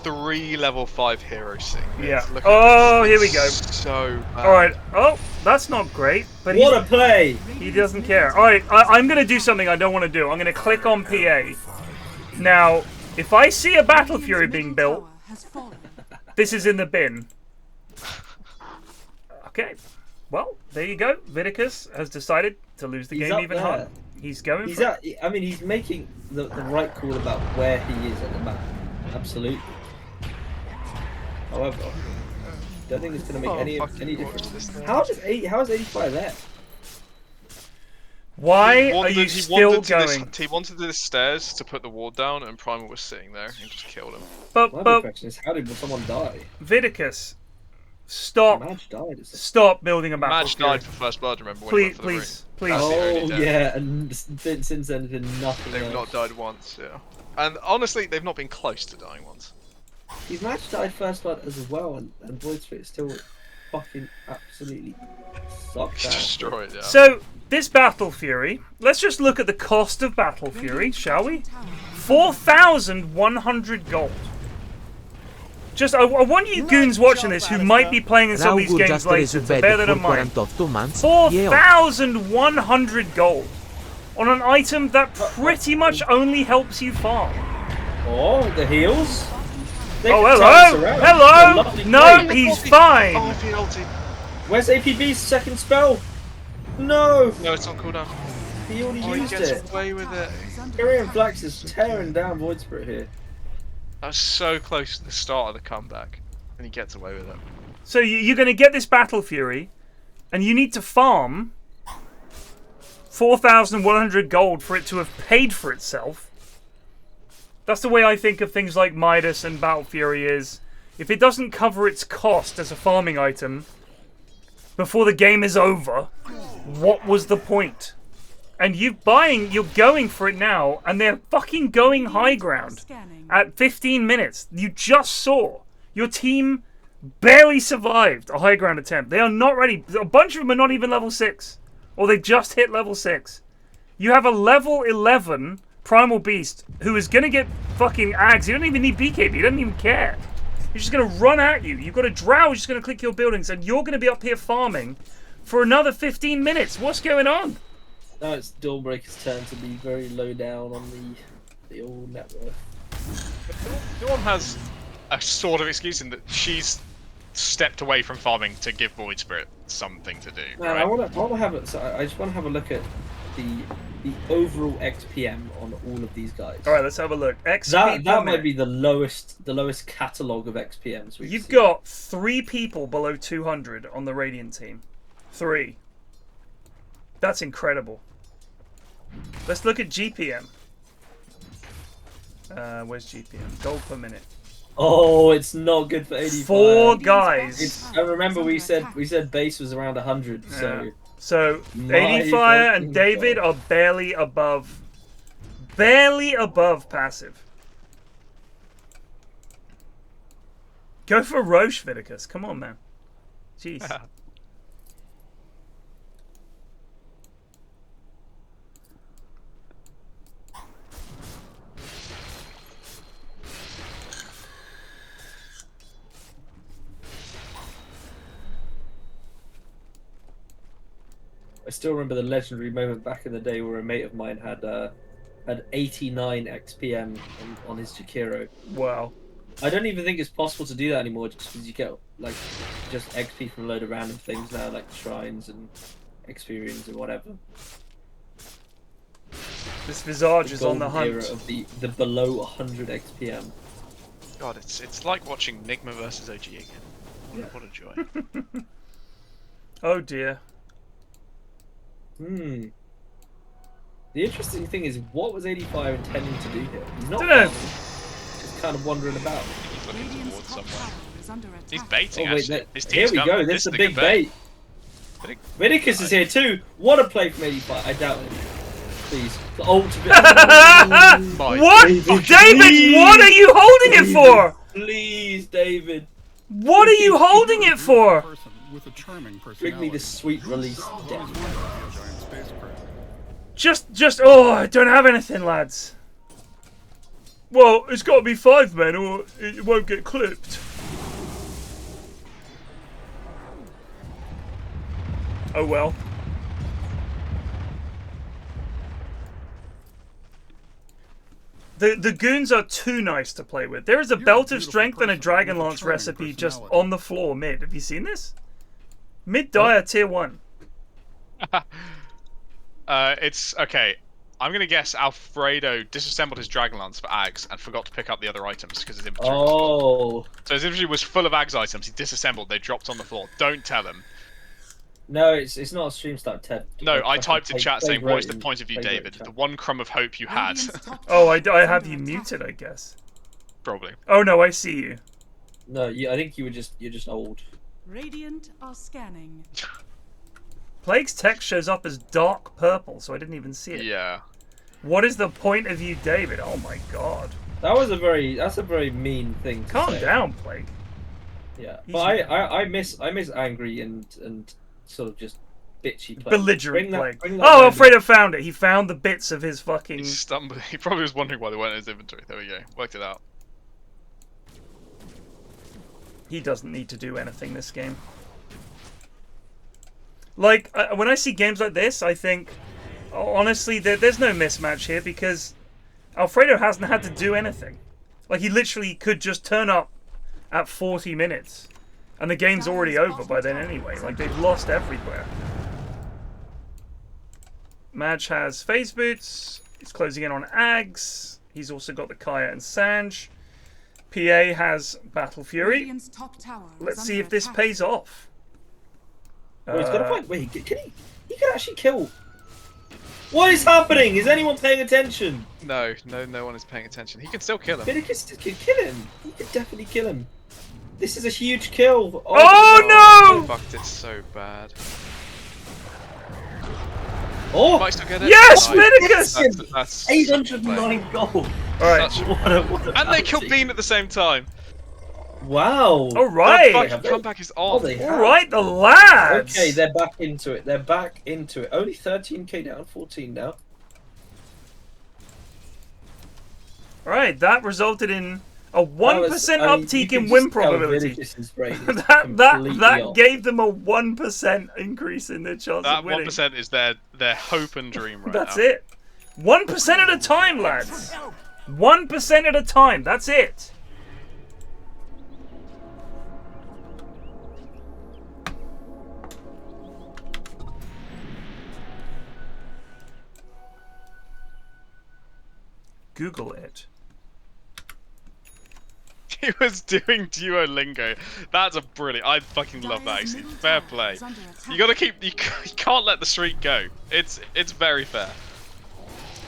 3 level 5 heroes sitting. Yeah. Oh, here we go. So bad. All right. Oh, that's not great. But what a play! He doesn't care. All right. I'm gonna do something I don't want to do. I'm gonna click on PA. Now, if I see a Battle Fury being built, this is in the bin. Okay. Well, there you go. Viticus has decided to lose the game even harder. He's going. I mean, he's making the right call about where he is at the map. Absolutely. However, I don't think it's going to make any difference. How is 85 there? Why are you still going? He wanted the stairs to put the ward down, and Primal was sitting there and just killed him. My question is, how did someone die? Viticus, stop! Madge died. Stop building a battle. Madge died for first blood. Remember? When Please. Oh yeah, and since then there's been nothing. They've not died once, yeah. And honestly, they've not been close to dying once. His match died first blood as well, and Void Spirit still fucking absolutely sucked. Destroyed, yeah. So this Battle Fury, let's just look at the cost of Battle Fury, shall we? 4,100 gold. Just, I want you goons watching this who might be playing in some of these games later to bear that in mind. 4,100 gold on an item that pretty much only helps you farm. Oh, the heals? Hello! No, he's fine! Where's APB's second spell? No! No, it's on cooldown. He already used he gets it. away with it. PFlax is tearing down Void Spirit here. I was so close to the start of the comeback, and he gets away with it. So you're going to get this Battle Fury, and you need to farm 4,100 gold for it to have paid for itself. That's the way I think of things like Midas and Battle Fury is. If it doesn't cover its cost as a farming item before the game is over, what was the point? And you're going for it now, and they're fucking going high ground at 15 minutes. You just saw your team barely survived a high ground attempt. They are not ready. A bunch of them are not even level 6, or they just hit level 6. You have a level 11 Primal Beast who is gonna get fucking ags. He doesn't even need BKB. He doesn't even care. He's just gonna run at you. You've got a drow who's just gonna click your buildings, and you're gonna be up here farming for another 15 minutes. What's going on? Now it's Dawnbreaker's turn to be very low down on the old net worth. Dawn has a sort of excuse in that she's stepped away from farming to give Void Spirit something to do. Man, right? I want to have it. So I just want to have a look at the overall XPM on all of these guys. All right, let's have a look. XP that might be the lowest catalogue of XPMs. You've got 3 people below 200 on the Radiant team. 3. That's incredible. Let's look at GPM. Where's GPM? Gold per minute. Oh, it's not good for 85. 4 guys. I remember we said base was around 100. Yeah. So 85 and David are barely above passive. Go for Roche, Viticus. Come on, man. Jeez. I still remember the legendary moment back in the day where a mate of mine had 89 XPM on his Jakiro. Wow. I don't even think it's possible to do that anymore, just because you get like just XP from a load of random things now, like shrines and experience and whatever. This Visage is on the golden hunt. era of the below 100 XPM. God, it's like watching Nigma versus OG again. What a joy. Oh dear. The interesting thing is, what was 85 intending to do here? He's not Dunno. just kind of wandering about. He's looking towards somewhere. He's baiting, Oh, wait, actually. that- His here team's we coming. go. This is a big good bait. Big- Vinicus is here too. What a play from 85. I doubt it. Please. The ultimate. What? David, what are you holding it for? Please, David. What are you holding it for? Bring me the sweet release. Just, oh, I don't have anything, lads. Well, it's got to be 5 men or it won't get clipped. Oh well. The goons are too nice to play with. There is a Belt of Strength and a Dragonlance recipe just on the floor mid. Have you seen this? Mid Dire tier 1. It's okay. I'm gonna guess Alfredo disassembled his Dragonlance for Ags and forgot to pick up the other items because his inventory was full. So his inventory was full of Ags items. He disassembled. They dropped on the floor. Don't tell him. No, it's not a stream start, Ted. No, I typed in chat saying, "What is the point of you, David? The one crumb of hope you had." Oh, I have you muted, I guess. Probably. Oh no, I see you. No, I think you're just old. Radiant are scanning. Plague's text shows up as dark purple, so I didn't even see it. Yeah. What is the point of you, David? Oh my god. That's a very mean thing to Calm say. down, Plague. Yeah, but I miss angry and sort of just bitchy play. Belligerent Plague. bring that Oh, back. Alfredo found it. He found the bits of his fucking... He stumbled. He probably was wondering why they weren't in his inventory. There we go. Worked it out. He doesn't need to do anything this game. Like, when I see games like this, I think, honestly, there's no mismatch here because Alfredo hasn't had to do anything. Like, he literally could just turn up at 40 minutes and the game's already over by then anyway. Like, they've lost everywhere. Madge has phase boots. He's closing in on Ags. He's also got the Kaya and Sanj. PA has Battle Fury. Let's see if this pays off. Well, he's got to find. Wait, can he? He can actually kill. What is happening? Is anyone paying attention? No one is paying attention. He can still kill him. Vinicus could kill him. He could definitely kill him. This is a huge kill. Oh no! Fucked it so bad. Oh! Might still get it. Yes, Nice. Vinicus! That's 809 gold. Alright. And they killed Bean at the same time. Wow. Alright. That fucking comeback is on. Alright, the lads. Okay, they're back into it. They're back into it. Only 13k down, 14 now. Alright, that resulted in a 1% uptick in win probability. That gave them a 1% increase in their chance That of winning. 1% is their hope and dream right That's now. it. 1% at a time, lads. 1% at a time. That's it. Google it. He was doing Duolingo. That's a brilliant. I fucking love that. Actually, fair play. You gotta keep. You can't let the streak go. It's very fair.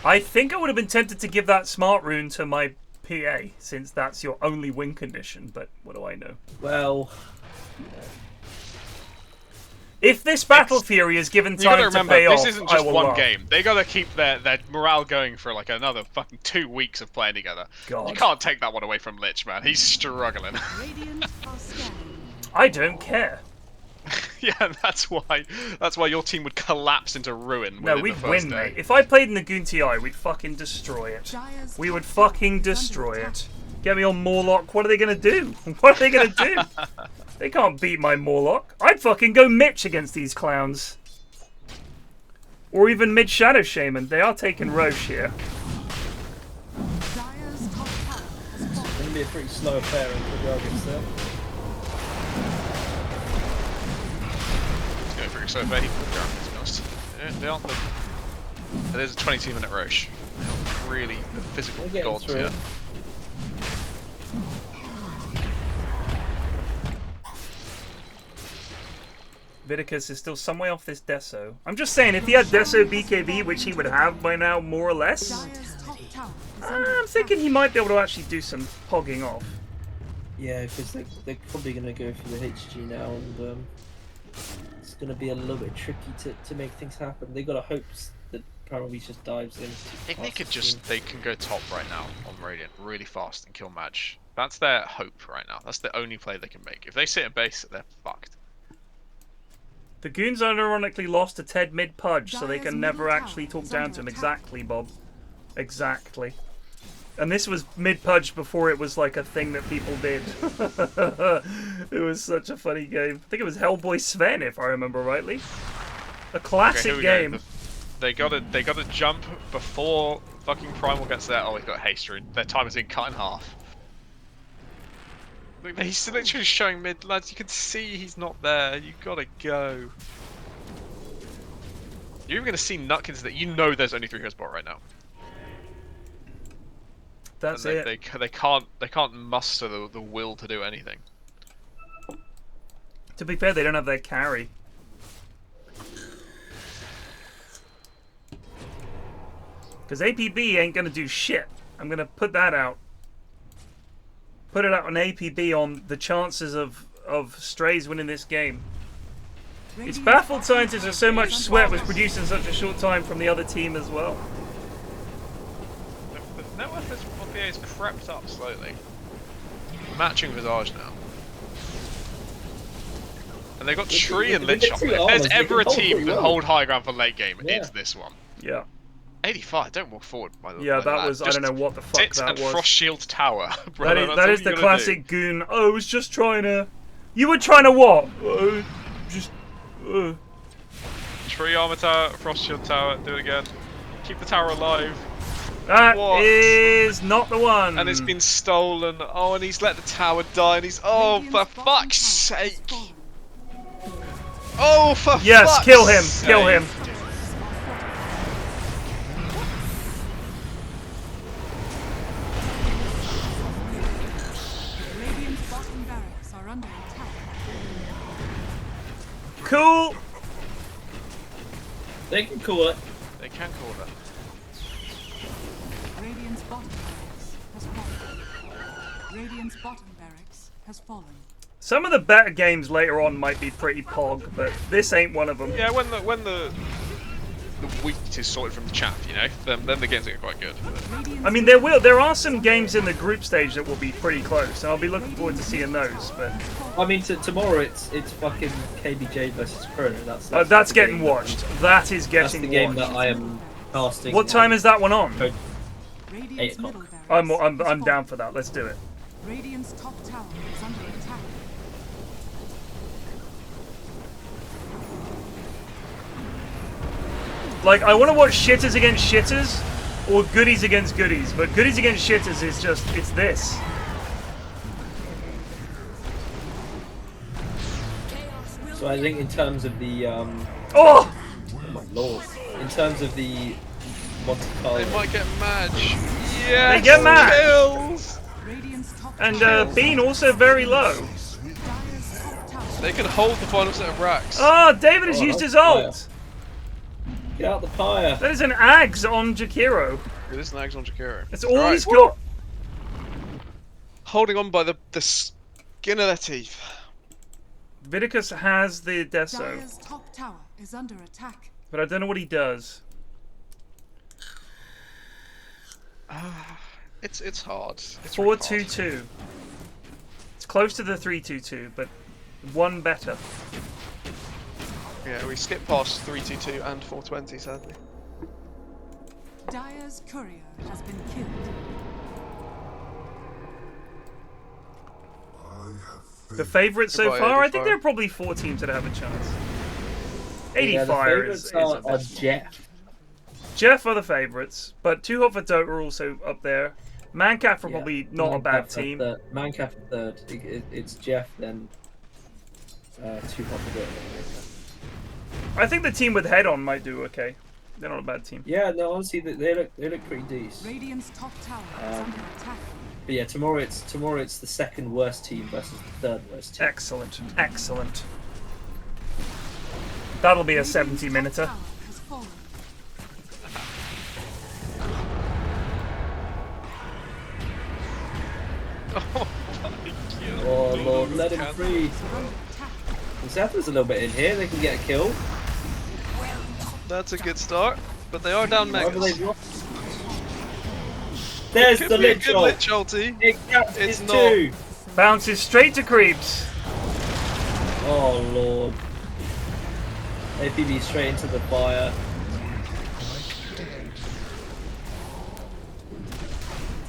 I think I would have been tempted to give that smart rune to my PA, since that's your only win condition. But what do I know? Well, if this Battle Fury is given You gotta time to remember, pay this off, isn't I just will one laugh. game. They gotta keep their morale going for like another fucking 2 weeks of playing together. God. You can't take that one away from Lich, man. He's struggling. I don't care. Yeah, that's why your team would collapse into ruin. No, within we'd the first win, day. mate. If I played in the Goon TI, we'd fucking destroy it. We would fucking destroy it. Get me on Morlock. What are they gonna do? What are they gonna do? They can't beat my Morlock. I'd fucking go Mitch against these clowns. Or even mid Shadow Shaman. They are taking Roche here. it's gonna be a pretty slow affair until the Argus there. It's going pretty so fair. He could be honest. They aren't. There's a 22-minute Roche. really physical We're getting gods through. here. Viticus is still some way off this Deso. I'm just saying, if he had Deso BKB, which he would have by now, more or less, I'm thinking he might be able to actually do some pogging off. Yeah, because they're probably going to go for the HG now, and it's going to be a little bit tricky to make things happen. They got to hope that probably just dives in. I think they can go top right now on Radiant really fast and kill Madge. That's their hope right now. That's the only play they can make. If they sit at base, they're fucked. The Goons unironically lost to Ted mid-Pudge, so they can never actually talk down to him. Exactly, Bob. Exactly. And this was mid-Pudge before it was like a thing that people did. It was such a funny game. I think it was Hellboy Sven, if I remember rightly. A classic game. They gotta jump before fucking Primal gets there. Oh, he's got haste rune. Their time has been cut in half. Look, he's literally showing mid, lads. You can see he's not there. You gotta go. You're even gonna see Nutkins that you know there's only 3 heroes bot right now. That's and it. They can't muster the will to do anything. To be fair, they don't have their carry. Because APB ain't gonna do shit. I'm gonna put that out. Put it out on APB on the chances of Strays winning this game. It's baffled scientists that so much sweat was produced in such a short time from the other team as well. The net worth of VA has crept up slowly. Matching Visage now. And they've got Tree and Lich on. If there's ever a team that hold high ground for late game, it's this one. Yeah. 85, don't walk forward, by the way. Yeah, that was, I don't know what the fuck that was. Frost Shield Tower. Brother, that is the classic goon. Oh, I was just trying to... You were trying to what? Tree Armor Tower, Frost Shield Tower, do it again. Keep the tower alive. That is not the one. And it's been stolen. Oh, and he's let the tower die, and he's... Oh, for fuck's sake. Oh, for fuck's sake. Yes, kill him, kill him. Cool. They can call it. They can call it. Radiant's bottom barracks has fallen. Radiant's bottom barracks has fallen. Some of the better games later on might be pretty pog, but this ain't one of them. Yeah, when the wheat is sorted from the chaff, you know, then the games are quite good. I mean, there are some games in the group stage that will be pretty close, and I'll be looking forward to seeing those. But I mean, tomorrow it's fucking KBJ versus Chrono. That's getting watched. That is getting watched. That's the game that I am casting. What time is that one on? 8 o'clock. I'm down for that. Let's do it. Radiant's top tower is under attack. Like, I want to watch shitters against shitters, or goodies against goodies, but goodies against shitters is just, it's this. So I think in terms of the oh my lord, in terms of the Monte Carlo, they might get Madge. Yeah, they get Madge. Kills. And Bean also very low. They can hold the final set of racks. Oh, David has used his ult. Get out the pyre. That is an Ags on Jakiro. It is an Ags on Jakiro. That's all he's got. Holding on by the skin of their teeth. Viticus has the Deso. Dire's top tower is under attack. But I don't know what he does. It's hard. It's 4-2-2. It's close to the 3-2-2, but one better. Yeah, we skipped past 3-2-2 and 4-20, sadly. Dire's courier has been killed. The favourites so far? I think there are probably 4 teams that have a chance. 85 is are Jeff. Jeff are the favourites, but Too Hot for Dota are also up there. Mancaf are probably not a bad team. Mancaf third. It's Jeff, then Too Hot for Dota. I think the team with Head On might do okay. They're not a bad team. Yeah, no, honestly, they look pretty decent. Radiant's top tower is under attack. But yeah, tomorrow it's the second worst team versus the third worst team. Excellent, excellent. That'll be a 70-minuter. Oh Lord, let him free. Zephyr's a little bit in here. They can get a kill. That's a good start, but they are down megas. There's Could the be a lich good ult. lich ulti. It's not. two. Bounces straight to creeps. Oh Lord. APB straight into the fire.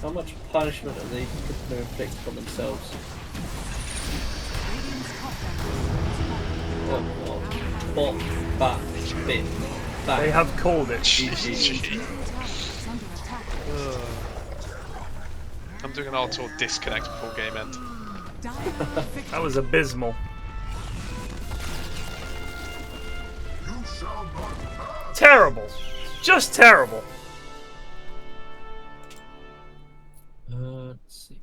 How much punishment are they going to inflict on themselves? Oh God. Bot, bat, bit, back. They have called it. I'm doing an auto disconnect before game end. That was abysmal. Terrible. Just terrible. Let's see.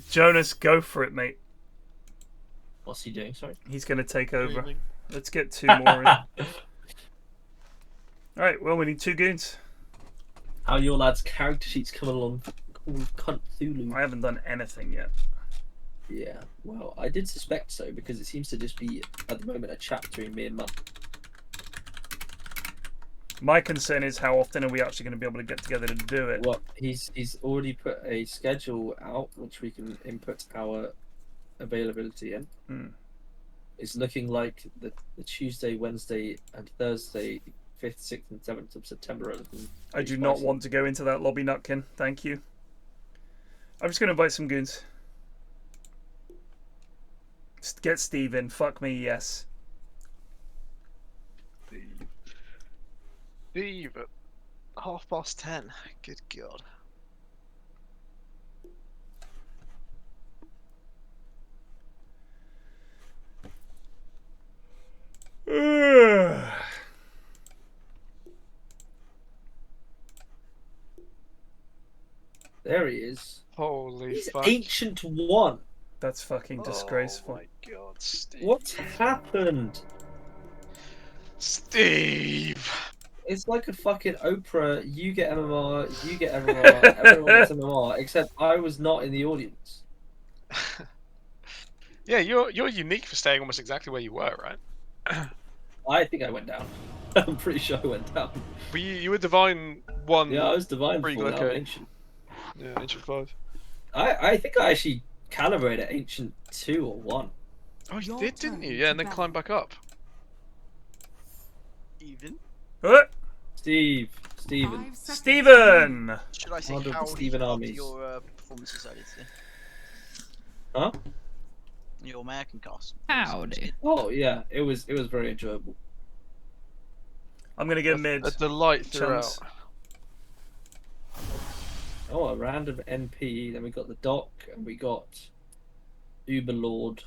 Jonas, go for it, mate. What's he doing? Sorry. He's going to take over. Let's get 2 more in. Alright, well, we need 2 goons. How are your lads' character sheets coming along? Cunt Thulu. I haven't done anything yet. Yeah, well, I did suspect so because it seems to just be at the moment a chat between me and Mum. My concern is how often are we actually going to be able to get together to do it? Well, he's already put a schedule out which we can input our availability in. It's looking like the Tuesday, Wednesday, and Thursday, 5th, 6th, and 7th of September. I do not want to go into that lobby, Nutkin. Thank you. I'm just going to invite some goons. Get Steve in. Fuck me, yes. Steve at 10:30. Good God. There he is. Holy He's fuck. Ancient One. That's fucking disgraceful. Oh my God, Steve. What's happened? Steve! It's like a fucking Oprah. You get MMR, you get MMR, everyone gets MMR, except I was not in the audience. Yeah, you're unique for staying almost exactly where you were, right? I think I went down. I'm pretty sure I went down. But you were Divine 1. Yeah, I was Divine 4, Greco. now I'm Ancient. Yeah, Ancient 5. I think I actually calibrated Ancient 2 or 1. Oh, you did, didn't you? Yeah, and then climbed back up. Even? Steven. Steven! Should I say Hard of the how Steven armies. your performances I did today? Huh? Your American cast. Howdy. Oh yeah, it was very enjoyable. I'm gonna go mid. A delight throughout. Chunks. Oh, a random NP. Then we got the Doc, and we got Uberlord.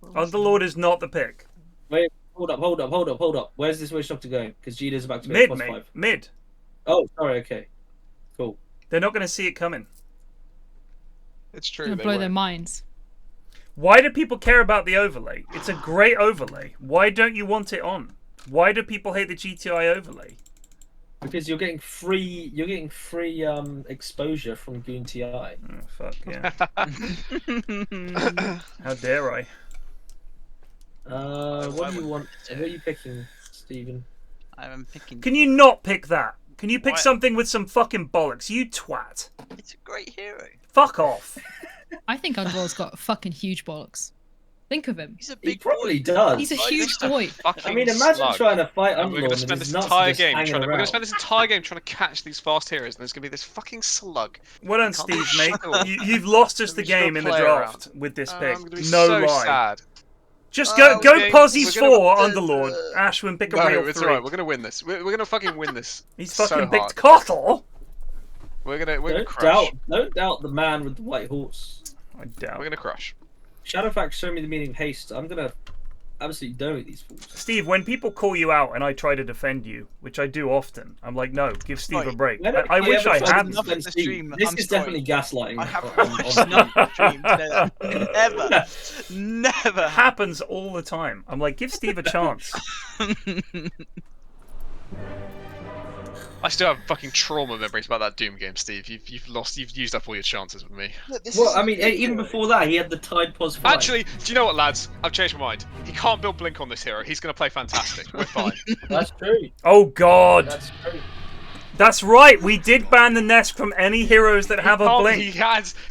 Underlord is not the pick. Wait, hold up. Where's this Wish Doctor going? Because Gita's about to make Mid, plus mate. 5. Mid. Oh, sorry. Okay, cool. They're not gonna see it coming. It's true. Gonna blow their minds. Why do people care about the overlay? It's a great overlay. Why don't you want it on? Why do people hate the GTI overlay? Because you're getting free exposure from Goon TI. Oh, fuck yeah. How dare I? What do you want? What are you picking, Steven? I'm picking. Can you not pick that? Can you pick Why? something with some fucking bollocks? You twat. It's a great hero. Fuck off. I think Underworld's got fucking huge bollocks. Think of him. He's a He big probably does. He's a huge boy. I mean, imagine trying to fight And we're going Underlord to and spend his this nuts entire just game hanging trying to. We're going around. to spend this entire game trying to catch these fast heroes, and there's going to be this fucking slug. Well done, Can't Steve, mate. shuttle. You've lost us the We're just gonna game in the play draft around. with this pick. I'm going to be No so lie. sad. Just go we're Posies gonna- 4 Underlord. Ashwin, pick a No, real it's 3. alright. We're going to win this. We're going to fucking win this. He's so fucking picked hard. Kothel. We're gonna Don't crush. doubt the man with the white horse. I doubt. We're gonna crush. Shadowfax show me the meaning of haste. I'm gonna absolutely done with these fools. Steve, when people call you out and I try to defend you, which I do often, I'm like, no, give Steve a break. I wish I hadn't. This is definitely gaslighting. I have never, never happens all the time. I'm like, give Steve a chance. I still have fucking trauma memories about that Doom game, Steve. You've used up all your chances with me. Well, I mean, even before that, he had the Tide Pos 5. Actually, do you know what, lads? I've changed my mind. He can't build Blink on this hero. He's going to play fantastic. We're fine. That's true. Oh God. That's true. That's right. We did ban the Nest from any heroes that have a blink.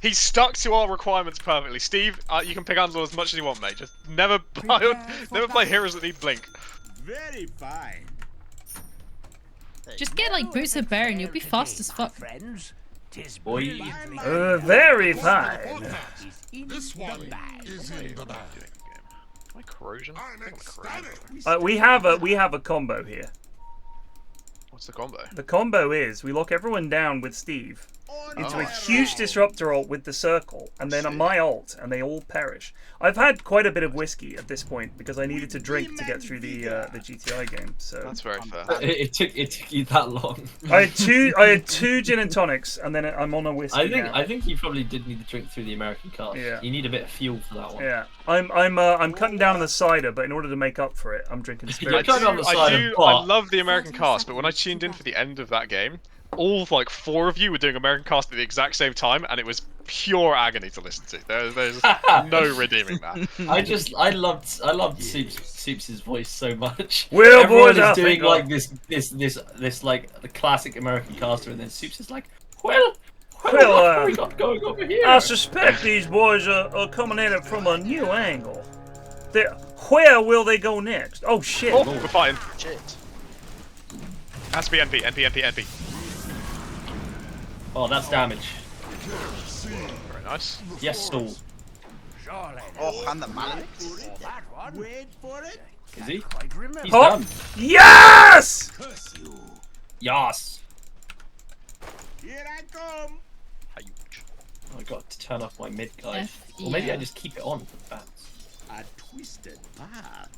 He's stuck to our requirements perfectly. Steve, you can pick Andor as much as you want, mate. Just never play heroes that need Blink. Very fine. Just get like Boots of Bear and you'll be fast as fuck. Boy. Very fine. This one is in the bag. My corrosion? We have a combo here. What's the combo? The combo is we lock everyone down with Steve into a huge disruptor ult with the circle, and then my ult, and they all perish. I've had quite a bit of whiskey at this point because I needed to drink to get through the GTI game. So that's very fair. It took you that long. I had two gin and tonics, and then I'm on a whiskey. I think you probably did need to drink through the American cast. Yeah. You need a bit of fuel for that one. Yeah, I'm cutting down on the cider, but in order to make up for it, I'm drinking spirits. I love the American cast, but when I tuned in for the end of that game, all like 4 of you were doing American cast at the exact same time, and it was pure agony to listen to. There's no redeeming that. I loved Soups' voice so much. Well, everyone boys, is doing like this like the classic American caster, and then Soups is like, well, what have we got going over here? I suspect these boys are coming at it from a new angle. Where will they go next? Oh shit! Oh, we're fighting. Shit. Has to be NP. Oh, that's damage. Very nice. Yes, Saul. Oh, and the Malik. Wait for it. Is he? He's Oh, done. yes! Yes! Here I come. Oh, I got to turn off my mid guy. Or maybe I just keep it on for bats. A twisted path.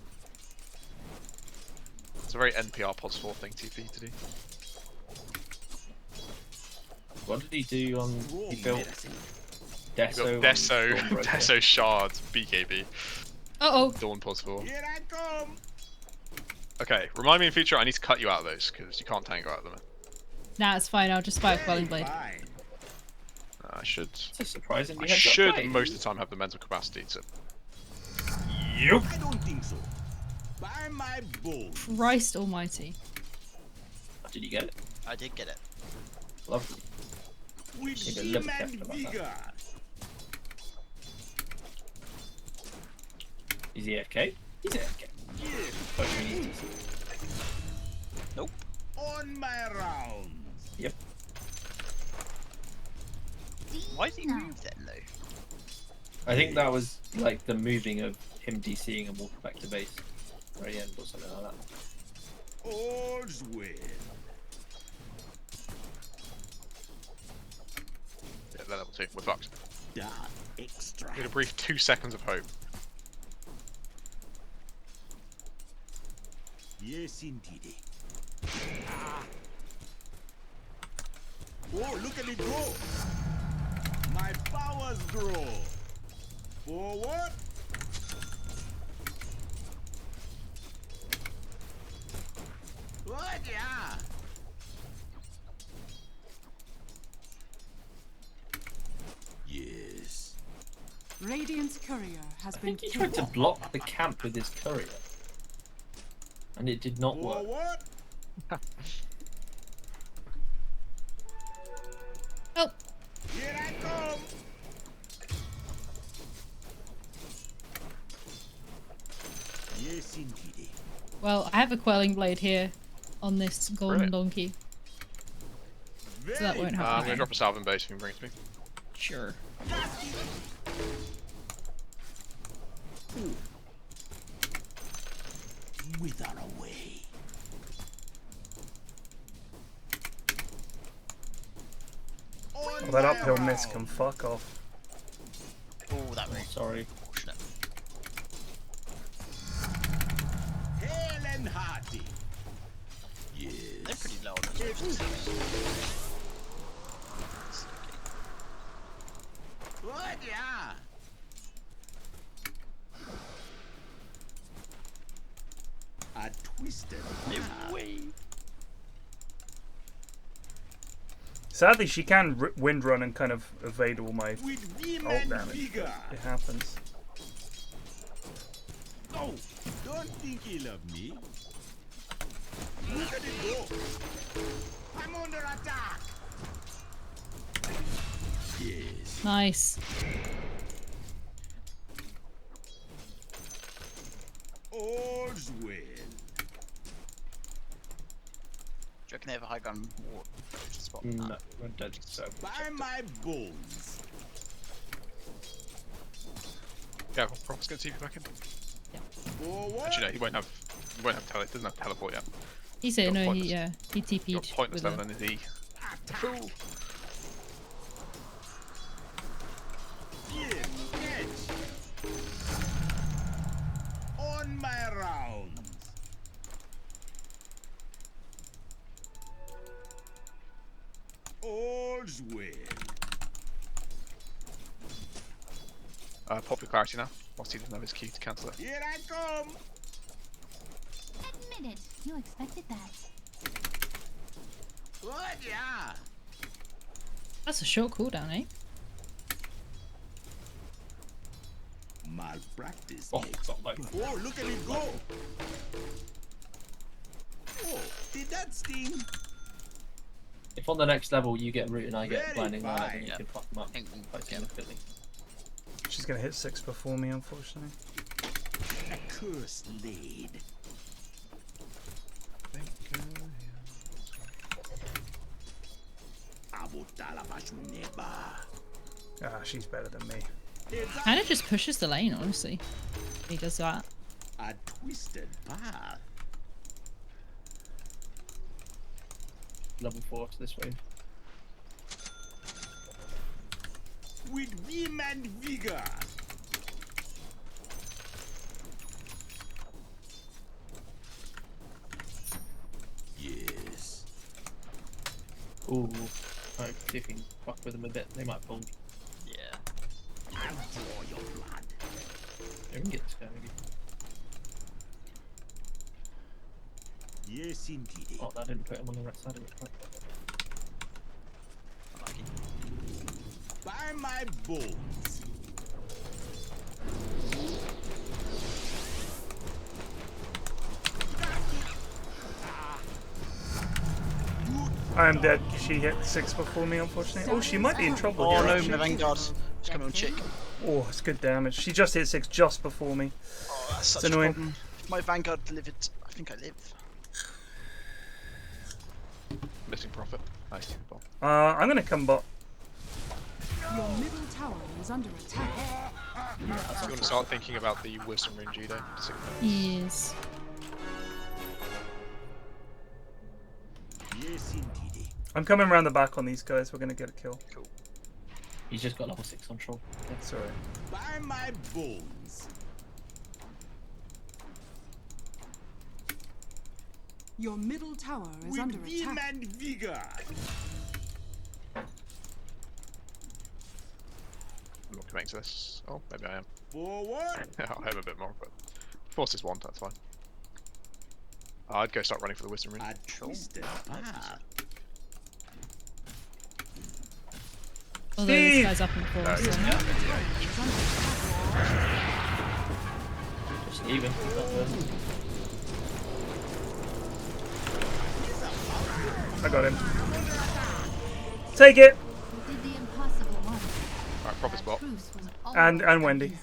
It's a very NPR Pods 4 thing to do. What did he do on... He built... Deso Shards, BKB. Uh-oh. Dawn Pods 4. Here I come. Okay, remind me in future I need to cut you out of those, because you can't tango out of them. Nah, it's fine. I'll just buy a Quelling Blade. I should... It's surprisingly I should most of the time have the mental capacity to... Yup. I don't think so. By my bones. Christ almighty. Did you get it? I did get it. Lovely. With Maybe vim and vigor. Is he AFK? He's AFK. Nope. On my rounds. Yep. Why did he move then, though? I think that was like the moving of him DCing and walking back to base. Very end or something like that. All's well. Yeah, they're level 2. We're fucked. Extra. Need a brief 2 seconds of hope. Yes, indeed. Oh, look at it go! My powers grow. Forward. What? Yeah. Yes. Radiant's courier has I been think he killed. tried to block the camp with his courier. And it did not work. Forward. Oh. Here I come. Yes, indeed. Well, I have a Quelling Blade here on this golden donkey. So that won't I'm happen. gonna drop a salve in base if you can bring it to me. Sure. Wither away. Well, that uphill miss can fuck off. Oh, that way. Sorry. Lol, that's What? Yeah. A twisted Sadly, she can wind run and kind of evade all my ult damage. It happens. No, don't think ill of me. Look at it go. I'm under attack. Yes. Nice. All's well. Do you reckon they have a high gun war spot? No, I don't think so. By my bones. Yeah, Prop's gonna TP back in. Forward. Actually, no, he won't have tele. Doesn't have teleport yet. He said Got no. pointless. He TP'd. Got pointless with level in his E. Cool. Yes, catch. On my rounds. All's well. Pop your clarity now. Whilst he doesn't have his Q to cancel it. Here I come. Admit it, you expected that. What? Yeah. That's a short cooldown, eh? Malpractice. Oh, it's not like Oh, look at it go. Oh, did that sting? if on the next level you get root and I get Very blinding light, then fine. you can fuck them up quite significantly. She's gonna hit 6 before me, unfortunately. A curse laid. Ah, she's better than me. Kind of just pushes the lane, honestly. He does that. A twisted path. Level 4 to this wave. With vim and vigor. Yes. Ooh. Alright, see if we can fuck with them a bit. They might pull. Yeah. I'll draw your blood. Yeah, we can get this guy maybe. Yes, indeed. Oh, that didn't put him on the right side of it. Right. By my bones. I am dead. She hit 6 before me, unfortunately. Oh, she might be in trouble Oh here, no, actually. my Vanguard. It's coming on chick. Oh, it's good damage. She just hit 6 just before me. Oh, that's such It's a annoying. problem. If my Vanguard delivered, I think I live. Missing profit. Nice. Well, I'm gonna come bot. Your middle tower is under attack. you want to start thinking about the Wisdom Ring Judo? Yes. Yes, indeed. I'm coming around the back on these guys. We're gonna get a kill. Cool. He's just got level 6 on troll. That's alright. By my bones. Your middle tower is With under vim attack. and vigor. I'm not committing to this. Oh, maybe I am. Forward. I'll have a bit more, but force is 1, that's fine. I'd go start running for the Wisdom Ring. A twisted path. Although this guy's up in 4, so... Just even. I got him. Take it! You did the impossible once. Alright, proper spot. Truce was And always Wendy. easy.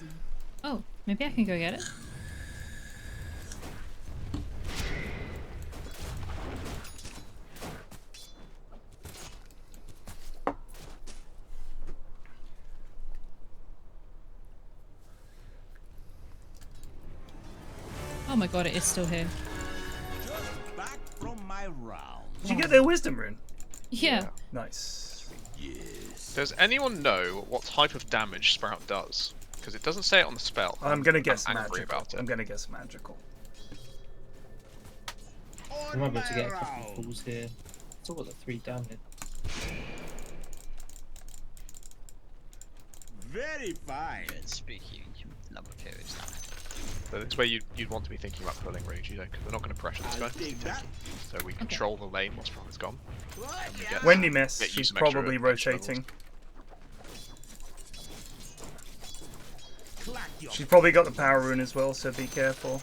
Oh, maybe I can go get it. Oh my god, it is still here. Just back from my round. Did you get their Wisdom Rune? Yeah. Nice. Yes. Does anyone know what type of damage Sprout does? Because it doesn't say it on the spell. I'm gonna guess I'm angry magical. about it. I'm gonna guess magical. We might be able to get a couple of pulls here. Still got the 3 down here. Very fine. Good speaking. Number 2 is that. So this is where you'd want to be thinking about pulling range, you know, because we're not going to pressure this guy. So we control the lane whilst Ron is gone. Wendy missed. Get you She's some extra probably rotating. She's probably got the power rune as well, so be careful.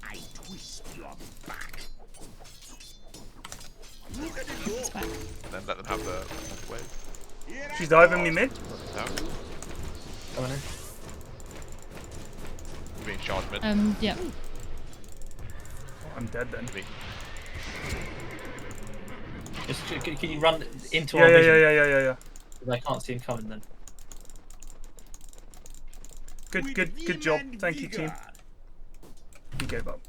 I twist your back. Look at it go. And then let them have the wave. She's diving me mid. Coming in. You're being charged mid. Yeah. I'm dead then. Just, can you run into Yeah, our yeah, vision? yeah. I can't see him coming then. Good job. Thank you, team. He gave up.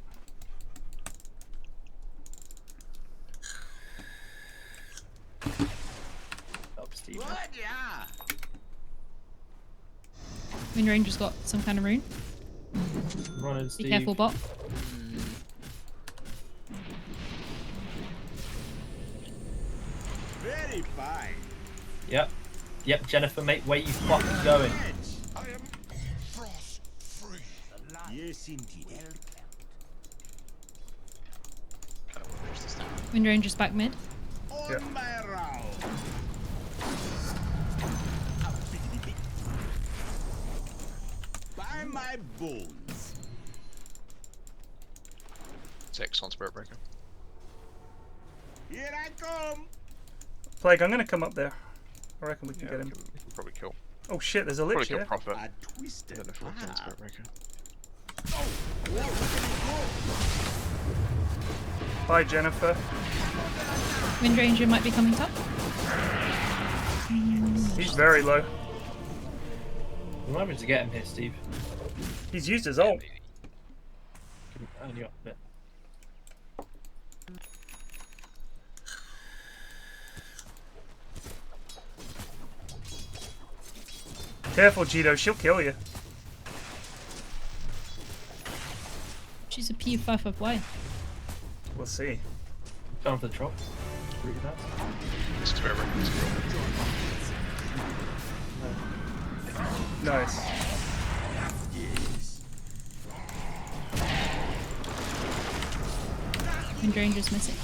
Up, Steve. What? Yeah. Wind Ranger's got some kind of rune. Running, Be Steve. careful, bot. Very fine. Yep. Yep, Jennifer, mate, where you fucking going? I am frost free. Yes, indeed. Wind Ranger's back mid. On my round. By my bones. 6 on Spirit Breaker. Here I come. Plague, I'm gonna come up there. I reckon we can get him. We can probably kill. Oh shit, there's a Probably lich kill here. Prophet. A twisted I don't know if we're on Spirit Breaker. Bye, Jennifer. Wind Ranger might be coming top. He's very low. Remember to get him here, Steve. He's used his ult. Only up a bit. Careful, Cheeto, she'll kill you. She's a PFlax. We'll see. Going for the drop. Really nice. Spirit Breaker. Nice. Wind Ranger's missing.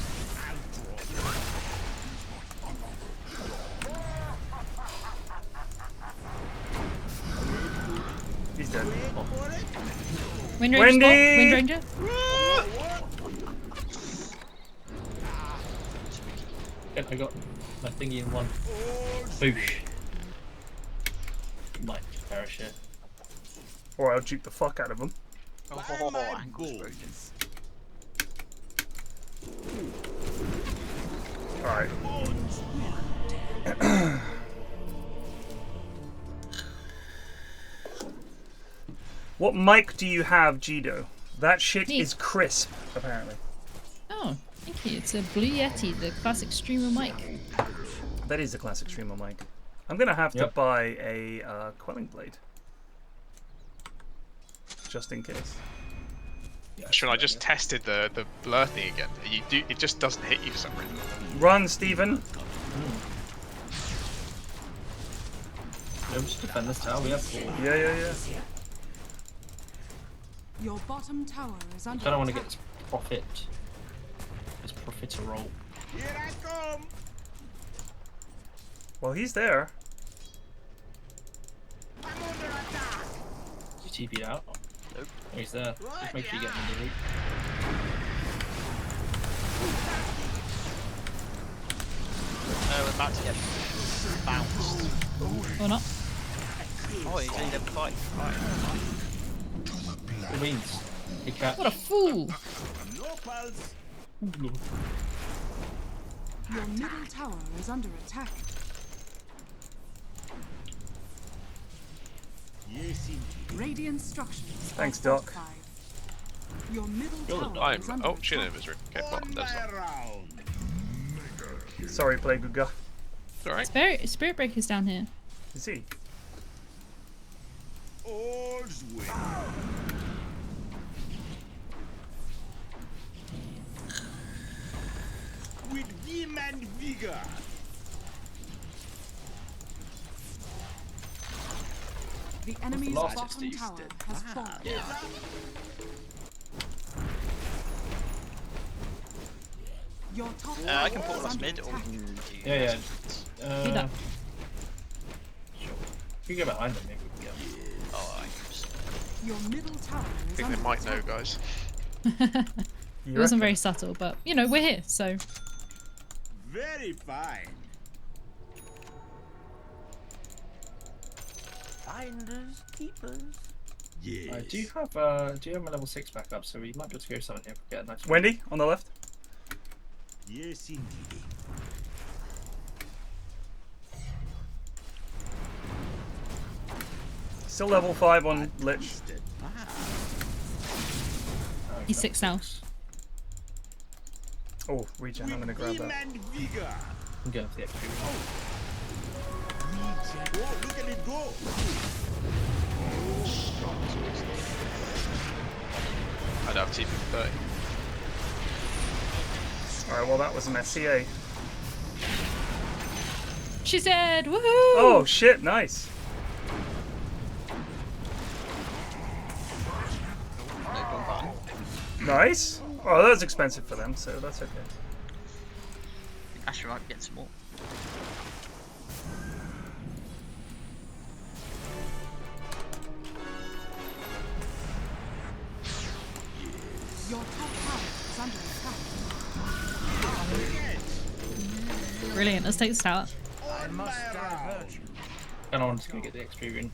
He's dead. Wind Ranger's bot. Wind Ranger. Yeah, I got my thingy in one. Boosh. Might just perish here. Or I'll juke the fuck out of him. Alright. What mic do you have, Jido? That shit is crisp, apparently. Oh, thank you. It's a Blue Yeti, the classic streamer mic. That is the classic streamer mic. I'm gonna have to buy a quelling blade. Just in case. Sean, I just tested the blur thing again. It just doesn't hit you for some reason. Run, Stephen. Just defend this tower. We have 4. Yeah. Your bottom tower is under I don't want to attack. get this profit. This profiterole. Here I come. Well, he's there. I'm under attack. You TP'd out. Nope. Oh, he's there. Just make sure you get him in the route. We're about to get bounced. Or not. Oh, he's only level 5. Right. What means? Big cat. What a fool! No pulse. Your middle tower is under attack. Yes, indeed. Radiant structures. Thanks, are Doc. fortified. Your middle You're tower I'm is under oh shit, attack. inventory. Okay, well, On that's my not. round. Sorry, Play Good Guy. Alright. Spirit Breaker's down here. Is he? All's well. with vim and vigor. The enemy's last bottom Steve? tower has fallen. Your top I can tower put is last under mid or attack. we can do Yeah. Do that. Sure. If you go behind them, maybe we can get them. Oh, I can just... Your middle tower I is think under they might know, attack. guys. It wasn't very subtle, but you know, we're here, so. Very fine. Finders, keepers. Yes. Do you have my level 6 back up? So we might be able to go something here. Get a nice one. Wendy on the left. Yes, indeed. Still level 5 on Lich. He's 6 now. Oh, regen. I'm gonna grab that. I'm going for the XP. Oh, look at it go. I'd have TP for 30. Alright, well that was messy, eh? She's dead! Woohoo! Oh shit, nice. Nice. Oh, that was expensive for them, so that's okay. Asher might get some more. Your top tower is under attack. Brilliant, let's take this tower. I must divert you. And I'm just going to get the XP rune.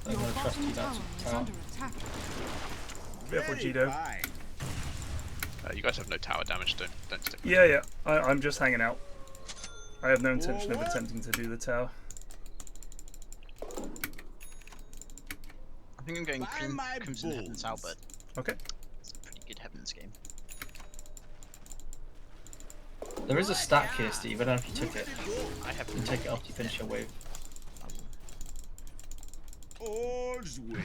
I'm Your going to trust bottom you tower that is tower. under attack. Careful, Jido. You guys have no tower damage, don't stick with Yeah. I'm just hanging out. I have no intention of attempting to do the tower. I think I'm going Crimson Heaven's Albert. Okay. It's a pretty good Heaven's game. There is a stack here, Steve. I don't know if you took it. I have You can take it after you finish your wave. All's well.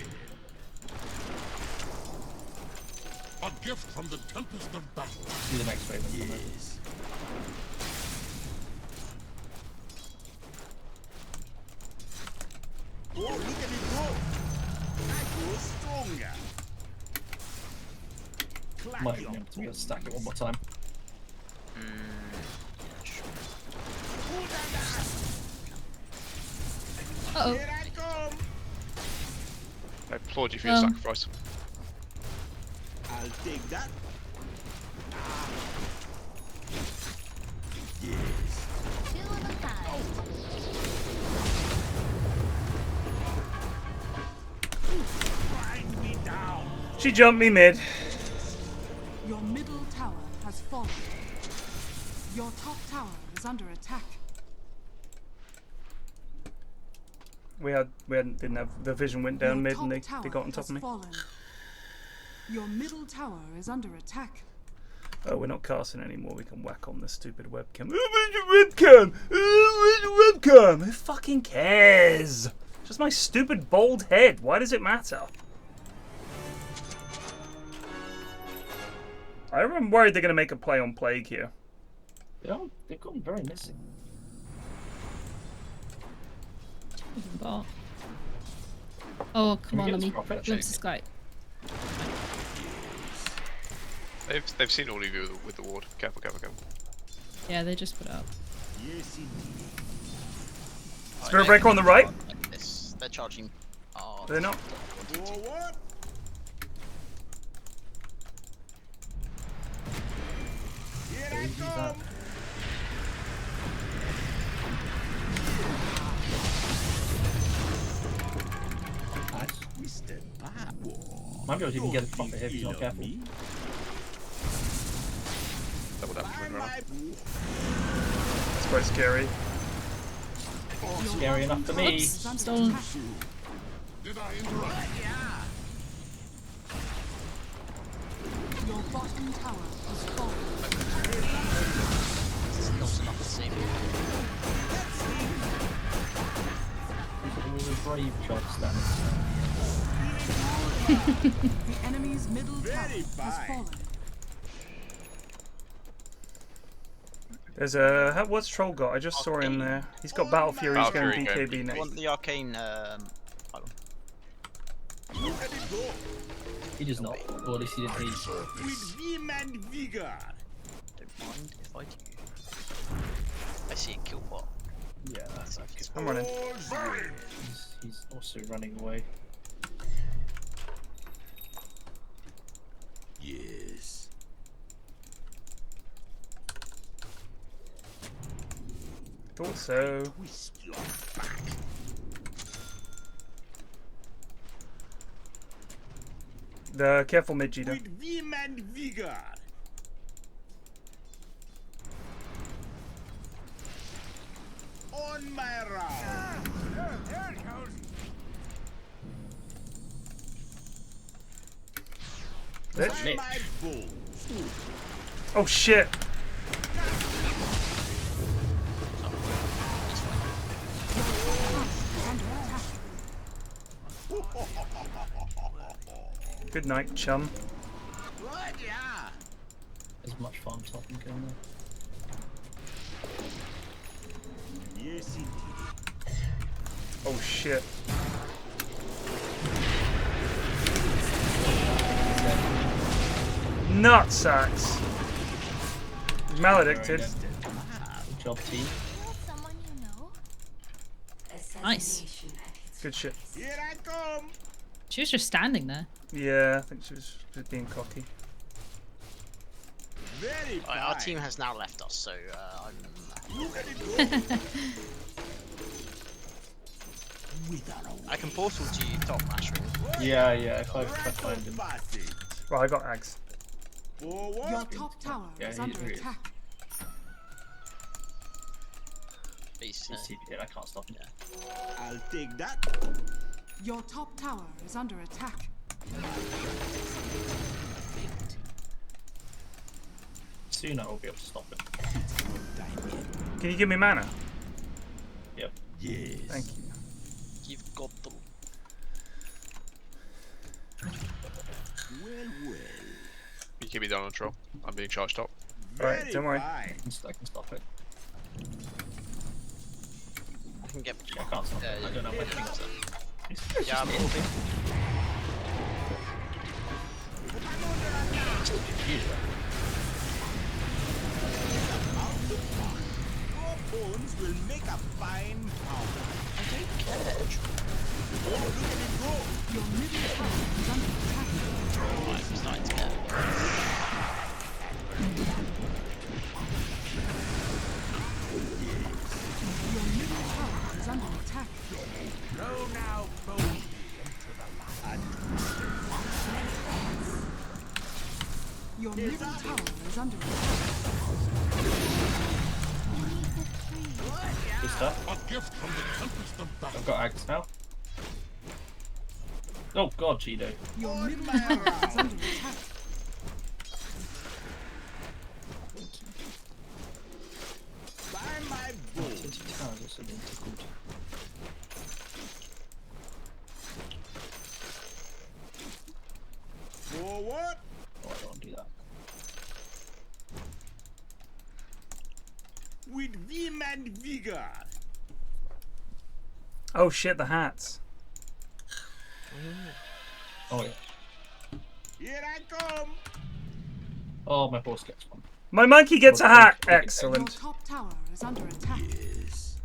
A gift from the tempest of battle. Do the next wave. Yes. Oh, look at it go. I grow stronger. Might be able to be able to stack it one more time. Uh-oh. Here I come. I applaud you for your sacrifice. I'll take that. Yes. Grind me down. She jumped me mid. Your middle tower has fallen. Your top tower is under attack. Didn't have the vision went down Your mid top and they tower got on top has of me. fallen. Your middle tower is under attack. Oh, we're not casting anymore. We can whack on the stupid webcam. Oh, where's your webcam? Oh, where's your webcam? Who fucking cares? Just my stupid bald head. Why does it matter? I'm worried they're going to make a play on Plague here. They've gone very missing. Bot. Oh, come on, let me Prophet? glimpse the sky. They've seen all of you with the ward. Careful. Yeah, they just put it up. Yes, indeed. Spirit Breaker on the right. Like this. They're charging. Oh, They're not. Forward. Here I come. Nice. Mr. Barbo. Might be able to even get a profit here if you're not careful. Double damage. That's quite scary. Scary enough for me. Oops, stolen. Did I interrupt? Your bottom tower has fallen. This is not enough to save you. It was a brave job standing. The enemy's middle tower has fallen. There's a what's Troll got? I just saw him there. He's got Battle Fury. He's going BKB You next. want the arcane? Pylon? He does not. Or at least he didn't need. With vim and vigor. Don't mind if I do. I see a kill bot. Yeah, that's actually. I'm running. He's also running away. Yes. Thought so. Twist your back. The careful mid Gita. With vim and vigor. On my round. There it goes. Bitch. By my bull. Oh shit. Good night, chum. As much farm topping going there. Yes, indeed. Oh shit. Nutsacks. Maledicted. Good job, team. Nice. Good shit. Here I come. She was just standing there. Yeah, I think she was just being cocky. Very fine. Our team has now left us, so I'm. Look at it go. I can portal to you top mashing. Yeah, if I find him. Well, I got Ags. Your top tower is under attack. He's I can't stop him. I'll take that. Your top tower is under attack. Soon I will be able to stop him. Can you give me mana? Yep. Yes. Thank you. You've got them. Well. You keep me down on Troll. I'm being charged up. Alright, don't worry. I can stop it. I can get. I can't stop it. I don't know what things are. Yeah, I'm Your bones will make a fine powder. I don't care. Oh, look at it go. Your middle tower is under attack. Right, I'm starting to get. Your middle tower is under attack. Go now, boldly into the light. Your middle tower is under attack. Good stuff. A gift from the tempest of battle. I've got Ags now. Oh god, Cheeto. Your middle tower is under attack. By my bull. Towers also being tickled. Forward. Oh, I don't want to do that. With vim and vigor. Oh shit, the hats. Oh yeah. Here I come. Oh, my horse gets one. My monkey gets a hat! Your Excellent. top tower is under attack. Yes.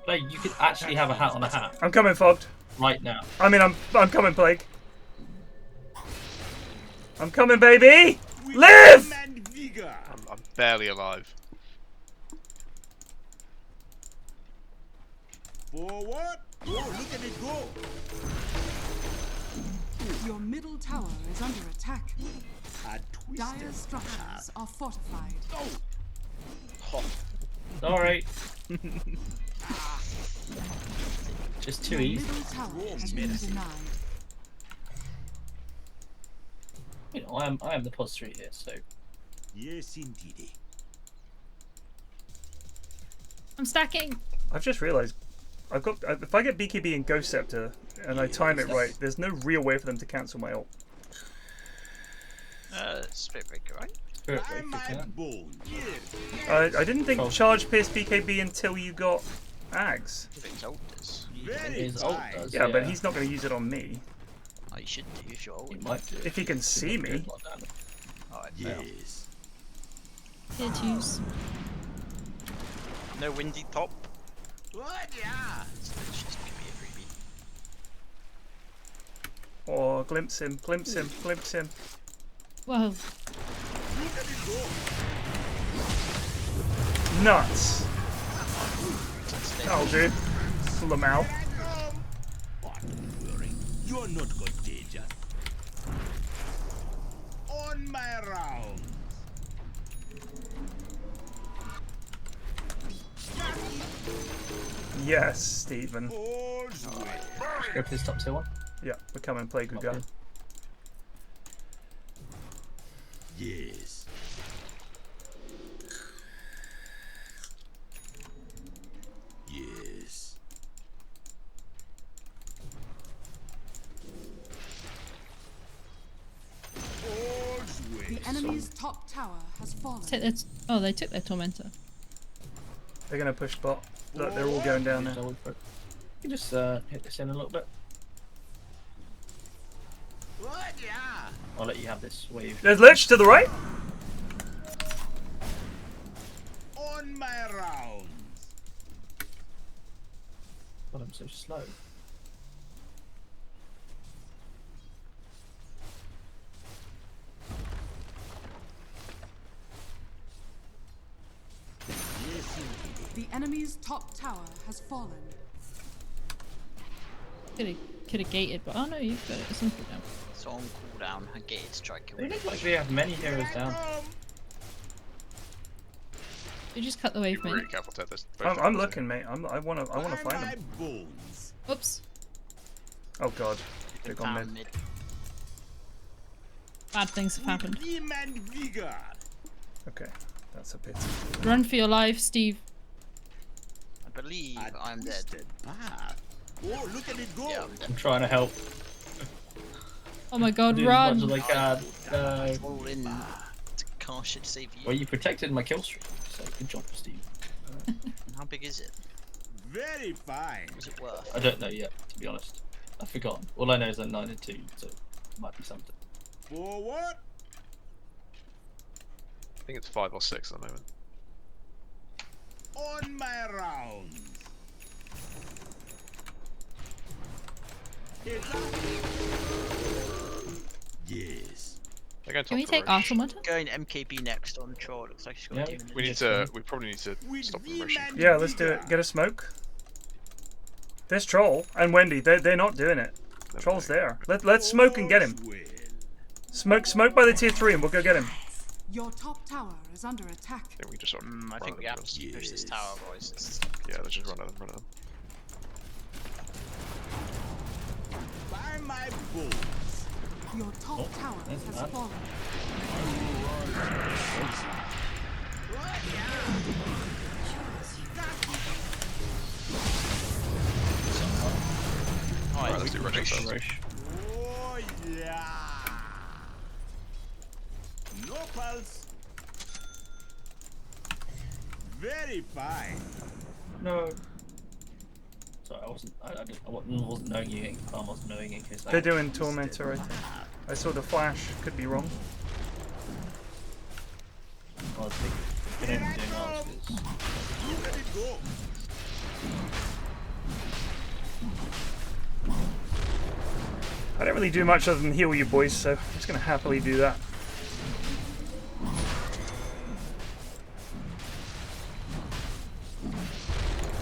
Like, you could actually have a hat on a hat I'm coming, Fogged. right now. I mean, I'm coming, Plague. I'm coming, baby! Live! I'm barely alive. Forward. Oh, look at it go. Your middle tower is under attack. A twisted Dire structures are fortified. Alright. Just too Your easy. middle tower has been denied. You know, I am the +3 here, so. Yes, indeed. I'm stacking. I've just realised I've got if I get BKB and Ghost Scepter, and I time it right, there's no real way for them to cancel my ult. Spirit Breaker, right? Spirit Breaker, I didn't think charge pierce BKB until you got Ags. His ult does. His ult does, Yeah, but he's not going to use it on me. Oh, you should do if you're ult. He might do. If he can see me. Alright, Yes. Here, choose. no windy top. What? Yeah. It's just gonna be a freebie. Or glimpse him, glimpse him, glimpse him. Well, Nuts. That'll do. Pull them out. You're not contagious. On my round. Yes, Stephen. Go for this top tier one. Yeah, we're coming. Play good guy. Yes. Yes. The enemy's top tower has fallen. take their oh, they took their tormentor. They're going to push bot. Look, they're all going down there. You just hit this in a little bit. What? Yeah. I'll let you have this wave. There's Lich to the right. On my round. God, I'm so slow. The enemy's top tower has fallen. Could have gated, but oh no, you've got it. It's on cooldown. It's on cooldown. A gated strike kill. They look like they have many heroes down. You just cut the wave, Be mate. really careful, Ted. There's both I'm dragons looking, mate. I wanna find them. Oops. Oh god, they're gone mid. Bad things have happened. Okay, that's a pity. Run for your life, Steve. I believe I'm dead. Oh, look at it go! Yeah, I'm dead. I'm trying to help. Oh my god, Do run! as much as I can. No. All in to cast shit to save you. Well, you protected my kill streak, so good job, Steve. How big is it? Very fine. What's it worth? I don't know yet, to be honest. I've forgotten. All I know is I'm 9 and 2, so it might be something. For what? I think it's 5 or 6 at the moment. On my round. Yes. They're going Can we top take for Roche. Automata? Going MKB next on Troll. Looks like she's got a demon. We need to. We probably need to stop the motion. Yeah, let's do it. Get a smoke. There's Troll and Wendy. They're not doing it. Troll's there. Let's smoke and get him. Smoke by the tier 3 and we'll go get him. Your top tower is under attack. I think we just sort of I think we have to push this tower, boys. This is Yeah, let's just run at them. Run at them. By my bull. Your top tower has fallen. Alright, let's do Roche first. Oh yeah. No pulse. Very fine. No. Sorry, I wasn't knowing you getting calm. I wasn't knowing it because They're doing Tormentor, I think. I saw the flash. Could be wrong. I think they didn't do ours because Look at it go. I don't really do much other than heal you boys, so I'm just gonna happily do that.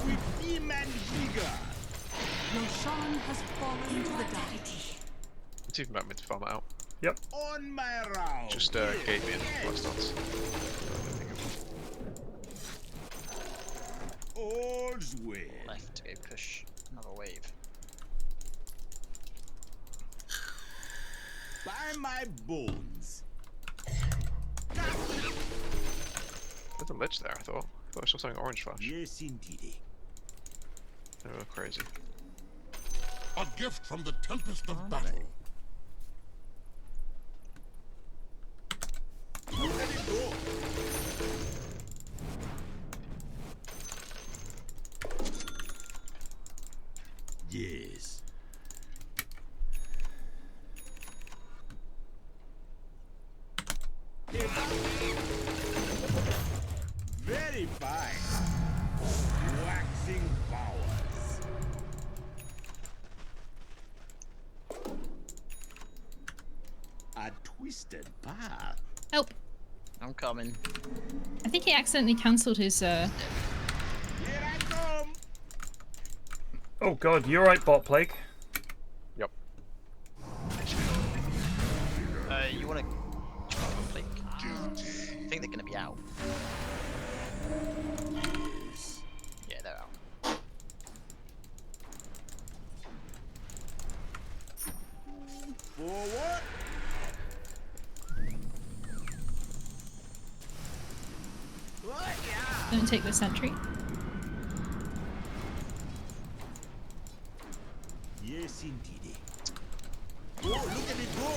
With him and vigor. Roshan has fallen to the dark. Let's even back mid to farm it out. Yep. On my round. Just gate me and last dance. All's well. left to go push another wave. By my bones. There's a lich there, I thought. I saw something orange flash. Yes, indeed. They were crazy. A gift from the tempest of battle. Let it go. Yes. Very fine. Waxing powers. A twisted path. Help. I'm coming. I think he accidentally cancelled his. Here I come. Oh god, you're right, bot plague. Yep. You wanna click? I think they're gonna be out. Yeah, they're out. Forward. What? Yeah. Don't take the sentry. Yes, indeed. Oh, look at it go.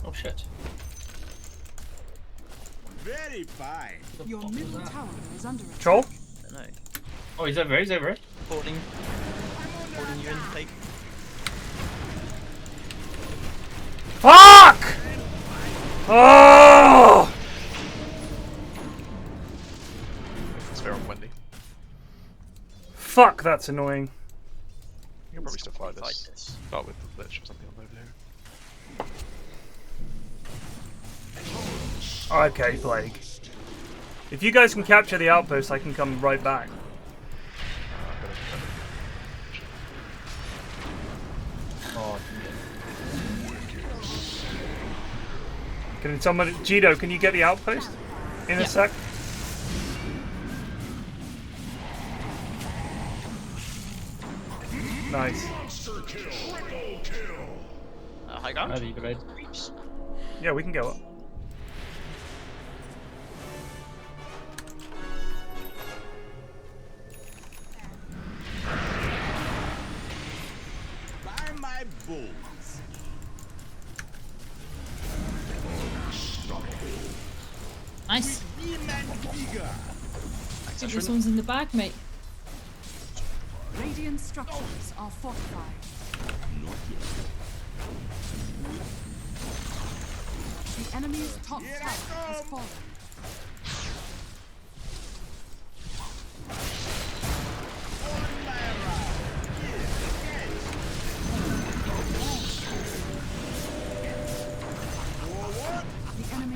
Oh shit. Very fine. Your middle tower is under attack. Troll? I don't know. Oh, he's over. He's over. Holding you in, Pig. Fuck! Oh! It's fair on Wendy. Fuck, that's annoying. You can probably still fight this. Start with the glitch or something on over here. Okay, Plague. If you guys can capture the outpost, I can come right back. Oh, Can someone, Jito, can you get the outpost in a sec? Nice. High ground? how do you divide? Yeah, we can go up. By my bones. Nice. Bigger. So this one's in the bag, mate. Radiant structures are fortified. Not yet. The enemy's top tower has fallen.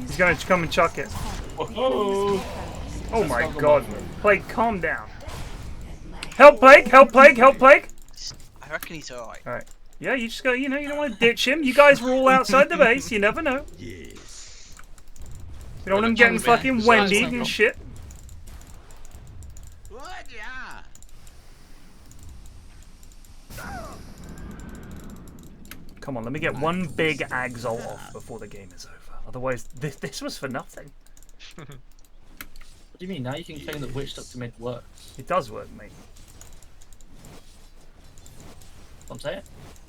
He's gonna come and chuck it. Oh, oh my god. Plague, calm down. Help, Plague! Help, Plague! Help, Plague! I reckon he's alright. Alright. Yeah, you just go, you don't want to ditch him. You guys were all outside the base, you never know. Yes. You don't want him getting fucking Wendy'd and shit. What? Yeah. Come on, let me get one big Agzol off before the game is over. Otherwise, this was for nothing. what do you mean? Now you can claim that Witch Doctor made it work. It does work, mate. I'm saying.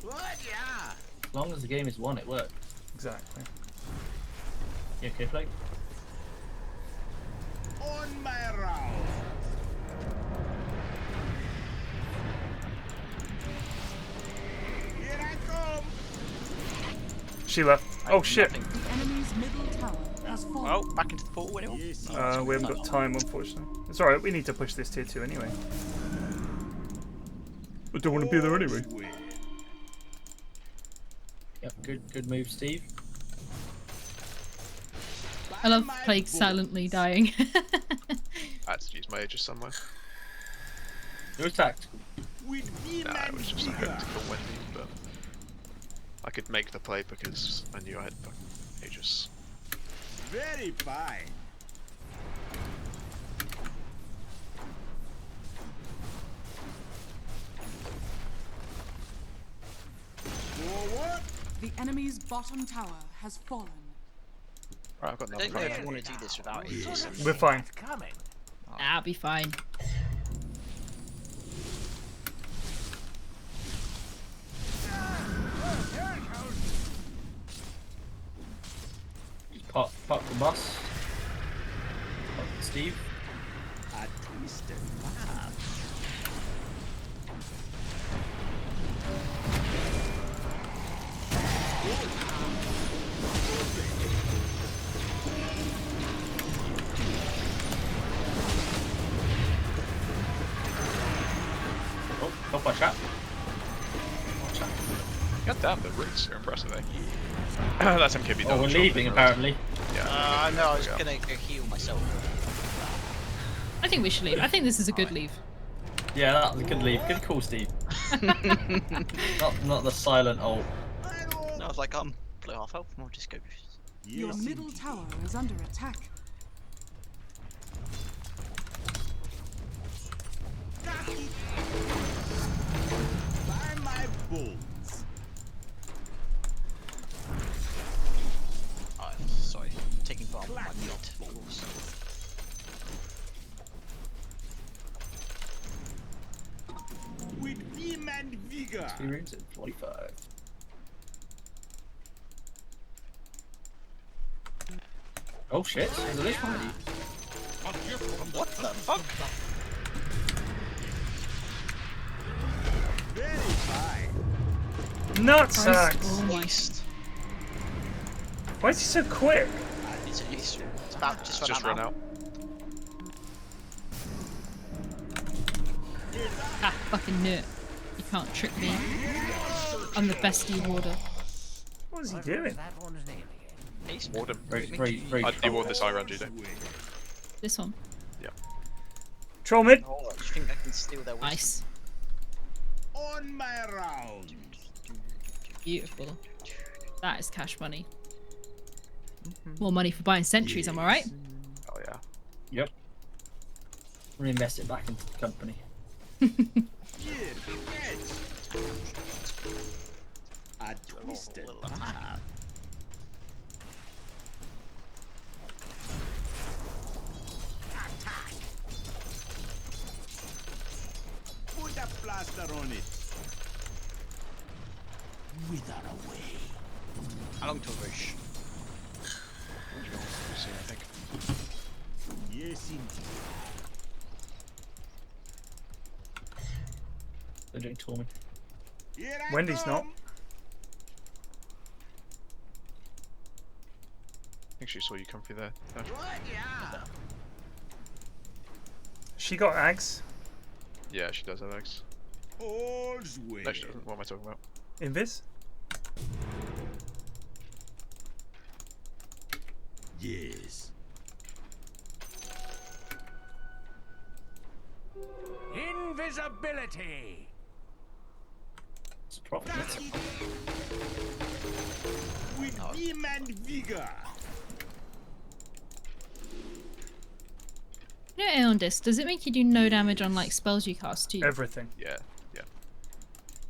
What? Yeah. As long as the game is won, it works. Exactly. You okay, Plague? On my round. Here I come. She left. Oh shit. The enemy's middle tower has fallen. Well, back into the portal anyway. Yes, We haven't got time, unfortunately. It's alright, we need to push this tier 2 anyway. I don't want to be there anyway. Yep, good move, Steve. I love Plague silently dying. I had to use my Aegis somewhere. Who attacked? Nah, it was just a hope to kill Wendy, but I could make the play because I knew I had Aegis. Very fine. Forward. The enemy's bottom tower has fallen. Right, I've got I another don't know play. if you want to do this without Aegis. We're fine. I'll be fine. Park the bus. Park Steve. A twisted path. Oh, don't watch out. God damn, the roots are impressive, eh? That's MKB. Oh, we're leaving apparently. Yeah. No, I was gonna go heal myself. I think we should leave. I think this is a good leave. Yeah, that was a good leave. Good call, Steve. not the silent ult. No, I was like, I'm below half health. I'll just go. Your middle tower is under attack. By my bones. Sorry, taking part of my meat. With vim and vigor. 2 rooms at 45. Oh shit, there's a lich behind you. What the fuck? Very fine. Nutsack! Oh my. Why is he so quick? It's about to Just run out. Ah, fucking nerd. You can't trick me. I'm the bestie warder. What is he doing? Ward him. Very I'd deward this high round, Judo. This one. Yeah. Troll mid. Oh, I just think I can steal their wisdom. Nice. On my round. Beautiful. That is cash money. More money for buying sentries, am I right? Oh yeah. Yep. Reinvest it back into the company. Here, catch. A twisted path. Attack. Put a plaster on it. Wither away. How long till Roosh? See, I think. Yes, indeed. They're doing Torment. Here I Wendy's not. come. I think she saw you come through there. What? Yeah. She got Ags. Yeah, she does have eggs. All's well. No, she doesn't. What am I talking about? Invis. Yes. Invisibility. It's a profit. With vim and vigor. You know, Aeon Disc, does it make you do no damage on like spells you cast too? Everything. Yeah, yeah.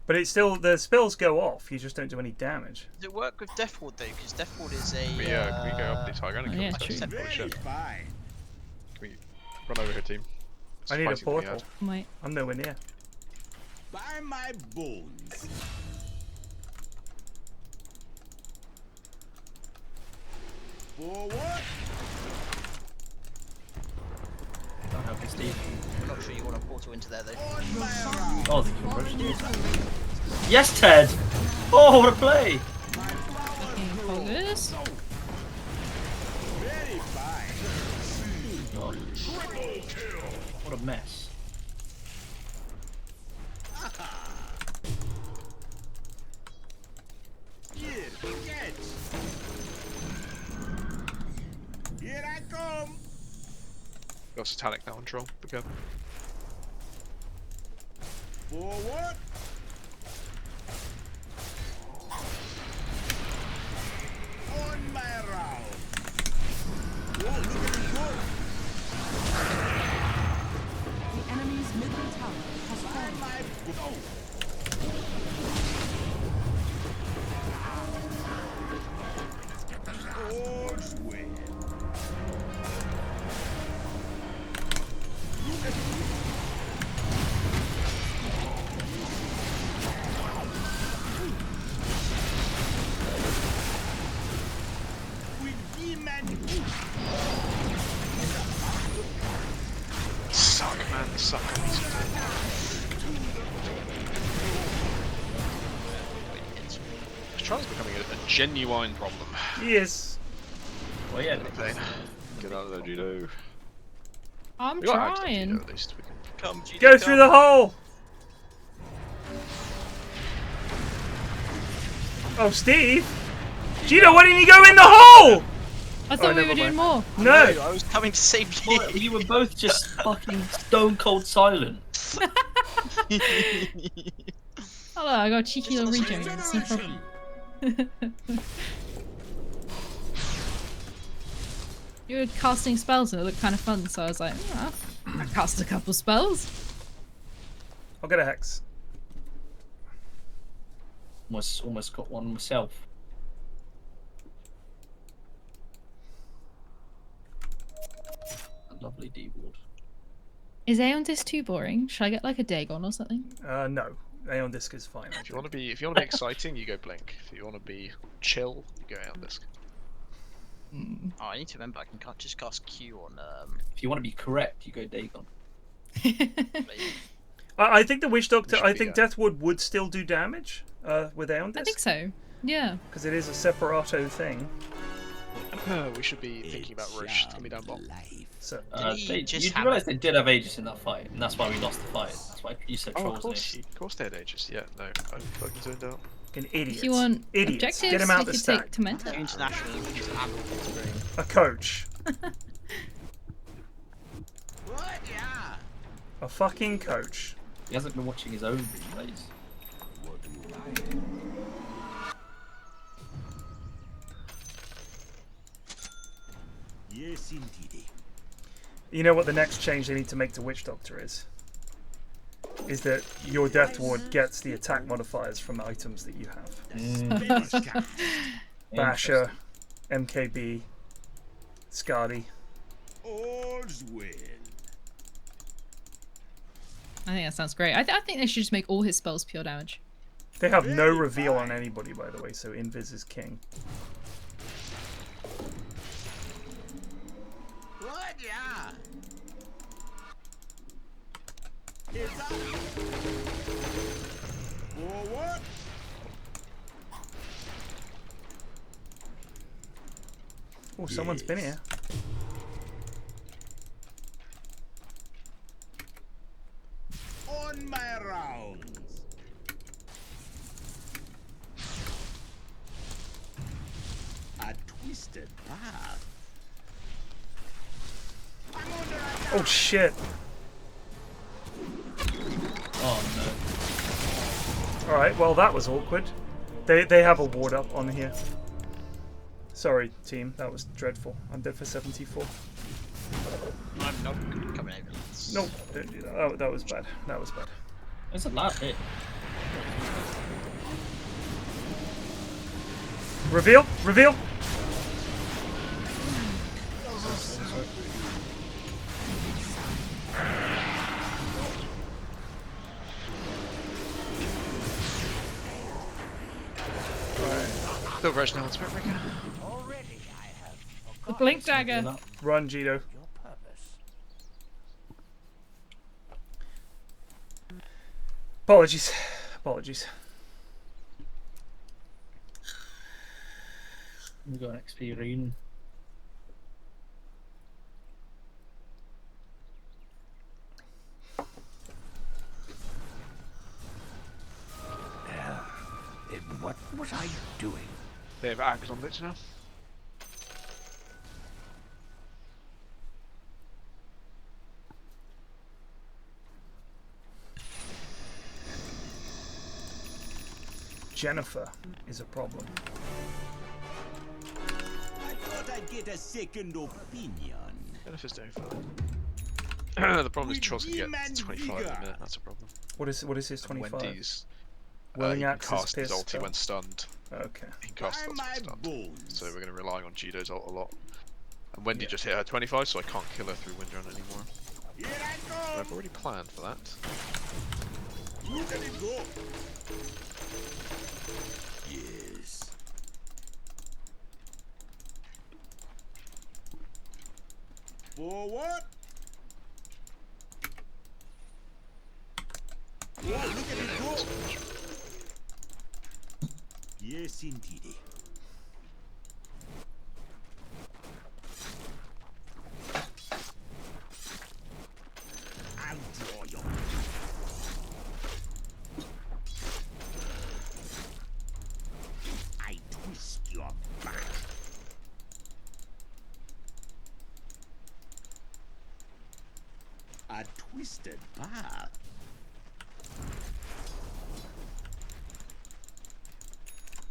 But it's still, the spells go off, you just don't do any damage. Does it work with Death Ward though? Because Death Ward is a. We go up these high ground and Oh, yeah, kill true. them. Holy Very shit. fine. Can we run over her team? I need a Fighting to be portal. had. Wait. I'm nowhere near. By my bones. Forward. Don't help me, Steve. I'm not sure you want a portal into there though. On my round. Oh, they can rush it. Yes, Ted! Oh, what a play! Fucking focus. Very fine. God. What a mess. Here, catch. Here I come. Got Satanic now on troll. Look up. Forward. On my round. Oh, look at him go. The enemy's middle tower has By fallen. my bones. All's well. Look at me. Charlie's becoming a genuine problem. Yes. Well, yeah. Get out of there, Judo. I'm We got access to trying. Judo, at least. We can Come, Judo, Go through the hole! Oh, Steve? Gino, why didn't you go in the hole? I thought we were doing more. No. I was coming to save you. Well, you were both just fucking stone cold silent. Hello, I got a cheeky little regen. It's no problem. You were casting spells and it looked kind of fun, so I was like, oh, I cast a couple spells. I'll get a hex. Almost got one myself. A lovely D-ward. Is Aeon Disc too boring? Should I get like a Dagon or something? No. Aeon Disc is fine. If you want to be exciting, you go Blink. If you want to be chill, you go Aeon Disc. Oh, I need to remember I can just cast Q on. If you want to be correct, you go Dagon. I think the Witch Doctor. I think yeah. Deathward would still do damage with Aeon Disc. I think so. Yeah. Because it is a separato thing. We should be thinking about Roche. It's gonna be down bottom. So, you realise they did have Aegis in that fight, and that's why we lost the fight. That's why you said trolls an issue. Of course they had Aegis. Yeah, no, I'm fucking zoned out. An idiot. If you want idiots, objectives, get him out you the could stack. take Tormentor. International use adult. A coach. What? Yeah. A fucking coach. He hasn't been watching his own replays. Yes, indeed. You know what the next change they need to make to Witch Doctor is? Is that your Death Ward gets the attack modifiers from items that you have. Basher, MKB, Skadi. All's well. I think that sounds great. I think they should just make all his spells pure damage. They have no reveal on anybody, by the way, so Invis is king. What? Yeah. Is that? Forward. Oh, someone's been here. On my rounds. A twisted path. Oh shit. Oh no. Alright, well that was awkward. They have a ward up on here. Sorry, team, that was dreadful. I'm dead for 74. I'm not coming over. No, don't do that. Oh, that was bad. That was bad. It's a lot hit. Reveal! Reveal! Still version now, Spirit Breaker. The Blink Dagger. Run, Gito. Apologies. Apologies. We got an XP rune. What was I doing? They have Ags on bits now. Jennifer is a problem. I thought I'd get a second opinion. Jennifer's doing fine. The problem is Charles can get 25 in a minute, that's a problem. What is his 25? Wendy's Willing he can Axe's cast his Pierce ulti spell. when stunned. Okay. He can cast his ulti when stunned. So we're going to rely on Jido's ult a lot. And Wendy just hit her 25, so I can't kill her through Windrun anymore. But I've already planned for that. Look at it go. Yes. Forward. Oh, look at it go. Yes, indeed. I'll draw you. I twist your back. A twisted path.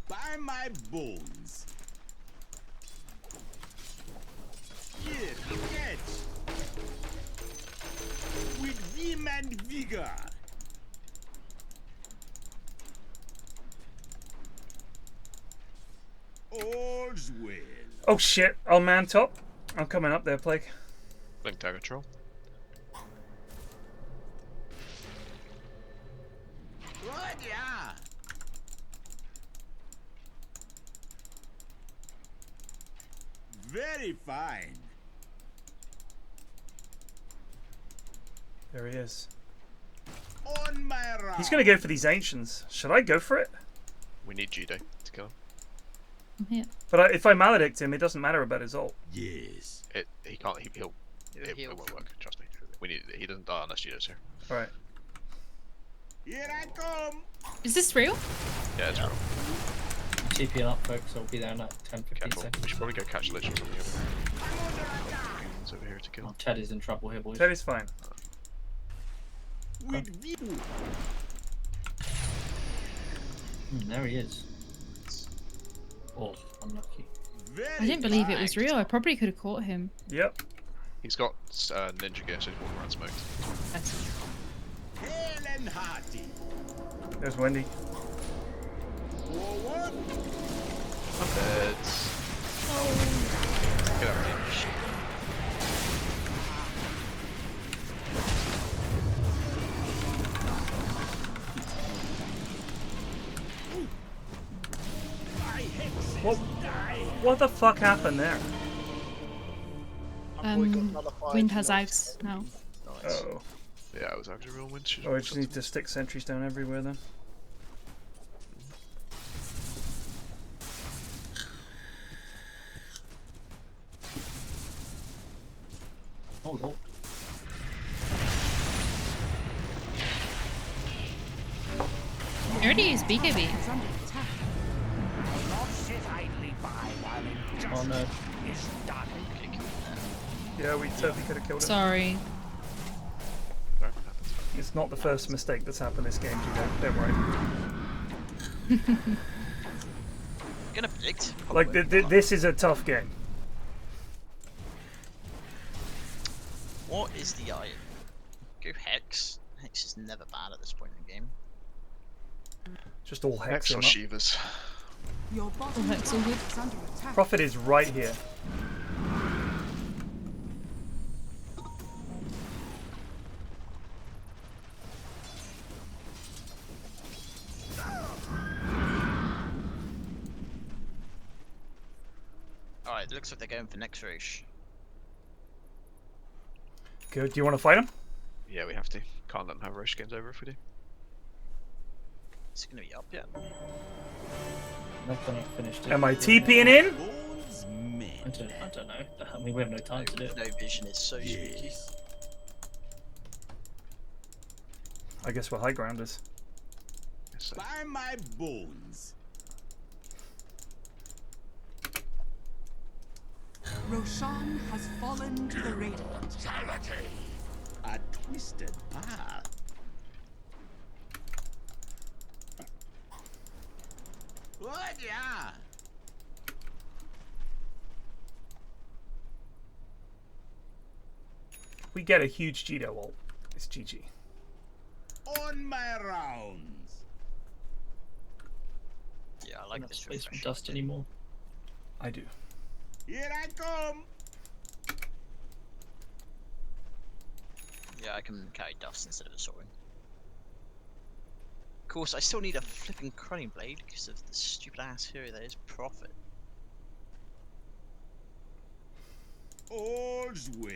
By my bones. Here, catch. With vim and vigor. All's well. Oh shit! I'll man top. I'm coming up there, Plague. Blink dagger troll. Good, yeah. Very fine. There he is. On my round. He's gonna go for these ancients. Should I go for it? We need Judo to kill him. I'm here. But if I maledict him, it doesn't matter about his ult. Yes. He can't. He'll. It won't work. Trust me. We need. He doesn't die unless Judo's here. All right. Here I come. Is this real? Yeah, it's real. TPing up, folks. I'll be there in like 10, 15 Careful. seconds. We should probably go catch Lich from the other. It's over here to kill. Oh, Ted is in trouble here, boys. Ted is fine. With vim. There he is. Oh, unlucky. I didn't believe it was real. I probably could have caught him. Yep. He's got ninja gear, so he's walking around smoked. Hale and hearty. There's Wendy. Forward. Dead. Get out of here. What the fuck happened there? Wind has Ags now. Oh. Yeah, it was actually real wind. Oh, I just need to stick sentries down everywhere then. Oh, no. I already used BKB. Oh no. Yeah, we totally could have killed him. Sorry. It's not the first mistake that's happened this game, Judo. Don't worry. Gonna predict. Like, this is a tough game. What is the iron? Go Hex. Hex is never bad at this point in the game. Just all hex Hex him or up. Shivas. Your bottom All hex all good. is under attack. Prophet is right here. Alright, looks like they're going for next Roche. Good. Do you want to fight him? Yeah, we have to. Can't let them have Roche games over if we do. Is it gonna be up yet? Not gonna finish it. Am I TPing in? I don't know. I mean, we have no time to do it. No vision is so spooky. I guess we're high grounders. By my bones. Roshan has fallen to the Radiant. A twisted path. Good, yeah. We get a huge Judo ult. It's GG. On my rounds. Yeah, I like Not this space from refresh. dust anymore. I do. Here I come. Yeah, I can carry dust instead of a soaring. Of course, I still need a flipping crushing blade because of the stupid ass hero that is Prophet. All's well.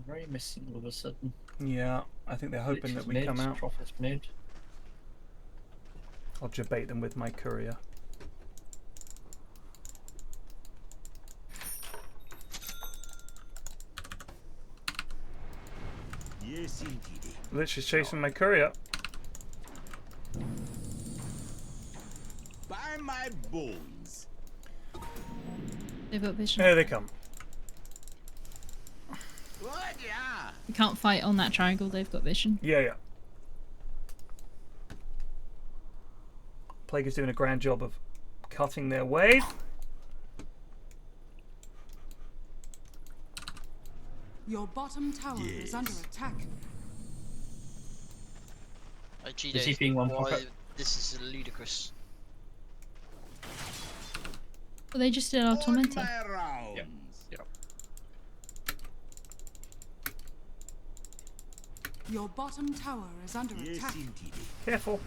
Very missing all of a sudden. Yeah, I think they're hoping that we mid, come out. Prophet's mid. I'll debate them with my courier. Yes, indeed. Lich is chasing my courier. By my bones. They've got vision. Here they come. What? Yeah. We can't fight on that triangle. They've got vision. Yeah, yeah. Plague is doing a grand job of cutting their wave. Your bottom tower is under attack. Is he being one prophet? This is ludicrous. Well, they just did our tormentor. Yep. Yep. Your bottom tower is under attack. Indeed. Careful.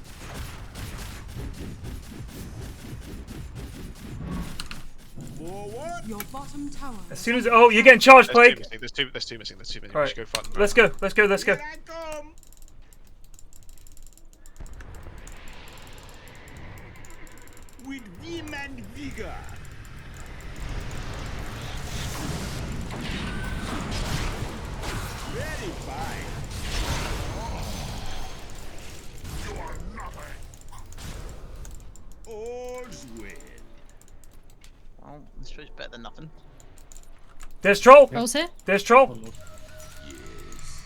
Forward. Your bottom tower. As soon as you're getting charged, Plague. There's two missing. There's too many. All We right. should go fight them. Let's go. Let's go. Let's go. Here I come. With vim and vigor. Very fine. You are nothing. All's well. Well, this was better than nothing. There's troll. Troll's here. There's troll.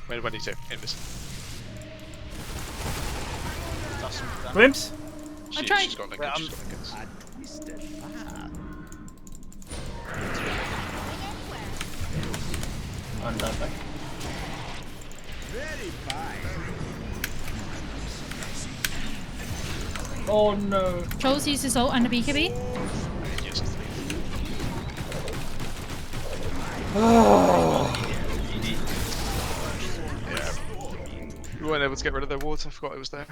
Where do you say? Invis. Glimpse. I tried. She's got linkage. She's got linkage. A twisted path. I'm done back. Very fine. Oh no. Trolls use his ult and a BKB. We weren't able to get rid of their wards. I forgot it was there.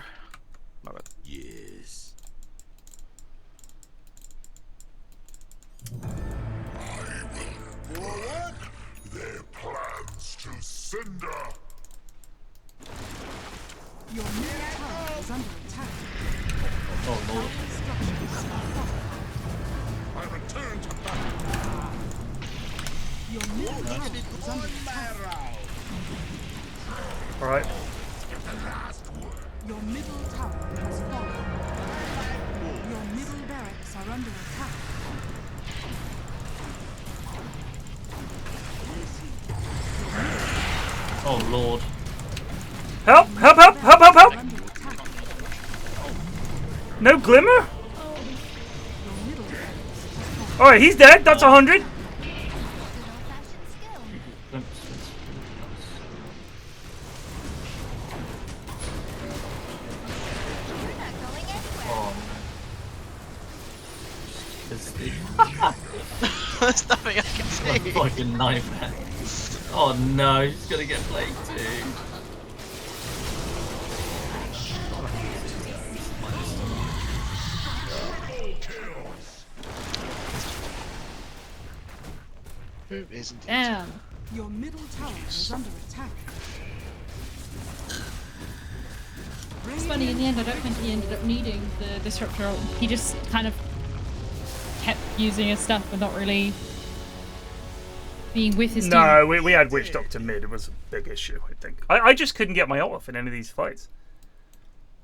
My bad. Yes. Forward. Their plans to cinder. Your middle tower is under attack. Oh lord. I return to battle. Your middle tower is under attack. All right. Your middle tower has fallen. Your middle barracks are under attack. Oh lord. Help! Help! Help! Help! Help! Help! No glimmer. All right, he's dead. That's 100. There's nothing I can see. Fucking nightmare. Oh no, she's gonna get played too. Who isn't? Damn. Your middle tower is under attack. It's funny, in the end, I don't think he ended up needing the disruptor ult. He just kind of kept using his stuff and not really being with his team. No, we had Witch Doctor mid. It was a big issue, I think. I just couldn't get my ult off in any of these fights.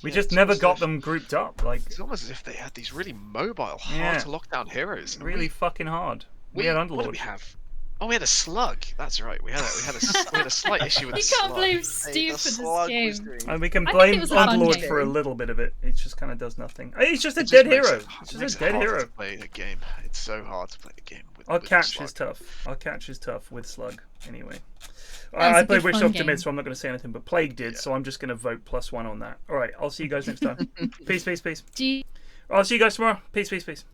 We just never got them grouped up. Like It's almost as if they had these really mobile, hard to lock down heroes. And really fucking hard. We had Underlord. What did we have? Oh, we had a slug. That's right. We had a slight issue with the You slug. can't blame Steve for this game. And we can I think blame it was a fun Underlord game. for a little bit of it. It just kind of does nothing. He's just a dead hero. He's just a dead hero. To play a game. It's so hard to play a game with. Our with catch slug. is tough. Our catch is tough with Slug. Anyway. That's I a played good Witch fun Doctor mid, game. so I'm not going to say anything, but Plague did, so I'm just going to vote +1 on that. Alright, I'll see you guys next time. Peace, peace, peace. I'll see you guys tomorrow. Peace, peace, peace.